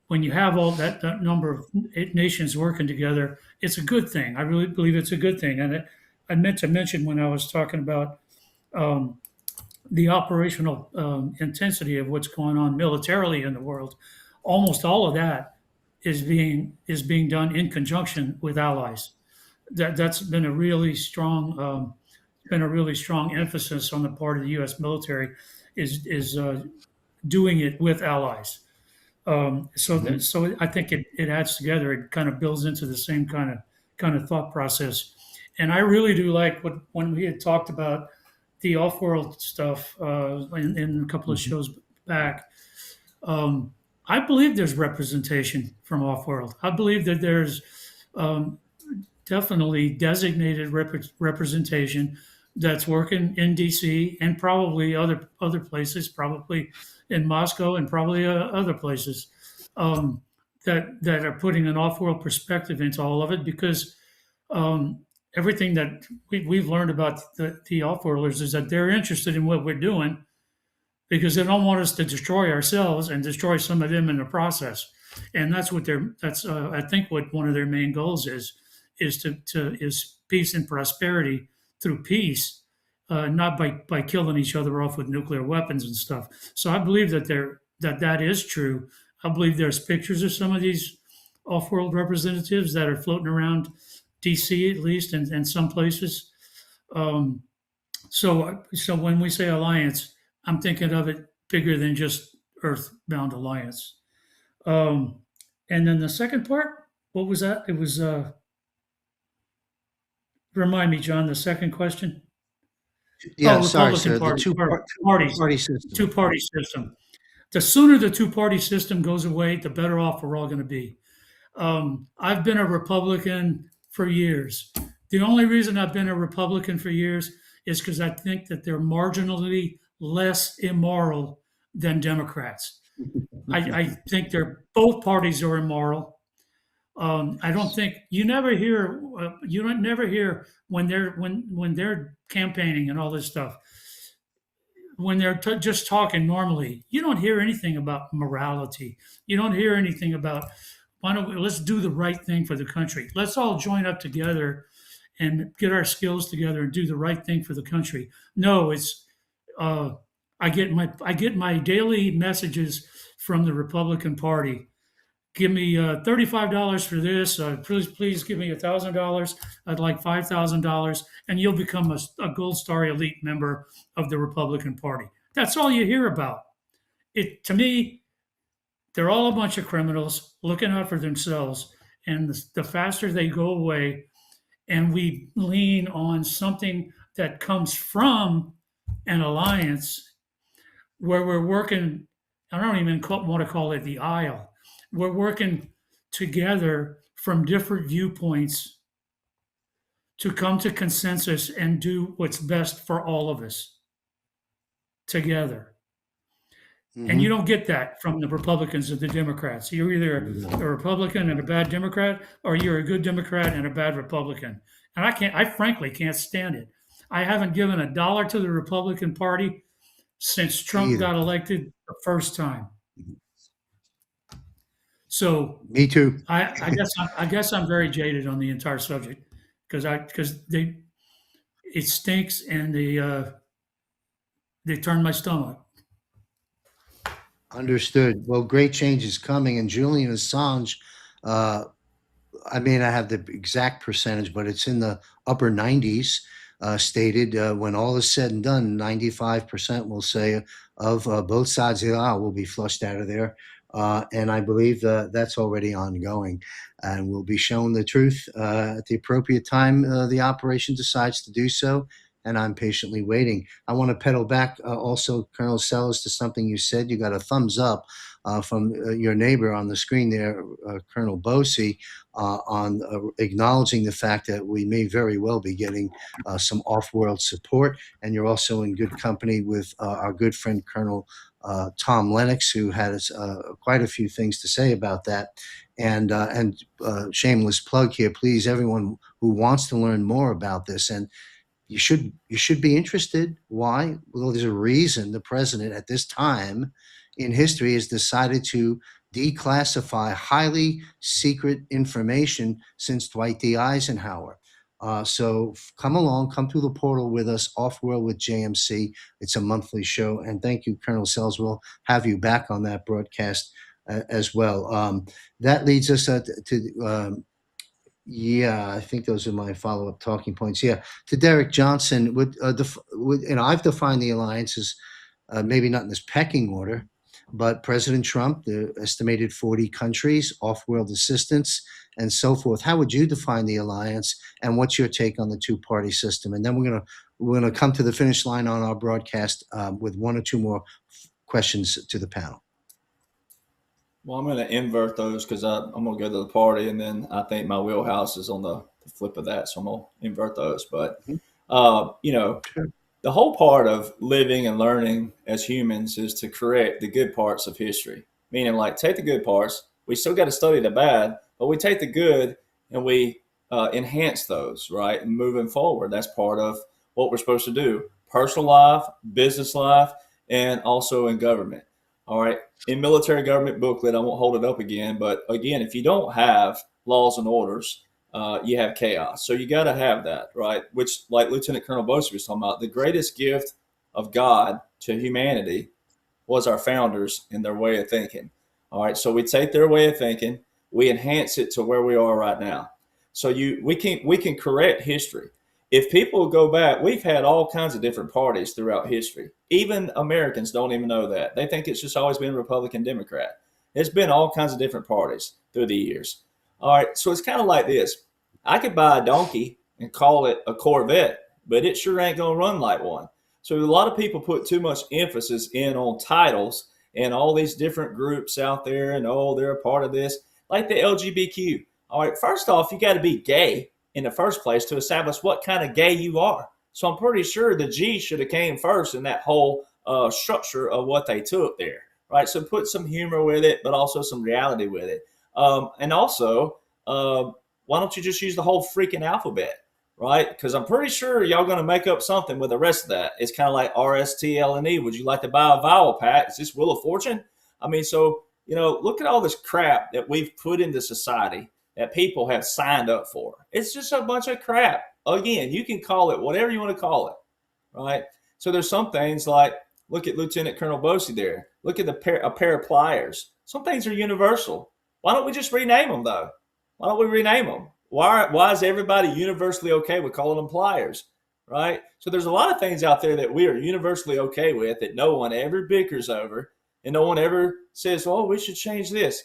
you have all that number of nations working together, it's a good thing. I really believe it's a good thing. And I meant to mention when I was talking about the operational intensity of what's going on militarily in the world, almost all of that is being done in conjunction with allies. That's been a really strong emphasis on the part of the U.S. military, is doing it with allies. So I think it adds together. It kind of builds into the same kind of thought process. And I really do like when we had talked about the off-world stuff in a couple of shows back. I believe there's representation from off-world. I believe that there's definitely designated representation that's working in DC and probably other places, probably in Moscow and probably other places that are putting an off-world perspective into all of it, because everything that we've learned about the off-worlders is that they're interested in what we're doing because they don't want us to destroy ourselves and destroy some of them in the process. And that's I think what one of their main goals is peace and prosperity through peace, not by killing each other off with nuclear weapons and stuff. So I believe that is true. I believe there's pictures of some of these off-world representatives that are floating around D.C. at least, and some places. Um, so when we say alliance, I'm thinking of it bigger than just Earthbound alliance. Um, and then the second part, what was that? It was remind me, John, the second question. Yeah, Oh, sorry, Republican sir. The Party, parties, two-party system. two-party system. The sooner the two-party system goes away, the better off we're all going to be. I've been a Republican for years. The only reason I've been a Republican for years is because I think that they're marginally less immoral than Democrats. I think they're both parties are immoral. I don't think you don't never hear when they're campaigning and all this stuff when they're just talking normally. You don't hear anything about morality. You don't hear anything about let's do the right thing for the country. Let's all join up together and get our skills together and do the right thing for the country. No, it's uh, I get my daily messages from the Republican Party. Give me $35 for this. Please give me $1,000. I'd like $5,000, and you'll become a Gold Star elite member of the Republican Party. That's all you hear about. It to me, they're all a bunch of criminals looking out for themselves, and the faster they go away, and we lean on something that comes from an alliance where we're working. I don't even want to call it the aisle. We're working together from different viewpoints to come to consensus and do what's best for all of us together. And you don't get that from the Republicans or the Democrats. You're either a Republican and a bad Democrat, or you're a good Democrat and a bad Republican. And I frankly can't stand it. I haven't given a dollar to the Republican Party since Trump got elected the first time. So Me too. I guess I'm very jaded on the entire subject because it stinks and they turn my stomach. Understood. Well, great change is coming, and Julian Assange, uh, I may not have the exact percentage, but it's in the upper 90s. Stated when all is said and done, 95% will say of both sides of the aisle will be flushed out of there. And I believe that's already ongoing and will be shown the truth at the appropriate time the operation decides to do so. And I'm patiently waiting. I want to pedal back also, Colonel Sellers, to something you said. You got a thumbs up from your neighbor on the screen there, Colonel Bossi, on acknowledging the fact that we may very well be getting some off-world support. And you're also in good company with our good friend, Colonel Tom Lennox, who has quite a few things to say about that. And shameless plug here, please, everyone who wants to learn more about this, and you should be interested. Why? Well, there's a reason the president at this time in history has decided to declassify highly secret information since Dwight D. Eisenhower. So come along, come through the portal with us, Off World with JMC. It's a monthly show. And thank you, Colonel Sells. We'll have you back on that broadcast as well. That leads us to yeah, I think those are my follow-up talking points. Yeah, to Derek Johnson, I've defined the alliance as maybe not in this pecking order, but President Trump, the estimated 40 countries, off-world assistance, and so forth. How would you define the alliance, and what's your take on the two-party system? And then we're gonna come to the finish line on our broadcast with one or two more questions to the panel. Well, I'm going to invert those because I'm going to go to the party, and then I think my wheelhouse is on the flip of that, so I'm going to invert those. But the whole part of living and learning as humans is to correct the good parts of history. Meaning, like, take the good parts. We still got to study the bad, but we take the good and we enhance those, right? And moving forward, that's part of what we're supposed to do: personal life, business life, and also in government. All right. In military government booklet, I won't hold it up again, but again, if you don't have laws and orders, you have chaos. So you got to have that, right? Which, like Lieutenant Colonel Bossi was talking about, the greatest gift of God to humanity was our founders and their way of thinking. All right. So we take their way of thinking, we enhance it to where we are right now. So we can correct history. If people go back, we've had all kinds of different parties throughout history. Even Americans don't even know that. They think it's just always been Republican, Democrat. It's been all kinds of different parties through the years. All right, so it's kind of like this. I could buy a donkey and call it a Corvette, but it sure ain't going to run like one. So a lot of people put too much emphasis in on titles and all these different groups out there, and oh, they're a part of this, like the LGBTQ. All right, first off, you got to be gay in the first place to establish what kind of gay you are. So I'm pretty sure the G should have came first in that whole structure of what they took there, right? So put some humor with it, but also some reality with it. And also, why don't you just use the whole freaking alphabet, right? Because I'm pretty sure y'all going to make up something with the rest of that. It's kind of like R-S-T-L-N-E. Would you like to buy a vowel pack? Is this Wheel of Fortune? I mean, so, look at all this crap that we've put into society that people have signed up for. It's just a bunch of crap. Again, you can call it whatever you want to call it, right? So there's some things like, look at Lieutenant Colonel Bossi there. Look at a pair of pliers. Some things are universal. Why don't we just rename them, though? Why don't we rename them? Why is everybody universally okay with calling them pliers, right? So there's a lot of things out there that we are universally okay with that no one ever bickers over, and no one ever says, oh, we should change this.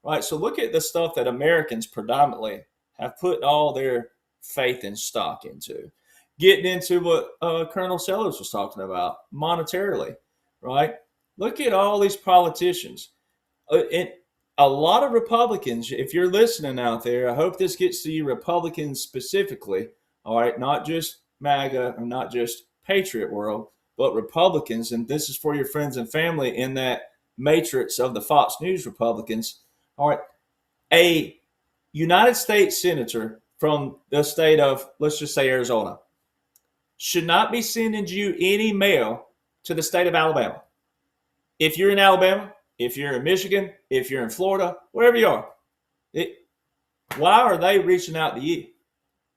Right, so look at the stuff that Americans predominantly have put all their faith and stock into. Getting into what Colonel Sellers was talking about monetarily, right? Look at all these politicians. And a lot of Republicans, if you're listening out there, I hope this gets to you Republicans specifically, all right, not just MAGA or not just Patriot world, but Republicans, and this is for your friends and family in that matrix of the Fox News Republicans. All right, a United States senator from the state of, let's just say, Arizona, should not be sending you any mail to the state of Alabama. If you're in Alabama, if you're in Michigan, if you're in Florida, wherever you are, why are they reaching out to you,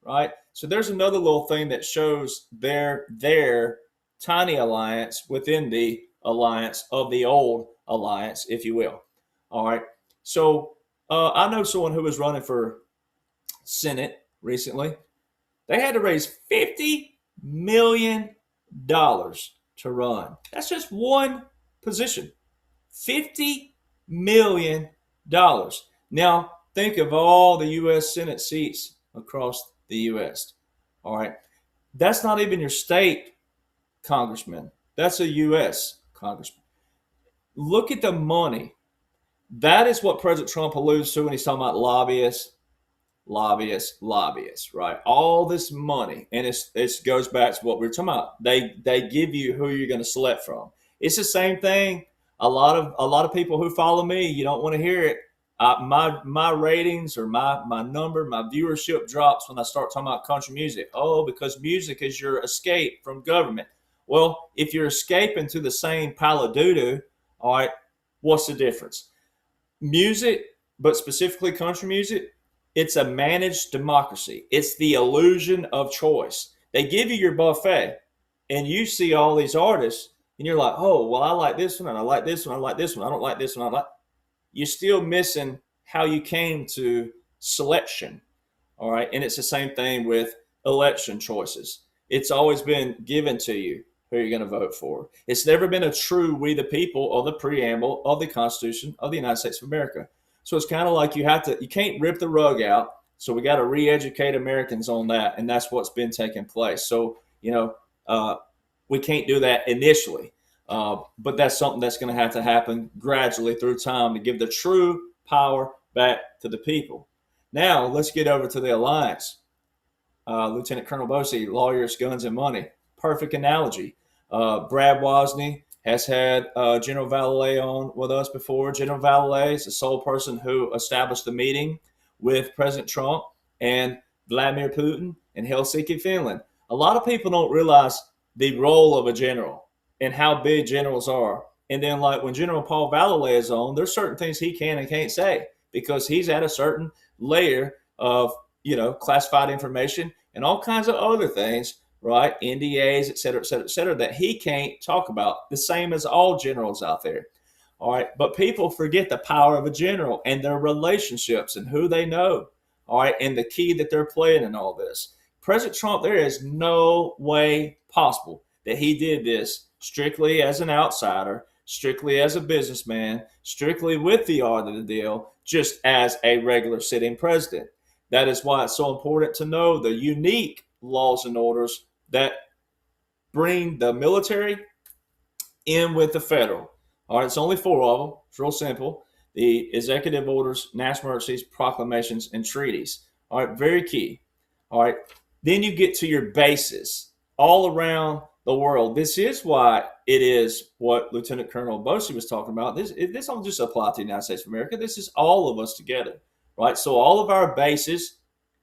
right? So there's another little thing that shows their tiny alliance within the alliance of the old alliance, if you will. All right. So I know someone who was running for Senate recently. They had to raise $50 million to run. That's just one position. $50 million. Now, think of all the U.S. Senate seats across the U.S. All right. That's not even your state congressman. That's a U.S. congressman. Look at the money. That is what President Trump alludes to when he's talking about lobbyists, right? All this money, and it goes back to what we were talking about. They give you who you're going to select from. It's the same thing. A lot of people who follow me, you don't want to hear it. My ratings or my number, my viewership drops when I start talking about country music. Oh, because music is your escape from government. Well, if you're escaping to the same pile of doo-doo, all right, what's the difference? Music, but specifically country music, it's a managed democracy. It's the illusion of choice. They give you your buffet, and you see all these artists, and you're like, oh, well, I like this one, and I like this one, I like this one, I don't like this one, You're still missing how you came to selection, all right? And it's the same thing with election choices. It's always been given to you who you're going to vote for. It's never been a true we the people of the preamble of the Constitution of the United States of America. So it's kind of like you can't rip the rug out. So we got to re-educate Americans on that. And that's what's been taking place. So, we can't do that initially. But that's something that's going to have to happen gradually through time to give the true power back to the people. Now, let's get over to the alliance. Lieutenant Colonel Bossi, lawyers, guns, and money. Perfect analogy. Brad Wozni has had General Vallée on with us before. General Vallée is the sole person who established the meeting with President Trump and Vladimir Putin in Helsinki, Finland. A lot of people don't realize the role of a general and how big generals are. And then, like when General Paul Vallée is on, there's certain things he can and can't say because he's at a certain layer of, classified information and all kinds of other things, right? NDAs, et cetera, that he can't talk about, the same as all generals out there. All right. But people forget the power of a general and their relationships and who they know. all right, and the key that they're playing in all this. President Trump, there is no way possible that he did this strictly as an outsider, strictly as a businessman, strictly with the art of the deal, just as a regular sitting president. That is why it's so important to know the unique laws and orders that bring the military in with the federal. All right, it's only four of them. It's real simple. The executive orders, national emergencies, proclamations, and treaties. All right, very key. All right, then you get to your bases all around the world. This is why it is what Lieutenant Colonel Bossi was talking about. This don't just apply to the United States of America. This is all of us together, right? So all of our bases,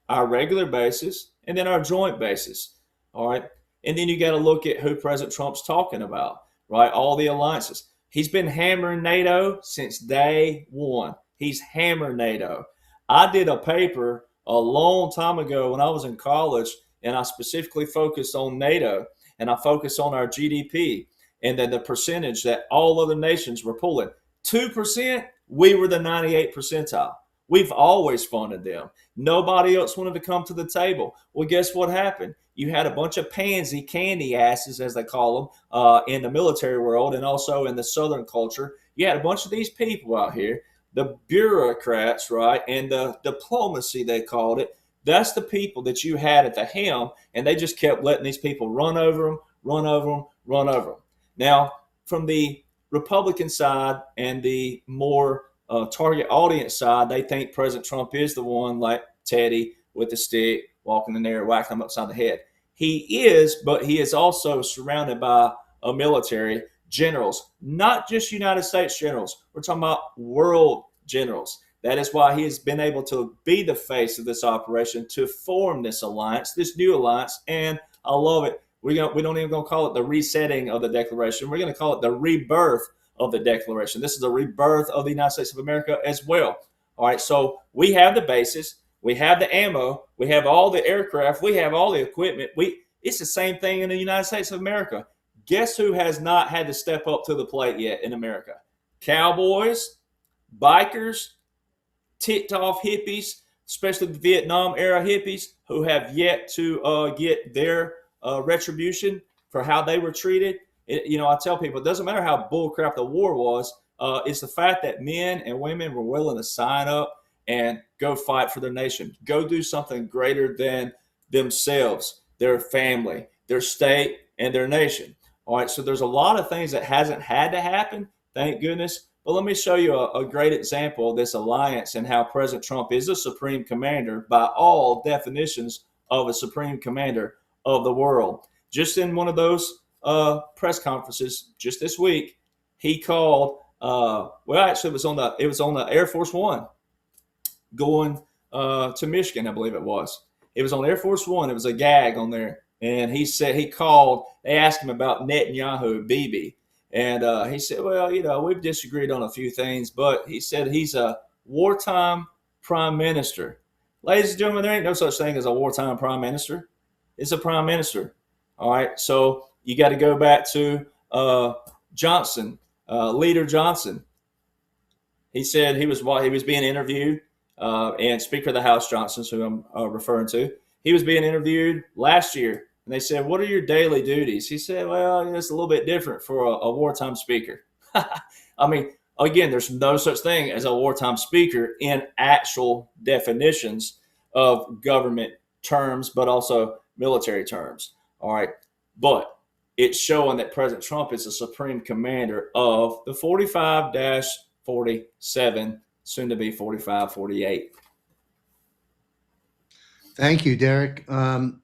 our regular bases, and then our joint bases, all right? And then you got to look at who President Trump's talking about, right? All the alliances. He's been hammering NATO since day one. He's hammered NATO. I did a paper a long time ago when I was in college, and I specifically focused on NATO, and I focused on our GDP, and then the percentage that all other nations were pulling. 2%, we were the 98th percentile. We've always funded them. Nobody else wanted to come to the table. Well, guess what happened? You had a bunch of pansy candy asses, as they call them, in the military world and also in the Southern culture. You had a bunch of these people out here, the bureaucrats, right, and the diplomacy, they called it. That's the people that you had at the helm, and they just kept letting these people run over them, run over them, run over them. Now, from the Republican side and the more target audience side, they think President Trump is the one like Teddy with the stick, walking in there, whacking him upside the head. He is, but he is also surrounded by a military, generals, not just United States generals. We're talking about world generals. That is why he has been able to be the face of this operation, to form this alliance, this new alliance. And I love it. We don't even going to call it the resetting of the Declaration. We're going to call it the rebirth of the Declaration. This is the rebirth of the United States of America as well. All right, so we have the bases, we have the ammo, we have all the aircraft, we have all the equipment. It's the same thing in the United States of America. Guess who has not had to step up to the plate yet in America? Cowboys, bikers, ticked off hippies, especially the Vietnam era hippies, who have yet to get their retribution for how they were treated. I tell people, it doesn't matter how bullcrap the war was. It's the fact that men and women were willing to sign up and go fight for their nation, go do something greater than themselves, their family, their state, and their nation. All right, so there's a lot of things that hasn't had to happen, thank goodness. But let me show you a great example of this alliance and how President Trump is a supreme commander by all definitions of a supreme commander of the world. Just in one of those press conferences just this week, he called. Actually, it was on the Air Force One going to Michigan, I believe it was. It was on Air Force One. It was a gag on there, and he said he called. They asked him about Netanyahu, Bibi, and he said, "Well, we've disagreed on a few things, but he said he's a wartime prime minister." Ladies and gentlemen, there ain't no such thing as a wartime prime minister. It's a prime minister. All right, so you got to go back to Johnson, Leader Johnson. He said he was being interviewed, and Speaker of the House Johnson, who I'm referring to, he was being interviewed last year, and they said, "What are your daily duties?" He said, "Well, it's a little bit different for a wartime speaker." I mean, again, there's no such thing as a wartime speaker in actual definitions of government terms, but also military terms. All right, but it's showing that President Trump is the supreme commander of the 45-47, soon to be 45-48. Thank you, Derek. I'm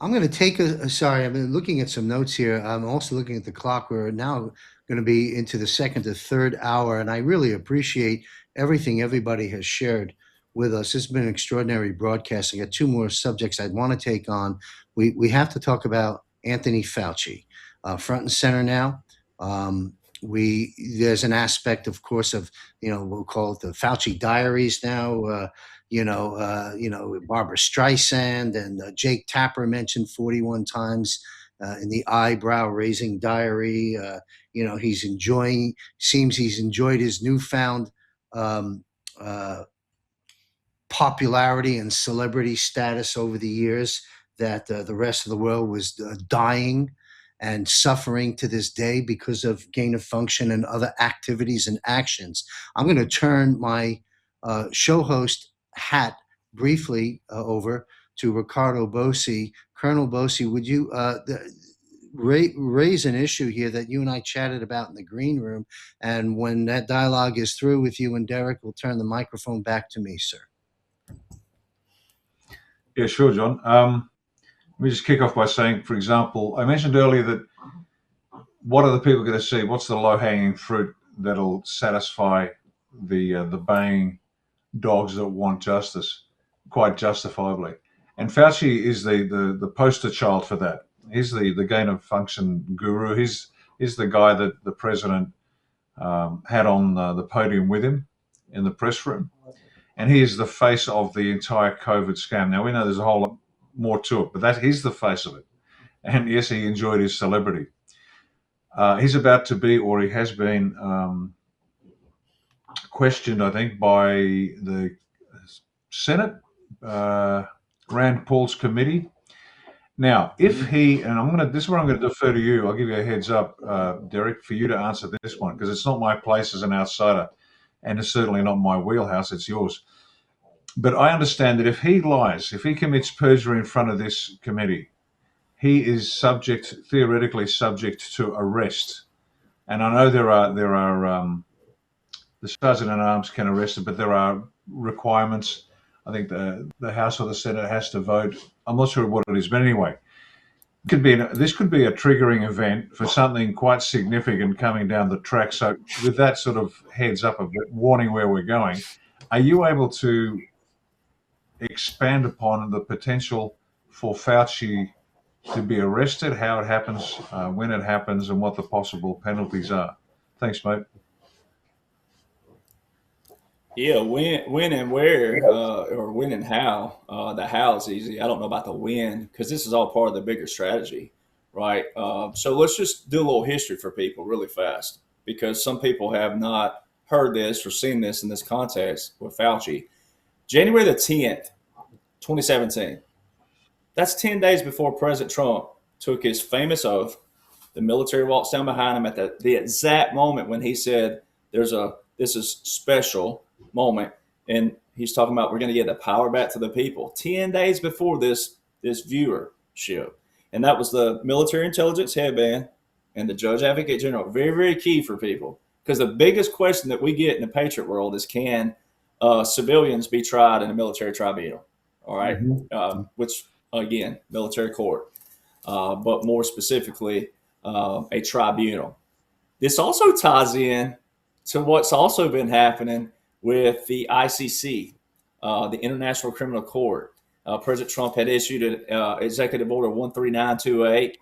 going to take sorry, I've been looking at some notes here. I'm also looking at the clock. We're now going to be into the second to third hour, and I really appreciate everything everybody has shared with us. This has been an extraordinary broadcast. I got two more subjects I'd want to take on. We have to talk about Anthony Fauci, front and center now. There's an aspect, of course, of we'll call it the Fauci diaries now. Barbara Streisand and Jake Tapper mentioned 41 times in the eyebrow-raising diary. He's enjoyed his newfound popularity and celebrity status over the years that the rest of the world was dying and suffering to this day because of gain of function and other activities and actions. I'm going to turn my show host hat briefly over to Ricardo Bossi. Colonel Bossi, would you raise an issue here that you and I chatted about in the green room? And when that dialogue is through with you and Derek, we'll turn the microphone back to me, sir. Yeah, sure, John. Let me just kick off by saying, for example, I mentioned earlier that what are the people going to see? What's the low-hanging fruit that'll satisfy the baying dogs that want justice, quite justifiably? And Fauci is the poster child for that. He's the gain of function guru. He's the guy that the president had on the podium with him in the press room. And he is the face of the entire COVID scam. Now, we know there's a whole lot more to it, but he's the face of it. And yes, he enjoyed his celebrity. He's about to be, or he has been, questioned, I think, by the Senate, Rand Paul's committee. Now, if he, and this is where I'm going to defer to you. I'll give you a heads up, Derek, for you to answer this one, because it's not my place as an outsider, and it's certainly not my wheelhouse, it's yours. But I understand that if he lies, if he commits perjury in front of this committee, he is theoretically subject to arrest. And I know there are the sergeant at arms can arrest him, but there are requirements. I think the House or the Senate has to vote. I'm not sure what it is, but anyway, this could be a triggering event for something quite significant coming down the track. So with that sort of heads up, a warning where we're going, are you able to expand upon the potential for Fauci to be arrested, how it happens, when it happens, and what the possible penalties are? Thanks, mate. Yeah, when and where, or when and how. The how is easy. I don't know about the when, because this is all part of the bigger strategy, right? So let's just do a little history for people really fast, because some people have not heard this or seen this in this context with Fauci. January the 10th, 2017. That's 10 days before President Trump took his famous oath. The military walks down behind him at the exact moment when he said, this is special moment. And he's talking about, we're going to get the power back to the people. 10 days before this viewership. And that was the military intelligence headband and the judge advocate general. Very, very key for people. Because the biggest question that we get in the Patriot world is, can civilians be tried in a military tribunal? All right. Mm-hmm. Which, again, military court. But more specifically, a tribunal. This also ties in to what's also been happening with the ICC, the International Criminal Court. President Trump had issued an Executive Order 13928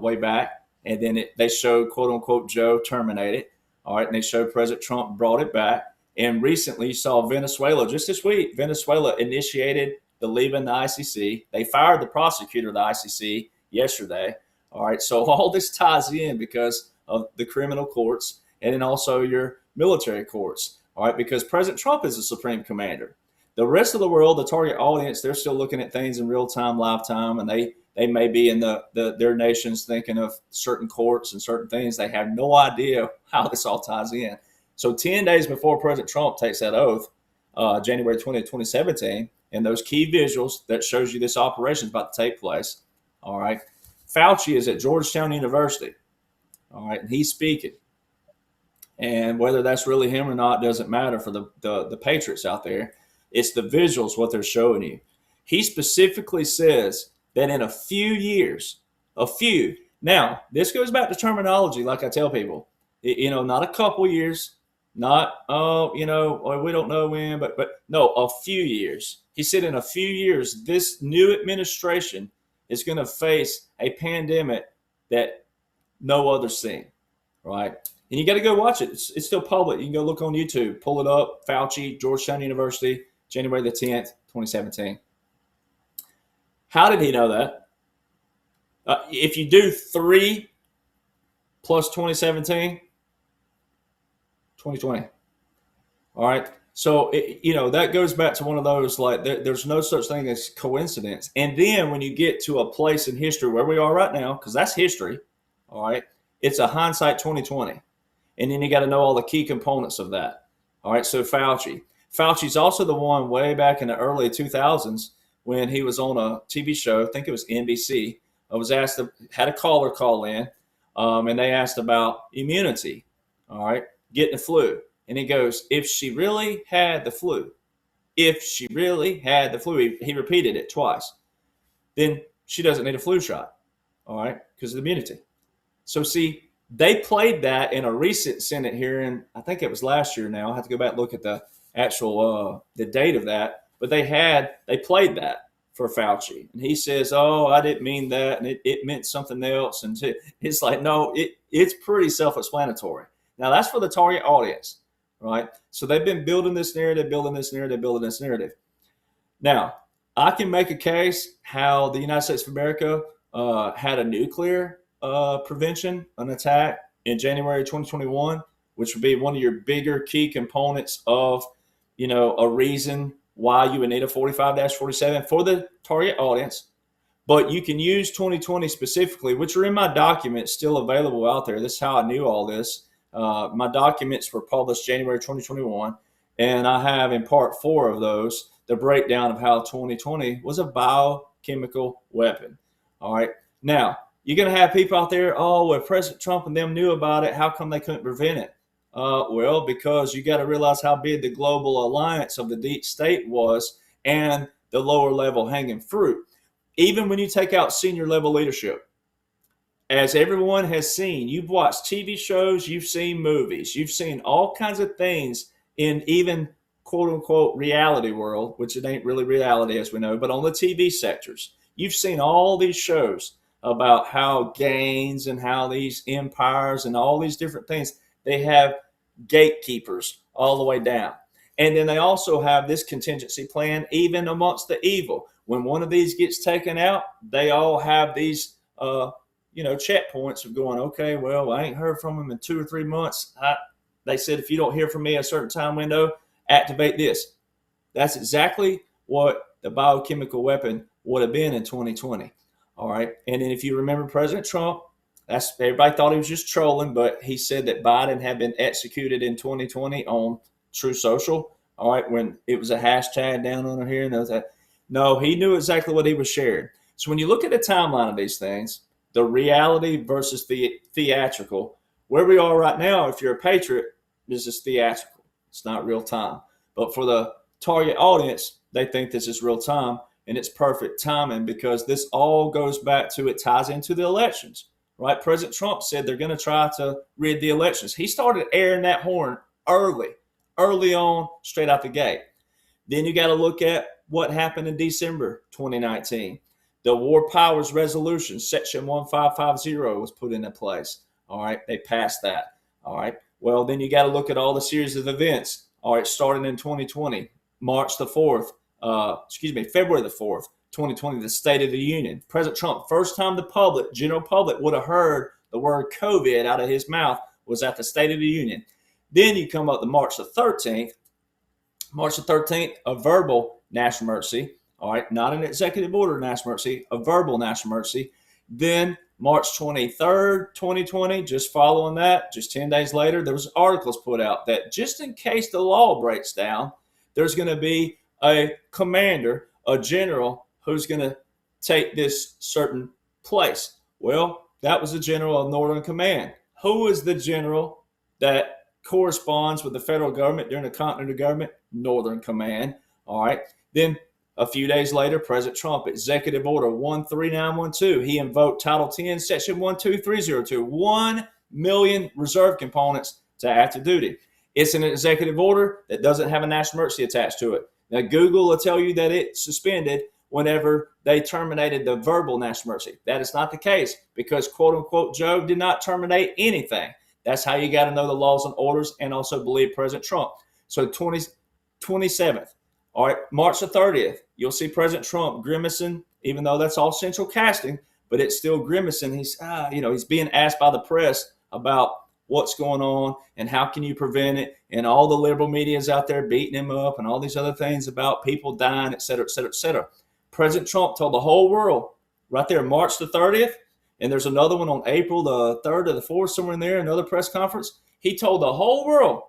way back, and then they showed, quote unquote, Joe terminated. All right, and they showed President Trump brought it back. And recently you saw Venezuela, just this week, Venezuela initiated the leaving the ICC. They fired the prosecutor of the ICC yesterday. All right, so all this ties in because of the criminal courts and then also your military courts. All right, because President Trump is the supreme commander. The rest of the world, the target audience, they're still looking at things in real time, live time, and they may be in their nations thinking of certain courts and certain things. They have no idea how this all ties in. So 10 days before President Trump takes that oath, January 20th, 2017, and those key visuals that shows you this operation is about to take place. All right, Fauci is at Georgetown University. All right, and he's speaking. And whether that's really him or not doesn't matter for the patriots out there. It's the visuals, what they're showing you. He specifically says that in a few years, now this goes back to terminology, like I tell people, not a couple years, not, we don't know when, but no, a few years. He said in a few years, this new administration is going to face a pandemic that no other's seen, right? And you got to go watch it. It's still public. You can go look on YouTube, pull it up. Fauci, Georgetown University, January the 10th, 2017. How did he know that? If you do 3 plus 2017, 2020. All right. So, that goes back to one of those, like, there's no such thing as coincidence. And then when you get to a place in history where we are right now, because that's history, all right, it's a hindsight 2020. And then you got to know all the key components of that. All right, so Fauci's also the one way back in the early 2000s when he was on a TV show, I think it was NBC, had a caller call in, and they asked about immunity, all right, getting the flu. And he goes, if she really had the flu, he repeated it twice, then she doesn't need a flu shot, all right, because of the immunity. So see, they played that in a recent Senate hearing. I think it was last year now. I have to go back and look at the actual the date of that. But they played that for Fauci. And he says, oh, I didn't mean that. And it meant something else. And it's like, no, it's pretty self-explanatory. Now, that's for the target audience, right? So they've been building this narrative. Now, I can make a case how the United States of America had a nuclear prevention, an attack in January 2021, which would be one of your bigger key components of, a reason why you would need a 45-47 for the target audience. But you can use 2020 specifically, which are in my documents still available out there. This is how I knew all this. My documents were published January 2021, and I have in part 4 of those the breakdown of how 2020 was a biochemical weapon. All right. Now, you're going to have people out there, well, President Trump and them knew about it. How come they couldn't prevent it? Well, because you got to realize how big the global alliance of the deep state was and the lower level hanging fruit. Even when you take out senior level leadership, as everyone has seen, you've watched TV shows, you've seen movies, you've seen all kinds of things in even quote unquote reality world, which it ain't really reality as we know, but on the TV sectors, you've seen all these shows about how gangs and how these empires and all these different things, they have gatekeepers all the way down. And then they also have this contingency plan even amongst the evil. When one of these gets taken out, they all have these checkpoints of going, okay, well, I ain't heard from them in 2 or 3 months. They said, if you don't hear from me a certain time window, activate this. That's exactly what the biochemical weapon would have been in 2020. All right. And then if you remember President Trump, everybody thought he was just trolling, but he said that Biden had been executed in 2020 on True Social. All right. When it was a hashtag down under here and that. No, he knew exactly what he was sharing. So when you look at the timeline of these things, the reality versus the theatrical, where we are right now, if you're a patriot, this is theatrical. It's not real time. But for the target audience, they think this is real time, and it's perfect timing because this all goes back to, it ties into the elections, right? President Trump said they're going to try to rig the elections. He started airing that horn early on, straight out the gate. Then you got to look at what happened in December 2019. The War Powers Resolution, Section 1550 was put into place. All right, they passed that. All right, well, then you got to look at all the series of events. All right, starting in 2020, February the 4th, 2020, the State of the Union. President Trump, first time the general public would have heard the word COVID out of his mouth was at the State of the Union. Then you come up to March the 13th, a verbal national emergency. All right, not an executive order national emergency, a verbal national emergency. Then March 23rd, 2020, just following that, just 10 days later, there was articles put out that just in case the law breaks down, there's going to be a commander, a general, who's going to take this certain place. Well, that was the general of Northern Command. Who is the general that corresponds with the federal government during the Continental government? Northern Command. All right. Then a few days later, President Trump, Executive Order 13912, he invoked Title 10, Section 12302, 1 million reserve components to active duty. It's an executive order that doesn't have a national emergency attached to it. Now, Google will tell you that it suspended whenever they terminated the verbal national emergency. That is not the case because, quote unquote, Joe did not terminate anything. That's how you got to know the laws and orders and also believe President Trump. So 27th. All right, March the 30th, you'll see President Trump grimacing, even though that's all central casting, but it's still grimacing. He's being asked by the press about what's going on and how can you prevent it. And all the liberal media is out there beating him up and all these other things about people dying, et cetera, et cetera, et cetera. President Trump told the whole world right there, March the 30th, and there's another one on April the 3rd or the 4th, somewhere in there, another press conference. He told the whole world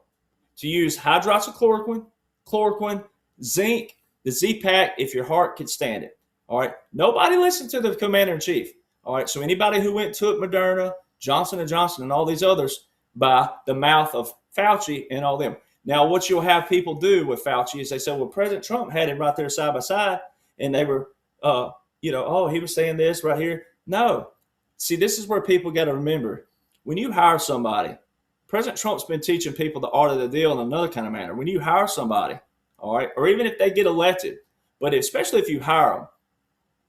to use hydroxychloroquine, chloroquine, zinc, the Z-Pack if your heart could stand it. All right. Nobody listened to the commander-in-chief. All right. So anybody who went to it, Moderna, Johnson & Johnson, and all these others by the mouth of Fauci and all them. Now, what you'll have people do with Fauci is they say, well, President Trump had him right there side by side, and they were, oh, he was saying this right here. No. See, this is where people got to remember. When you hire somebody, President Trump's been teaching people the art of the deal in another kind of manner. When you hire somebody, all right, or even if they get elected, but especially if you hire them,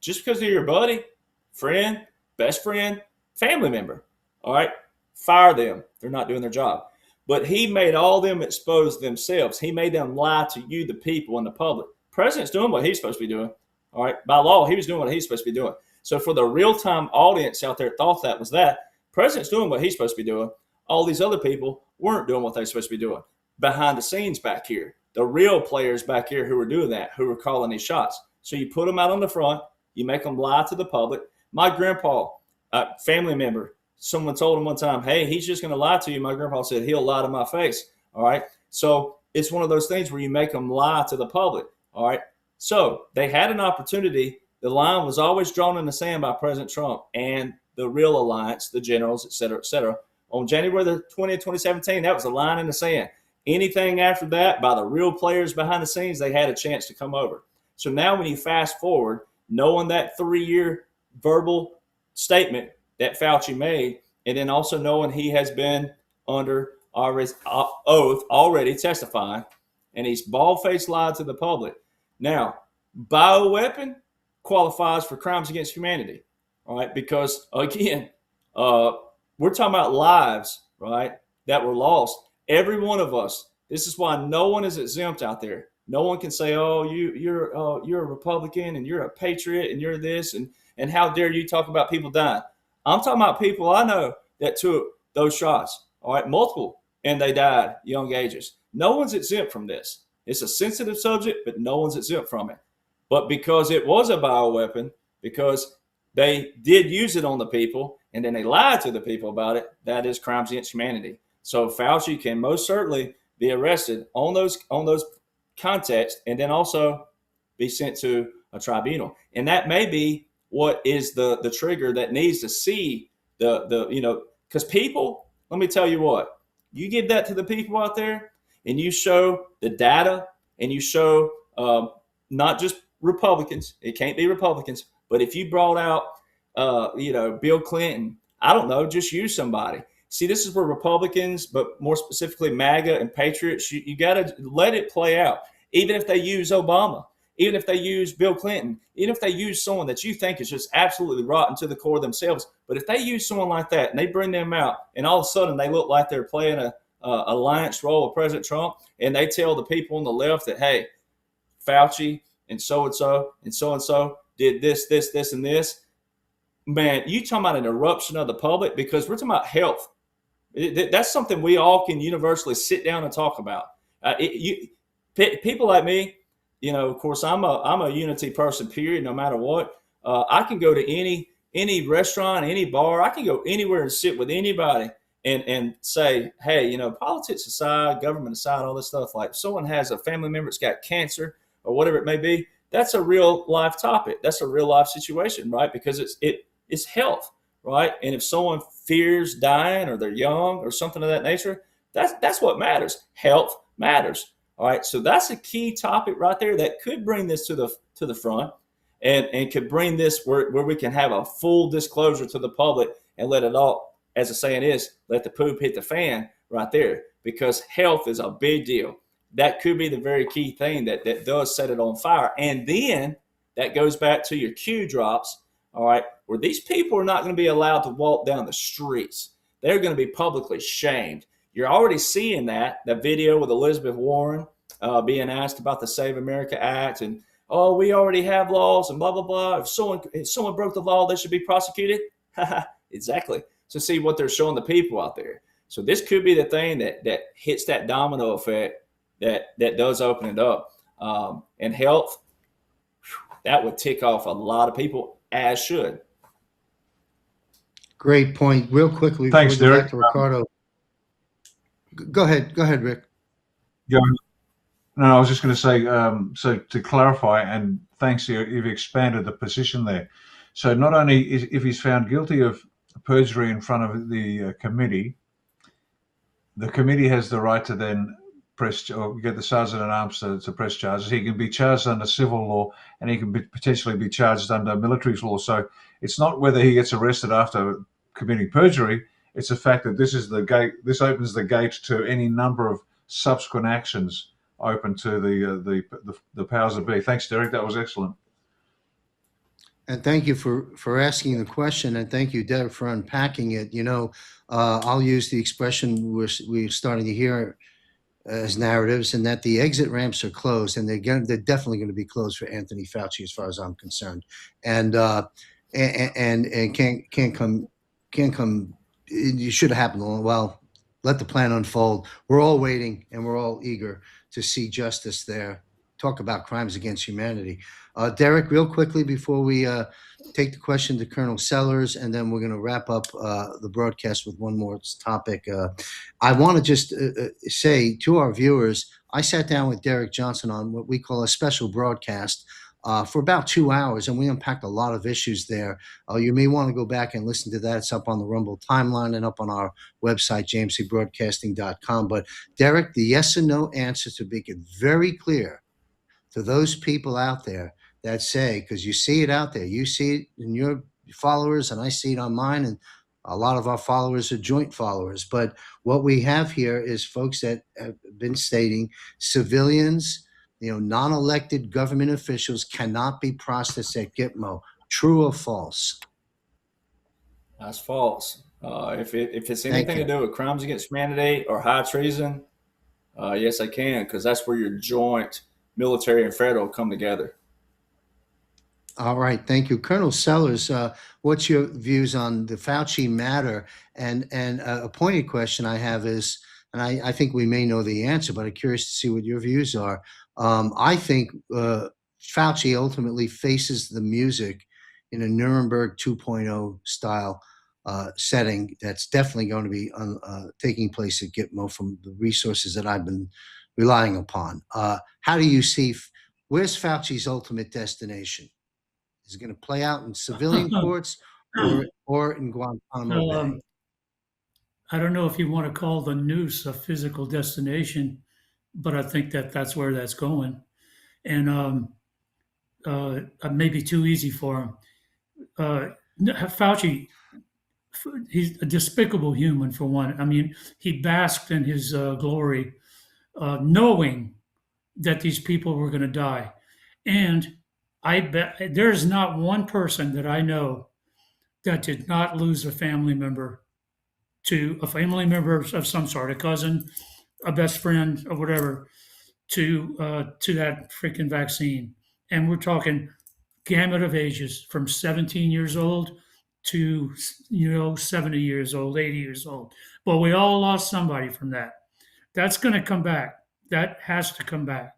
just because they're your buddy, friend, best friend, family member, all right, fire them. They're not doing their job. But he made all them expose themselves. He made them lie to you, the people, and the public. President's doing what he's supposed to be doing. All right, by law, he was doing what he's supposed to be doing. So for the real-time audience out there thought that was that, President's doing what he's supposed to be doing. All these other people weren't doing what they're supposed to be doing. Behind the scenes back here, the real players back here who were doing that, who were calling these shots. So you put them out on the front, you make them lie to the public. My grandpa, a family member, someone told him one time, hey, he's just going to lie to you. My grandpa said, he'll lie to my face. All right. So it's one of those things where you make them lie to the public. All right. So they had an opportunity. The line was always drawn in the sand by President Trump and the real alliance, the generals, et cetera, et cetera. On January the 20th, 2017, that was a line in the sand. Anything after that, by the real players behind the scenes, they had a chance to come over. So now when you fast forward, knowing that 3-year verbal statement that Fauci made, and then also knowing he has been under oath already testifying, and he's bald-faced lied to the public. Now, bioweapon qualifies for crimes against humanity, all right? Because, again, we're talking about lives, right, that were lost. Every one of us. This is why no one is exempt out there. No one can say, oh, you're a Republican and you're a patriot and you're this, and how dare you talk about people dying. I'm talking about people I know that took those shots, all right, multiple, and they died young ages. No one's exempt from this. It's a sensitive subject, but no one's exempt from it. But because it was a bioweapon, because they did use it on the people, and then they lied to the people about it, that is crimes against humanity. So Fauci can most certainly be arrested on those contexts, and then also be sent to a tribunal. And that may be what is the trigger that needs to see because people, let me tell you what, you give that to the people out there and you show the data and you show not just Republicans, it can't be Republicans, but if you brought out, Bill Clinton, I don't know, just use somebody. See, this is where Republicans, but more specifically MAGA and patriots, you got to let it play out. Even if they use Obama, even if they use Bill Clinton, even if they use someone that you think is just absolutely rotten to the core themselves, but if they use someone like that and they bring them out and all of a sudden they look like they're playing a alliance role with President Trump, and they tell the people on the left that, hey, Fauci and so-and-so and so-and-so did this, this, this, and this, man, you talking about an eruption of the public, because we're talking about health. That's something we all can universally sit down and talk about. People like me, of course, I'm a unity person, period, no matter what. I can go to any restaurant, any bar. I can go anywhere and sit with anybody and say, hey, politics aside, government aside, all this stuff, like if someone has a family member that's got cancer or whatever it may be, that's a real life topic. That's a real life situation, right? Because it's health, right? And if someone fears dying or they're young or something of that nature, that's what matters. Health matters. All right. So that's a key topic right there that could bring this to the front and could bring this where we can have a full disclosure to the public and let it all, as the saying is, let the poop hit the fan right there, because health is a big deal. That could be the very key thing that does set it on fire. And then that goes back to your Q drops, all right, where these people are not going to be allowed to walk down the streets. They're going to be publicly shamed. You're already seeing that video with Elizabeth Warren being asked about the Save America Act and, oh, we already have laws and blah, blah, blah. If someone broke the law, they should be prosecuted. Exactly. So see what they're showing the people out there. So this could be the thing that hits that domino effect that does open it up. And health, that would tick off a lot of people, as should. Great point. Real quickly before Thanks, we go back Derek. to Ricardo. Go ahead, Rick. Yeah. No, I was just going to say, so to clarify, and thanks, you've expanded the position there. So not only if he's found guilty of perjury in front of the committee has the right to then press or get the sergeant at arms to press charges. He can be charged under civil law, and he can potentially be charged under military law. So it's not whether he gets arrested after committing perjury. It's the fact that this is the gate. This opens the gate to any number of subsequent actions open to the powers that be. Thanks, Derek. That was excellent. And thank you for asking the question, and thank you, Derek, for unpacking it. I'll use the expression we're starting to hear as narratives, and that the exit ramps are closed, and they're definitely going to be closed for Anthony Fauci, as far as I'm concerned. And can't come. It should have happened. Well, let the plan unfold. We're all waiting, and we're all eager to see justice there. Talk about crimes against humanity. Derek, real quickly before we take the question to Colonel Sellers, and then we're going to wrap up the broadcast with one more topic. I want to just say to our viewers, I sat down with Derek Johnson on what we call a special broadcast for about 2 hours, and we unpacked a lot of issues there. You may want to go back and listen to that. It's up on the Rumble timeline and up on our website, jmcbroadcasting.com. But Derek, the yes and no answer, to make it very clear to those people out there that say, because you see it out there, you see it in your followers, and I see it on mine, and a lot of our followers are joint followers. But what we have here is folks that have been stating civilians, non-elected government officials cannot be processed at Gitmo. True or false? That's false. If it's anything to do with crimes against humanity or high treason, yes, I can, because that's where your joint military and federal come together. All right, thank you, Colonel Sellers. What's your views on the Fauci matter? And a pointed question I have is, and I think we may know the answer, but I'm curious to see what your views are. I think Fauci ultimately faces the music in a Nuremberg 2.0 style setting that's definitely going to be taking place at Gitmo from the resources that I've been relying upon. How do you see, where's Fauci's ultimate destination? Is it going to play out in civilian courts or in Guantanamo Bay? I don't know if you want to call the noose a physical destination, but I think that's where that's going. And it may be too easy for him. Fauci, he's a despicable human, for one. I mean, he basked in his glory, knowing that these people were going to die. And I bet there's not one person that I know that did not lose a family member of some sort, a cousin, a best friend, or whatever, to that freaking vaccine. And we're talking gamut of ages from 17 years old to 70 years old, 80 years old. But we all lost somebody from that. That's going to come back. That has to come back.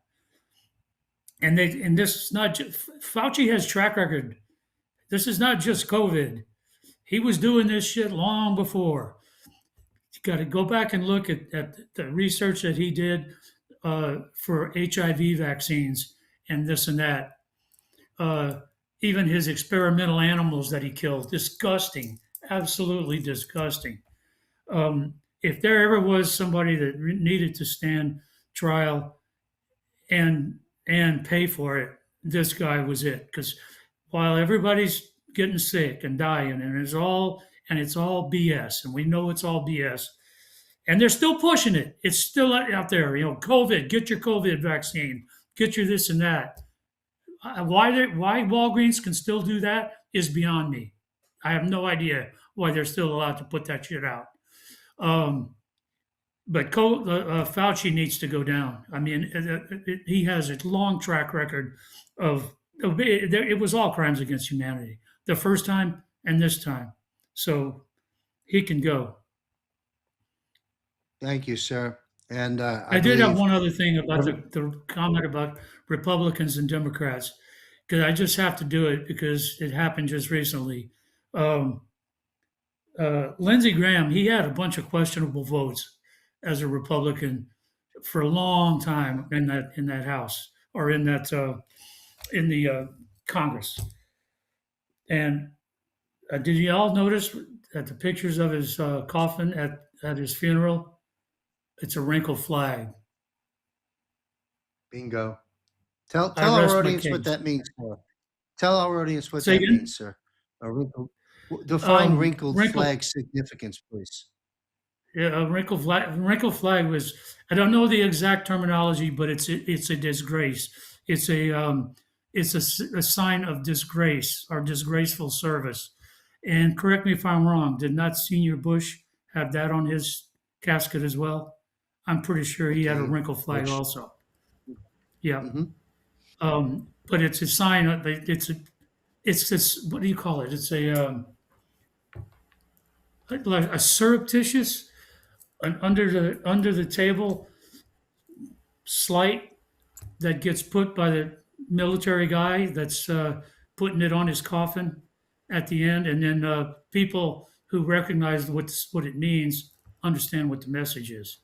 And this is not just, Fauci has track record. This is not just COVID. He was doing this shit long before. You got to go back and look at the research that he did for HIV vaccines and this and that. Even his experimental animals that he killed, disgusting, absolutely disgusting. If there ever was somebody that needed to stand trial and pay for it, this guy was it. Because while everybody's getting sick and dying, and it's all BS, and we know it's all BS, and they're still pushing it. It's still out there. COVID, get your COVID vaccine, get your this and that. Why Walgreens can still do that is beyond me. I have no idea why they're still allowed to put that shit out. But Fauci needs to go down. I mean, he has a long track record of it was all crimes against humanity the first time and this time. So he can go. Thank you, sir. And I I did have believe one other thing about every, the comment about Republicans and Democrats, because I just have to do it because it happened just recently. Um, Lindsey Graham, he had a bunch of questionable votes as a Republican for a long time in that House or in the Congress. And did you all notice that the pictures of his coffin at his funeral? It's a wrinkled flag. bingo. I Tell our rest my audience what case. that means, sir. Tell our audience what Say that again. means, sir. A wrinkled, define wrinkled Wrinkled. flag significance, please. Yeah, a wrinkled flag. Wrinkled flag was. I don't know the exact terminology, but it's a disgrace. It's a sign of disgrace or disgraceful service. And correct me if I'm wrong. Did not Senior Bush have that on his casket as well? I'm pretty sure he had a Okay, wrinkled flag which, also. Yeah. mhm. But it's a sign of it's this. What do you call it? It's like a surreptitious, an under the table slight that gets put by the military guy that's putting it on his coffin at the end, and then people who recognize what it means understand what the message is.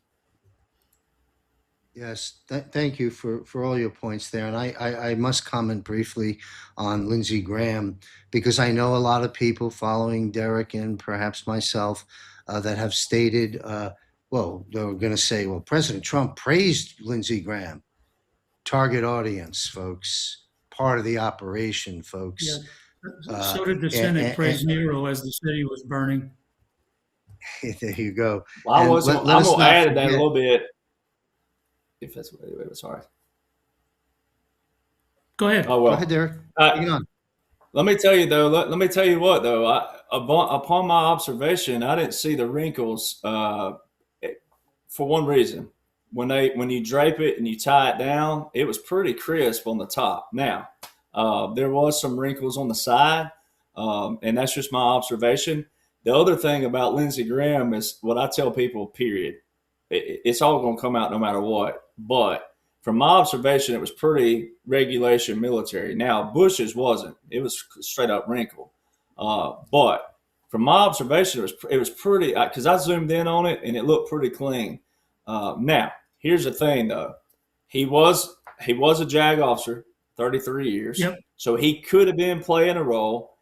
Yes, thank you for all your points there. And I must comment briefly on Lindsey Graham because I know a lot of people following Derek and perhaps myself that have stated, well, they were going to say, well, President Trump praised Lindsey Graham. Target audience, folks. Part of the operation, Yeah. folks. Uh, So did the Senate praise Nero as the city was burning. there you go. Well, I And was. let I'm us gonna not add to that a forget. little bit. If that's wait, sorry. Go ahead. Oh Go ahead, well. Derek. Take it Uh, on. Let me tell you though. Let me tell you what though. Upon my observation, I didn't see the wrinkles for one reason. When you drape it and you tie it down, it was pretty crisp on the top. Now, there was some wrinkles on the side, and that's just my observation. The other thing about Lindsey Graham is what I tell people. Period. It's all going to come out no matter what. But from my observation, it was pretty regulation military. Now Bush's wasn't; it was straight up wrinkle. But from my observation, it was pretty because I zoomed in on it and it looked pretty clean. Now here's the thing though, he was a JAG officer, 33 years, Yep. so he could have been playing a role.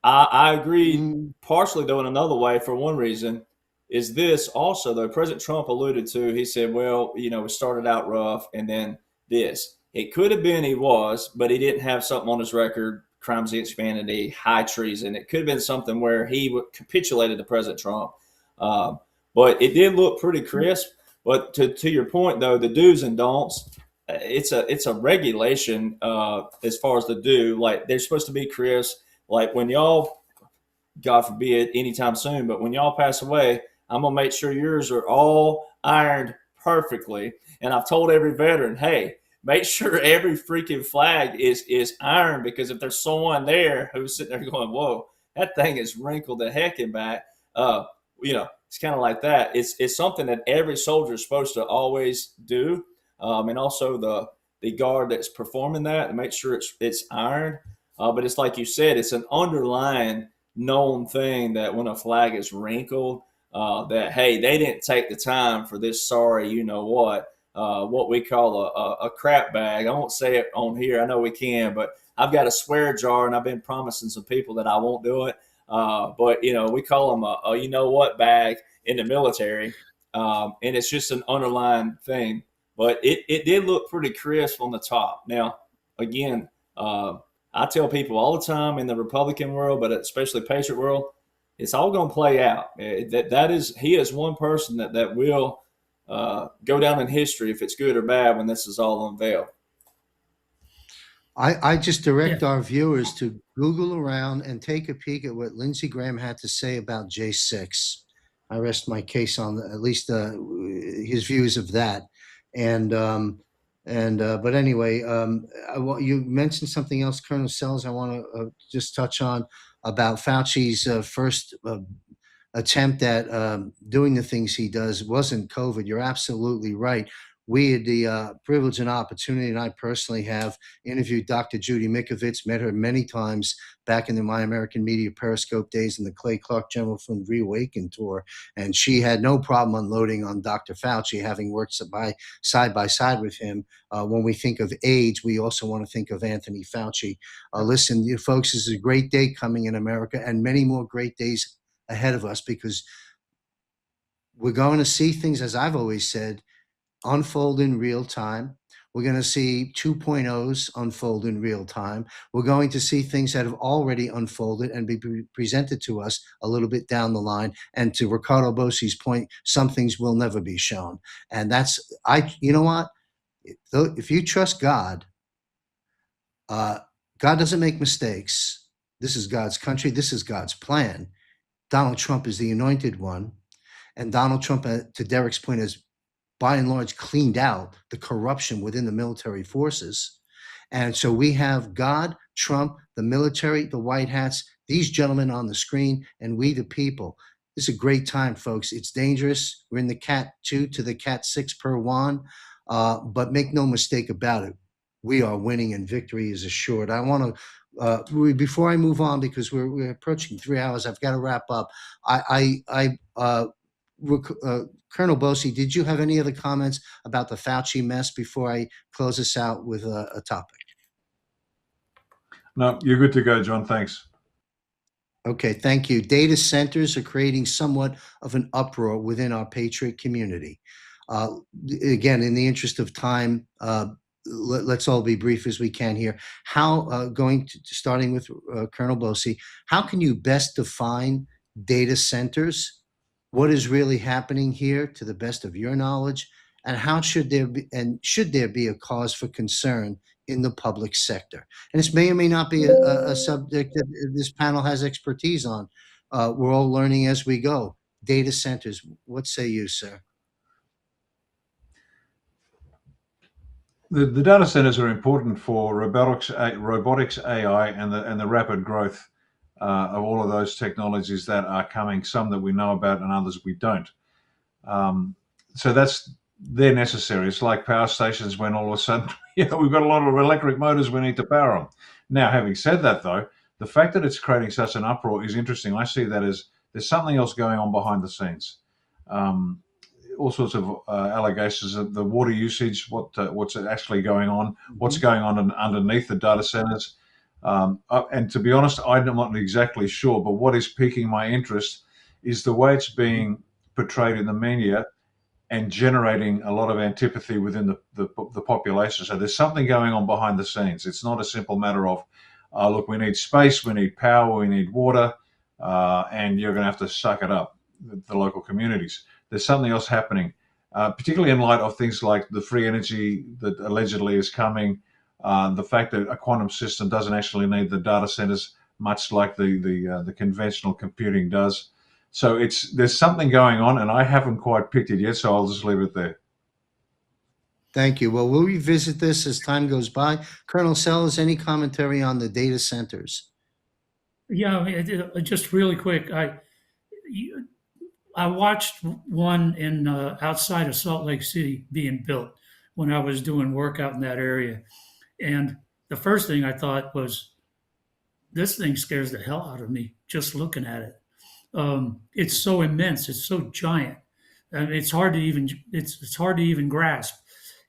I agree Mm, partially though in another way for one reason is this also though President Trump alluded to. He said, well, it started out rough and then this. It could have been he was, but he didn't have something on his record, crimes against humanity, high treason. It could have been something where he capitulated to President Trump. Um, but it did look pretty crisp. But to your point though, the do's and don'ts, it's a regulation as far as the do. Like they're supposed to be crisp. Like when y'all, God forbid, anytime soon, but when y'all pass away, I'm gonna make sure yours are all ironed perfectly. And I've told every veteran, hey, make sure every freaking flag is ironed because if there's someone there who's sitting there going, whoa, that thing is wrinkled the heck in back, it's kind of like that. It's something that every soldier is supposed to always do, and also the guard that's performing that to make sure it's ironed. But it's like you said, it's an underlying known thing that when a flag is wrinkled, that hey, they didn't take the time for this. Sorry, what we call a crap bag. I won't say it on here. I know we can, but I've got a swear jar, and I've been promising some people that I won't do it. But we call them a bag in the military, and it's just an underlying thing. But it did look pretty crisp on the top. Now, again, I tell people all the time in the Republican world, but especially Patriot world, it's all going to play out. He is one person that will go down in history if it's good or bad when this is all unveiled. I just direct Yeah. our viewers to Google around and take a peek at what Lindsey Graham had to say about J6. I rest my case on at least his views of that. But anyway, you mentioned something else, Colonel Sells. I want to just touch on about Fauci's first attempt at doing the things he does wasn't COVID. You're absolutely right. We had the privilege and opportunity, and I personally have interviewed Dr. Judy Mikovits, met her many times back in the My American Media Periscope days and the Clay Clark General Fund Reawaken tour. And she had no problem unloading on Dr. Fauci, having worked side by side with him. When we think of AIDS, we also want to think of Anthony Fauci. Listen, you folks, this is a great day coming in America, and many more great days ahead of us, because we're going to see things, as I've always said, unfold in real time. We're going to see 2.0s unfold in real time. We're going to see things that have already unfolded and be presented to us a little bit down the line. And to Ricardo Bossi's point, some things will never be shown. And you know what? If you trust God, God doesn't make mistakes. This is God's country. This is God's plan. Donald Trump is the anointed one. And Donald Trump, to Derek's point, has by and large cleaned out the corruption within the military forces. And so we have God, Trump, the military, the white hats, these gentlemen on the screen, and we the people. This is a great time, folks. It's dangerous. We're in the Cat 2 to the Cat 6 per one. But make no mistake about it, we are winning and victory is assured. I want to, before I move on, because we're approaching 3 hours, I've got to wrap up. Colonel Bossi, did you have any other comments about the Fauci mess before I close this out with a topic? No, you're good to go, John. Thanks. Okay, thank you. Data centers are creating somewhat of an uproar within our patriot community. Again, in the interest of time, let's all be brief as we can here. Starting with Colonel Bossi, how can you best define data centers? What is really happening here, to the best of your knowledge, and how should there be a cause for concern in the public sector? And this may or may not be a subject that this panel has expertise on. We're all learning as we go. Data centers, what say you, sir? The data centers are important for robotics, AI, and the rapid growth of all of those technologies that are coming. Some that we know about, and others we don't. So they're necessary. It's like power stations when all of a sudden, we've got a lot of electric motors, we need to power them. Now, having said that, though, the fact that it's creating such an uproar is interesting. I see that as there's something else going on behind the scenes. All sorts of allegations of the water usage, what's actually going on, what's going on underneath the data centers. And to be honest, I'm not exactly sure, but what is piquing my interest is the way it's being portrayed in the media and generating a lot of antipathy within the population. So there's something going on behind the scenes. It's not a simple matter of, look, we need space, we need power, we need water, and you're going to have to suck it up, the local communities. There's something else happening, particularly in light of things like the free energy that allegedly is coming, the fact that a quantum system doesn't actually need the data centers, much like the conventional computing does. So there's something going on, and I haven't quite picked it yet, so I'll just leave it there. Thank you. Well, we'll revisit this as time goes by. Colonel Sellers, any commentary on the data centers? Yeah, just really quick. I watched one in outside of Salt Lake City being built when I was doing work out in that area, and the first thing I thought was, this thing scares the hell out of me just looking at it. It's so immense, it's so giant, and it's hard to even grasp.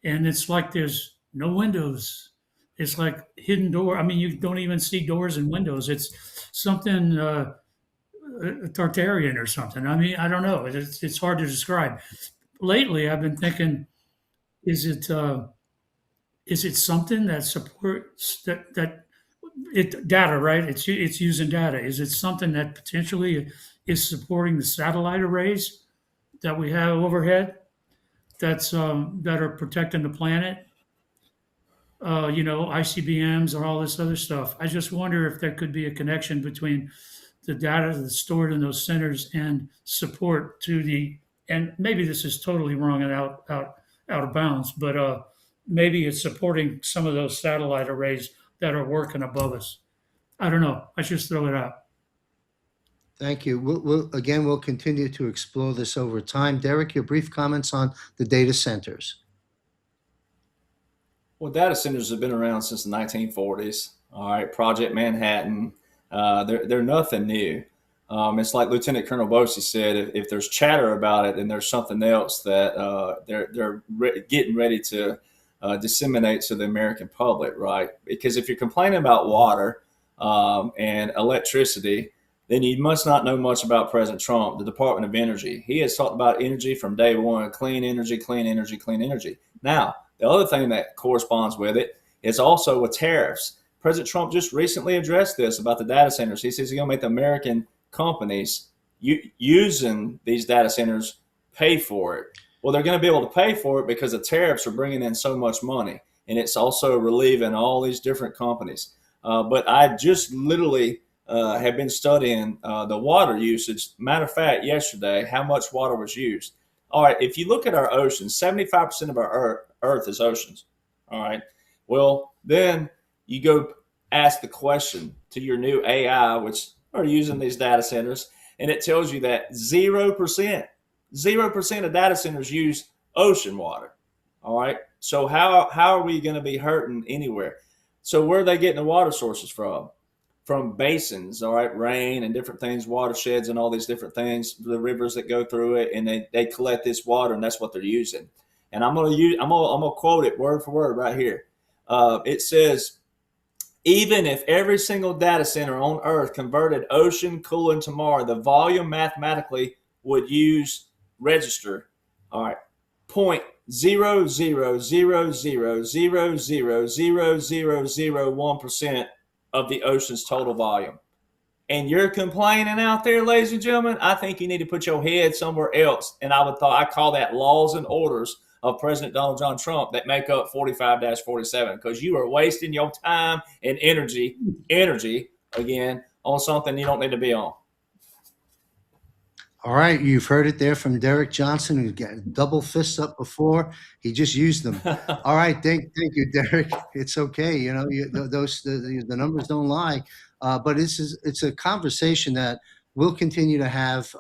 And it's like there's no windows. It's like hidden door. I mean, you don't even see doors and windows. It's something Tartarian or something. I mean, I don't know. It's hard to describe. Lately, I've been thinking, is it something that supports data, right? It's using data. Is it something that potentially is supporting the satellite arrays that we have overhead that are protecting the planet? ICBMs and all this other stuff. I just wonder if there could be a connection between the data that's stored in those centers and support and maybe this is totally wrong and out of bounds, but maybe it's supporting some of those satellite arrays that are working above us. I don't know. I just throw it out. Thank you. We'll continue to explore this over time. Derek, your brief comments on the data centers. Well, data centers have been around since the 1940s. All right, Project Manhattan. They're nothing new. It's like Lieutenant Colonel Bossi said: if there's chatter about it, then there's something else that they're getting ready to disseminate to the American public, right? Because if you're complaining about water and electricity, then you must not know much about President Trump, the Department of Energy. He has talked about energy from day one: clean energy, clean energy, clean energy. Now, the other thing that corresponds with it is also with tariffs. President Trump just recently addressed this about the data centers. He says he's going to make the American companies using these data centers pay for it. Well, they're going to be able to pay for it because the tariffs are bringing in so much money, and it's also relieving all these different companies. But I just literally have been studying the water usage. Matter of fact, yesterday, how much water was used. All right, if you look at our oceans, 75% of our Earth is oceans. All right. Well, then you go ask the question to your new AI, which are using these data centers, and it tells you that 0% of data centers use ocean water. All right. So how are we going to be hurting anywhere? So where are they getting the water sources from? From basins, all right, rain and different things, watersheds and all these different things, the rivers that go through it, and they collect this water, and that's what they're using. And I'm gonna quote it word for word right here. It says, even if every single data center on Earth converted ocean cooling tomorrow, the volume mathematically would register, all right, 0.00000000001% of the ocean's total volume. And you're complaining out there, ladies and gentlemen, I think you need to put your head somewhere else. And I call that laws and orders of President Donald John Trump that make up 45-47, because you are wasting your time and energy again on something you don't need to be on. All right, you've heard it there from Derek Johnson, who got double fists up before. He just used them. All right, thank you, Derek. It's okay. You know, the numbers don't lie. But it's a conversation that we'll continue to have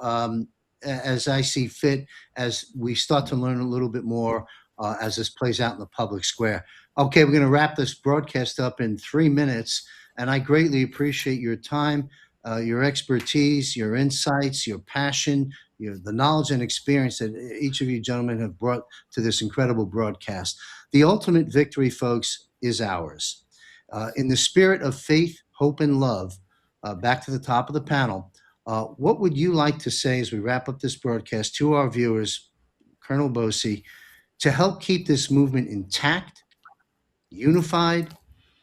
as I see fit, as we start to learn a little bit more as this plays out in the public square. Okay, we're going to wrap this broadcast up in 3 minutes, and I greatly appreciate your time, your expertise, your insights, your passion, the knowledge and experience that each of you gentlemen have brought to this incredible broadcast. The ultimate victory, folks, is ours. In the spirit of faith, hope, and love, back to the top of the panel, what would you like to say as we wrap up this broadcast to our viewers, Colonel Bossi, to help keep this movement intact, unified,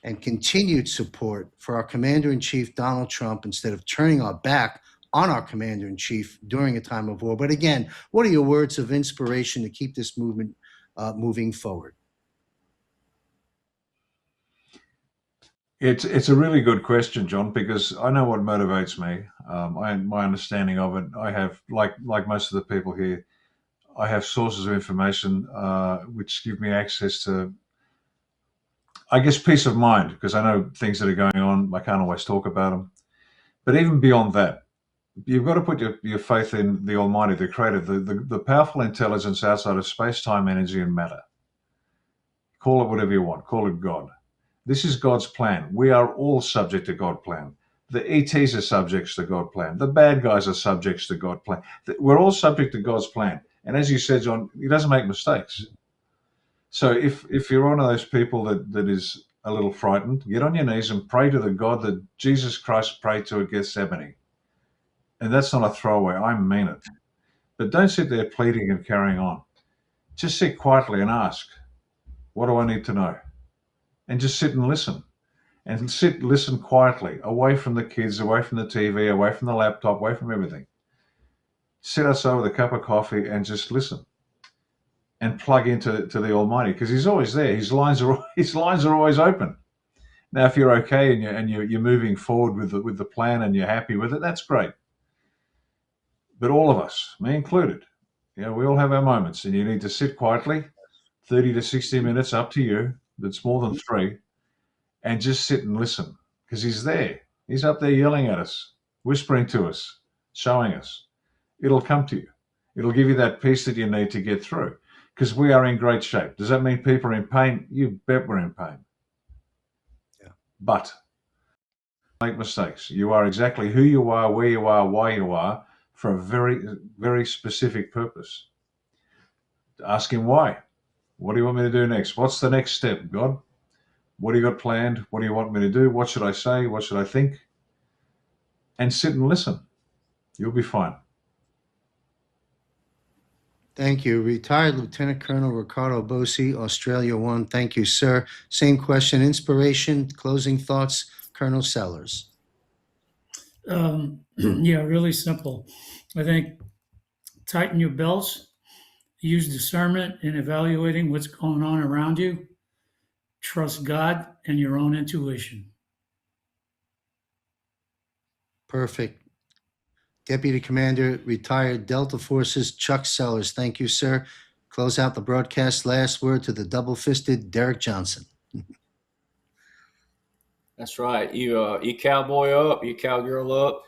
and continued support for our Commander-in-Chief, Donald Trump, instead of turning our back on our Commander-in-Chief during a time of war? But again, what are your words of inspiration to keep this movement moving forward? It's a really good question, John, because I know what motivates me. My understanding of it, I have, like most of the people here, I have sources of information which give me access to, I guess, peace of mind, because I know things that are going on. I can't always talk about them. But even beyond that, you've got to put your faith in the Almighty, the Creator, the powerful intelligence outside of space, time, energy, and matter. Call it whatever you want. Call it God. This is God's plan. We are all subject to God's plan. The ETs are subjects to God's plan. The bad guys are subjects to God's plan. We're all subject to God's plan. And as you said, John, He doesn't make mistakes. So if you're one of those people that is a little frightened, get on your knees and pray to the God that Jesus Christ prayed to at Gethsemane. And that's not a throwaway. I mean it. But don't sit there pleading and carrying on. Just sit quietly and ask, what do I need to know? And just sit and listen. And listen quietly, away from the kids, away from the TV, away from the laptop, away from everything. Sit outside with a cup of coffee and just listen. And plug into the Almighty, because He's always there. His lines are always open. Now, if you're okay and you're moving forward with the plan and you're happy with it, that's great. But all of us, me included, we all have our moments, and you need to sit quietly, 30 to 60 minutes, up to you. That's more than 3, and just sit and listen, because He's there. He's up there yelling at us, whispering to us, showing us. It'll come to you. It'll give you that peace that you need to get through, because we are in great shape. Does that mean people are in pain? You bet we're in pain. Yeah. But make mistakes. You are exactly who you are, where you are, why you are, for a very, very specific purpose. Ask him why. What do you want me to do next? What's the next step, God? What do you got planned? What do you want me to do? What should I say? What should I think? And sit and listen. You'll be fine. Thank you. Retired Lieutenant Colonel Ricardo Bossi, Australia 1. Thank you, sir. Same question. Inspiration, closing thoughts, Colonel Sellers. Yeah, really simple. I think tighten your belts, use discernment in evaluating what's going on around you, trust God and your own intuition. Perfect. Deputy Commander, retired Delta Forces, Chuck Sellers. Thank you, sir. Close out the broadcast. Last word to the double-fisted Derek Johnson. That's right. You cowboy up, you cowgirl up.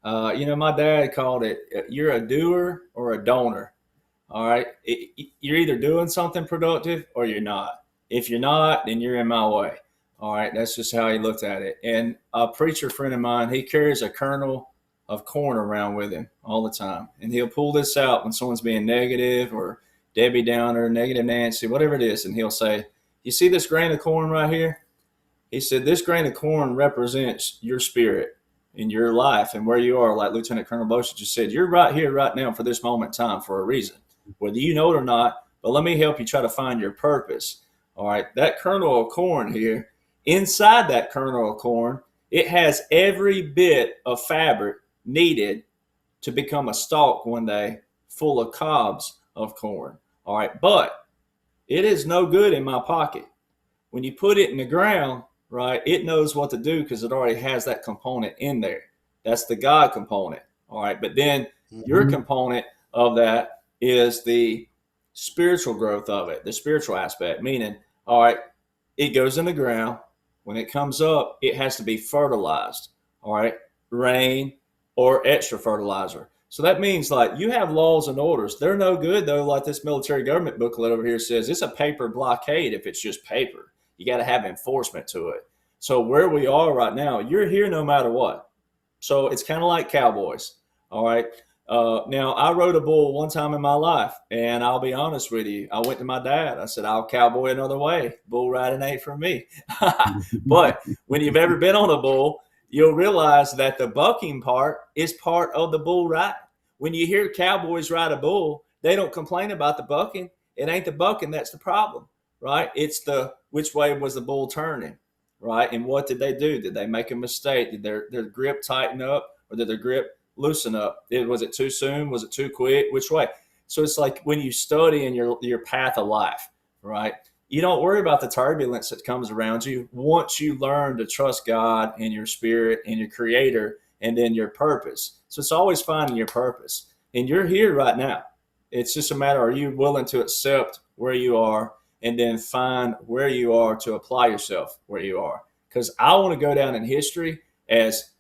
My dad called it, you're a doer or a donor. All right. You're either doing something productive or you're not. If you're not, then you're in my way. All right. That's just how he looked at it. And a preacher friend of mine, he carries a kernel of corn around with him all the time. And he'll pull this out when someone's being negative or Debbie Downer, negative Nancy, whatever it is. And he'll say, you see this grain of corn right here? He said, this grain of corn represents your spirit in your life and where you are. Like Lieutenant Colonel Bossi just said, you're right here, right now for this moment in time for a reason, whether you know it or not. But let me help you try to find your purpose. All right. That kernel of corn here, inside that kernel of corn, it has every bit of fabric needed to become a stalk one day full of cobs of corn. All right. But it is no good in my pocket. When you put it in the ground, right, it knows what to do because it already has that component in there. That's the God component. All right. But then your component of that is the spiritual growth of it, the spiritual aspect, meaning, all right, it goes in the ground. When it comes up, it has to be fertilized. All right. Rain or extra fertilizer. So that means like you have laws and orders. They're no good though. Like this military government booklet over here says, it's a paper blockade if it's just paper. You got to have enforcement to it. So where we are right now, you're here no matter what. So it's kind of like cowboys. All right. Now, I rode a bull one time in my life, and I'll be honest with you. I went to my dad. I said, I'll cowboy another way. Bull riding ain't for me. But when you've ever been on a bull, you'll realize that the bucking part is part of the bull ride. When you hear cowboys ride a bull, they don't complain about the bucking. It ain't the bucking that's the problem. Right? It's the which way was the bull turning, right? And what did they do? Did they make a mistake? Did their grip tighten up or did their grip loosen up? Was it too soon? Was it too quick? Which way? So it's like when you study in your path of life, right? You don't worry about the turbulence that comes around you once you learn to trust God and your spirit and your creator and then your purpose. So it's always finding your purpose. And you're here right now. It's just a matter, are you willing to accept where you are and then find where you are to apply yourself where you are? Because I want to go down in history as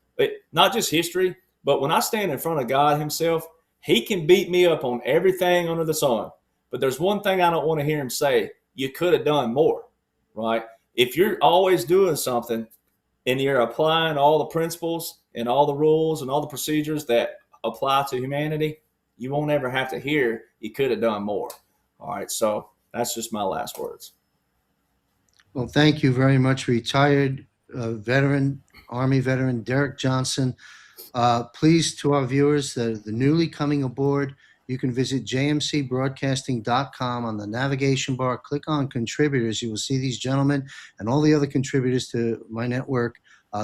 not just history, but when I stand in front of God himself, he can beat me up on everything under the sun. But there's one thing I don't want to hear him say, you could have done more, right? If you're always doing something and you're applying all the principles and all the rules and all the procedures that apply to humanity, you won't ever have to hear you could have done more. All right. So that's just my last words. Well, thank you very much, retired Army veteran Derek Johnson. Please, to our viewers, the newly coming aboard, you can visit jmcbroadcasting.com. On the navigation bar, click on contributors. You will see these gentlemen and all the other contributors to my network,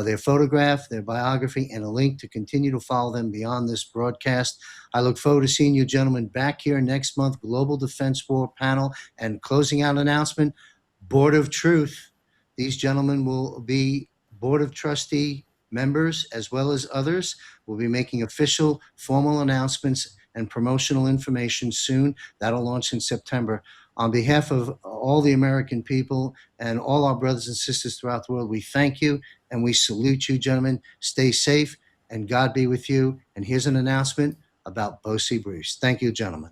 their photograph, their biography, and a link to continue to follow them beyond this broadcast. I look forward to seeing you gentlemen back here next month, Global Defense War panel, and closing out announcement, Board of Truth. These gentlemen will be Board of Trustee members as well as others. Will be making official formal announcements and promotional information soon. That'll launch in September. On behalf of all the American people and all our brothers and sisters throughout the world, we thank you and we salute you, gentlemen. Stay safe and God be with you. And here's an announcement about Bossi Briefs. Thank you, gentlemen.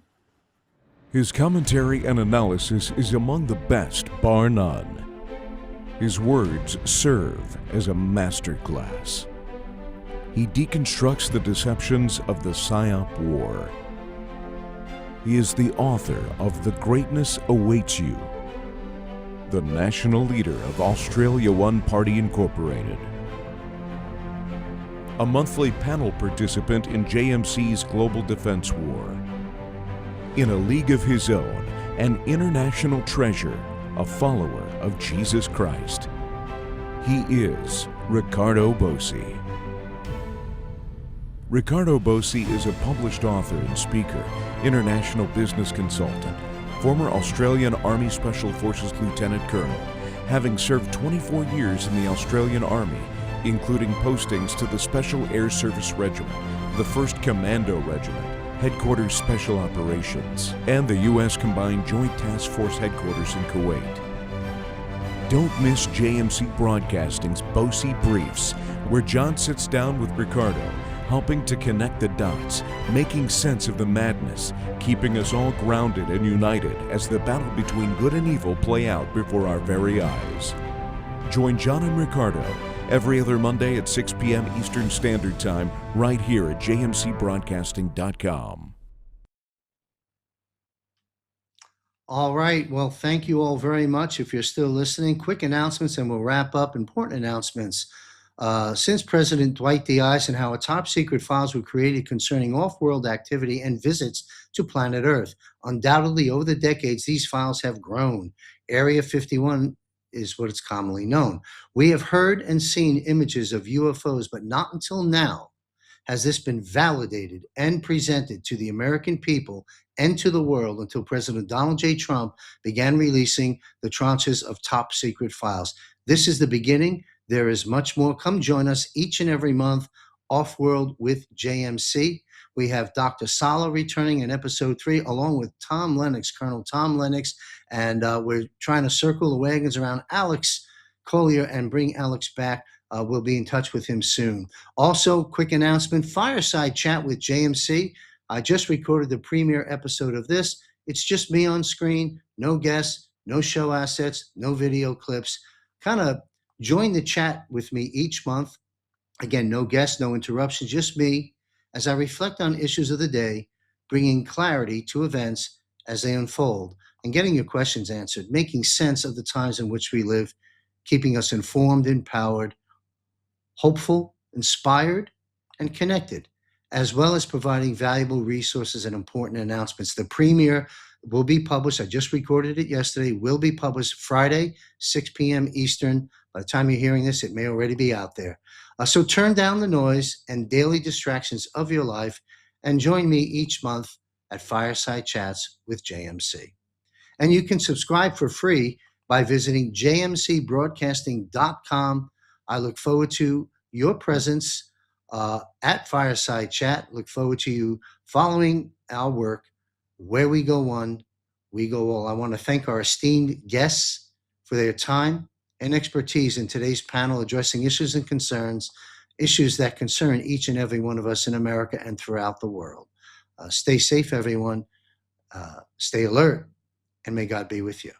His commentary and analysis is among the best, bar none. His words serve as a masterclass. He deconstructs the deceptions of the PSYOP war. He is the author of The Greatness Awaits You, the national leader of Australia One Party Incorporated, a monthly panel participant in JMC's Global Defense War, in a league of his own, an international treasure, a follower of Jesus Christ. He is Ricardo Bossi. Ricardo Bossi is a published author and speaker, international business consultant, former Australian Army Special Forces Lieutenant Colonel, having served 24 years in the Australian Army, including postings to the Special Air Service Regiment, the 1st Commando Regiment, Headquarters Special Operations, and the U.S. Combined Joint Task Force Headquarters in Kuwait. Don't miss JMC Broadcasting's Bossi Briefs, where John sits down with Ricardo, helping to connect the dots, making sense of the madness, keeping us all grounded and united as the battle between good and evil play out before our very eyes. Join John and Ricardo every other Monday at 6 p.m. Eastern Standard Time, right here at jmcbroadcasting.com. All right. Well, thank you all very much. If you're still listening, quick announcements and we'll wrap up. Important announcements. Since President Dwight D. Eisenhower, top secret files were created concerning off-world activity and visits to planet Earth. Undoubtedly, over the decades, these files have grown. Area 51 is what it's commonly known. We have heard and seen images of UFOs, but not until now has this been validated and presented to the American people and to the world until President Donald J. Trump began releasing the tranches of top secret files. This is the beginning. There is much more. Come join us each and every month, Off-World with JMC. We have Dr. Sala returning in episode 3, along with Tom Lennox, Colonel Tom Lennox, and we're trying to circle the wagons around Alex Collier and bring Alex back. We'll be in touch with him soon. Also, quick announcement, Fireside Chat with JMC. I just recorded the premiere episode of this. It's just me on screen, no guests, no show assets, no video clips. Kind of join the chat with me each month. Again, no guests, no interruptions, just me as I reflect on issues of the day, bringing clarity to events as they unfold and getting your questions answered, making sense of the times in which we live, keeping us informed, empowered, hopeful, inspired, and connected, as well as providing valuable resources and important announcements. The premiere will be published. I just recorded it yesterday. Will be published Friday, 6 p.m. Eastern. By the time you're hearing this, it may already be out there. So turn down the noise and daily distractions of your life and join me each month at Fireside Chats with JMC. And you can subscribe for free by visiting jmcbroadcasting.com. I look forward to your presence at Fireside Chat. Look forward to you following our work. Where we go one, we go all. I want to thank our esteemed guests for their time and expertise in today's panel addressing issues and concerns, issues that concern each and every one of us in America and throughout the world. Stay safe, everyone. Stay alert, and may God be with you.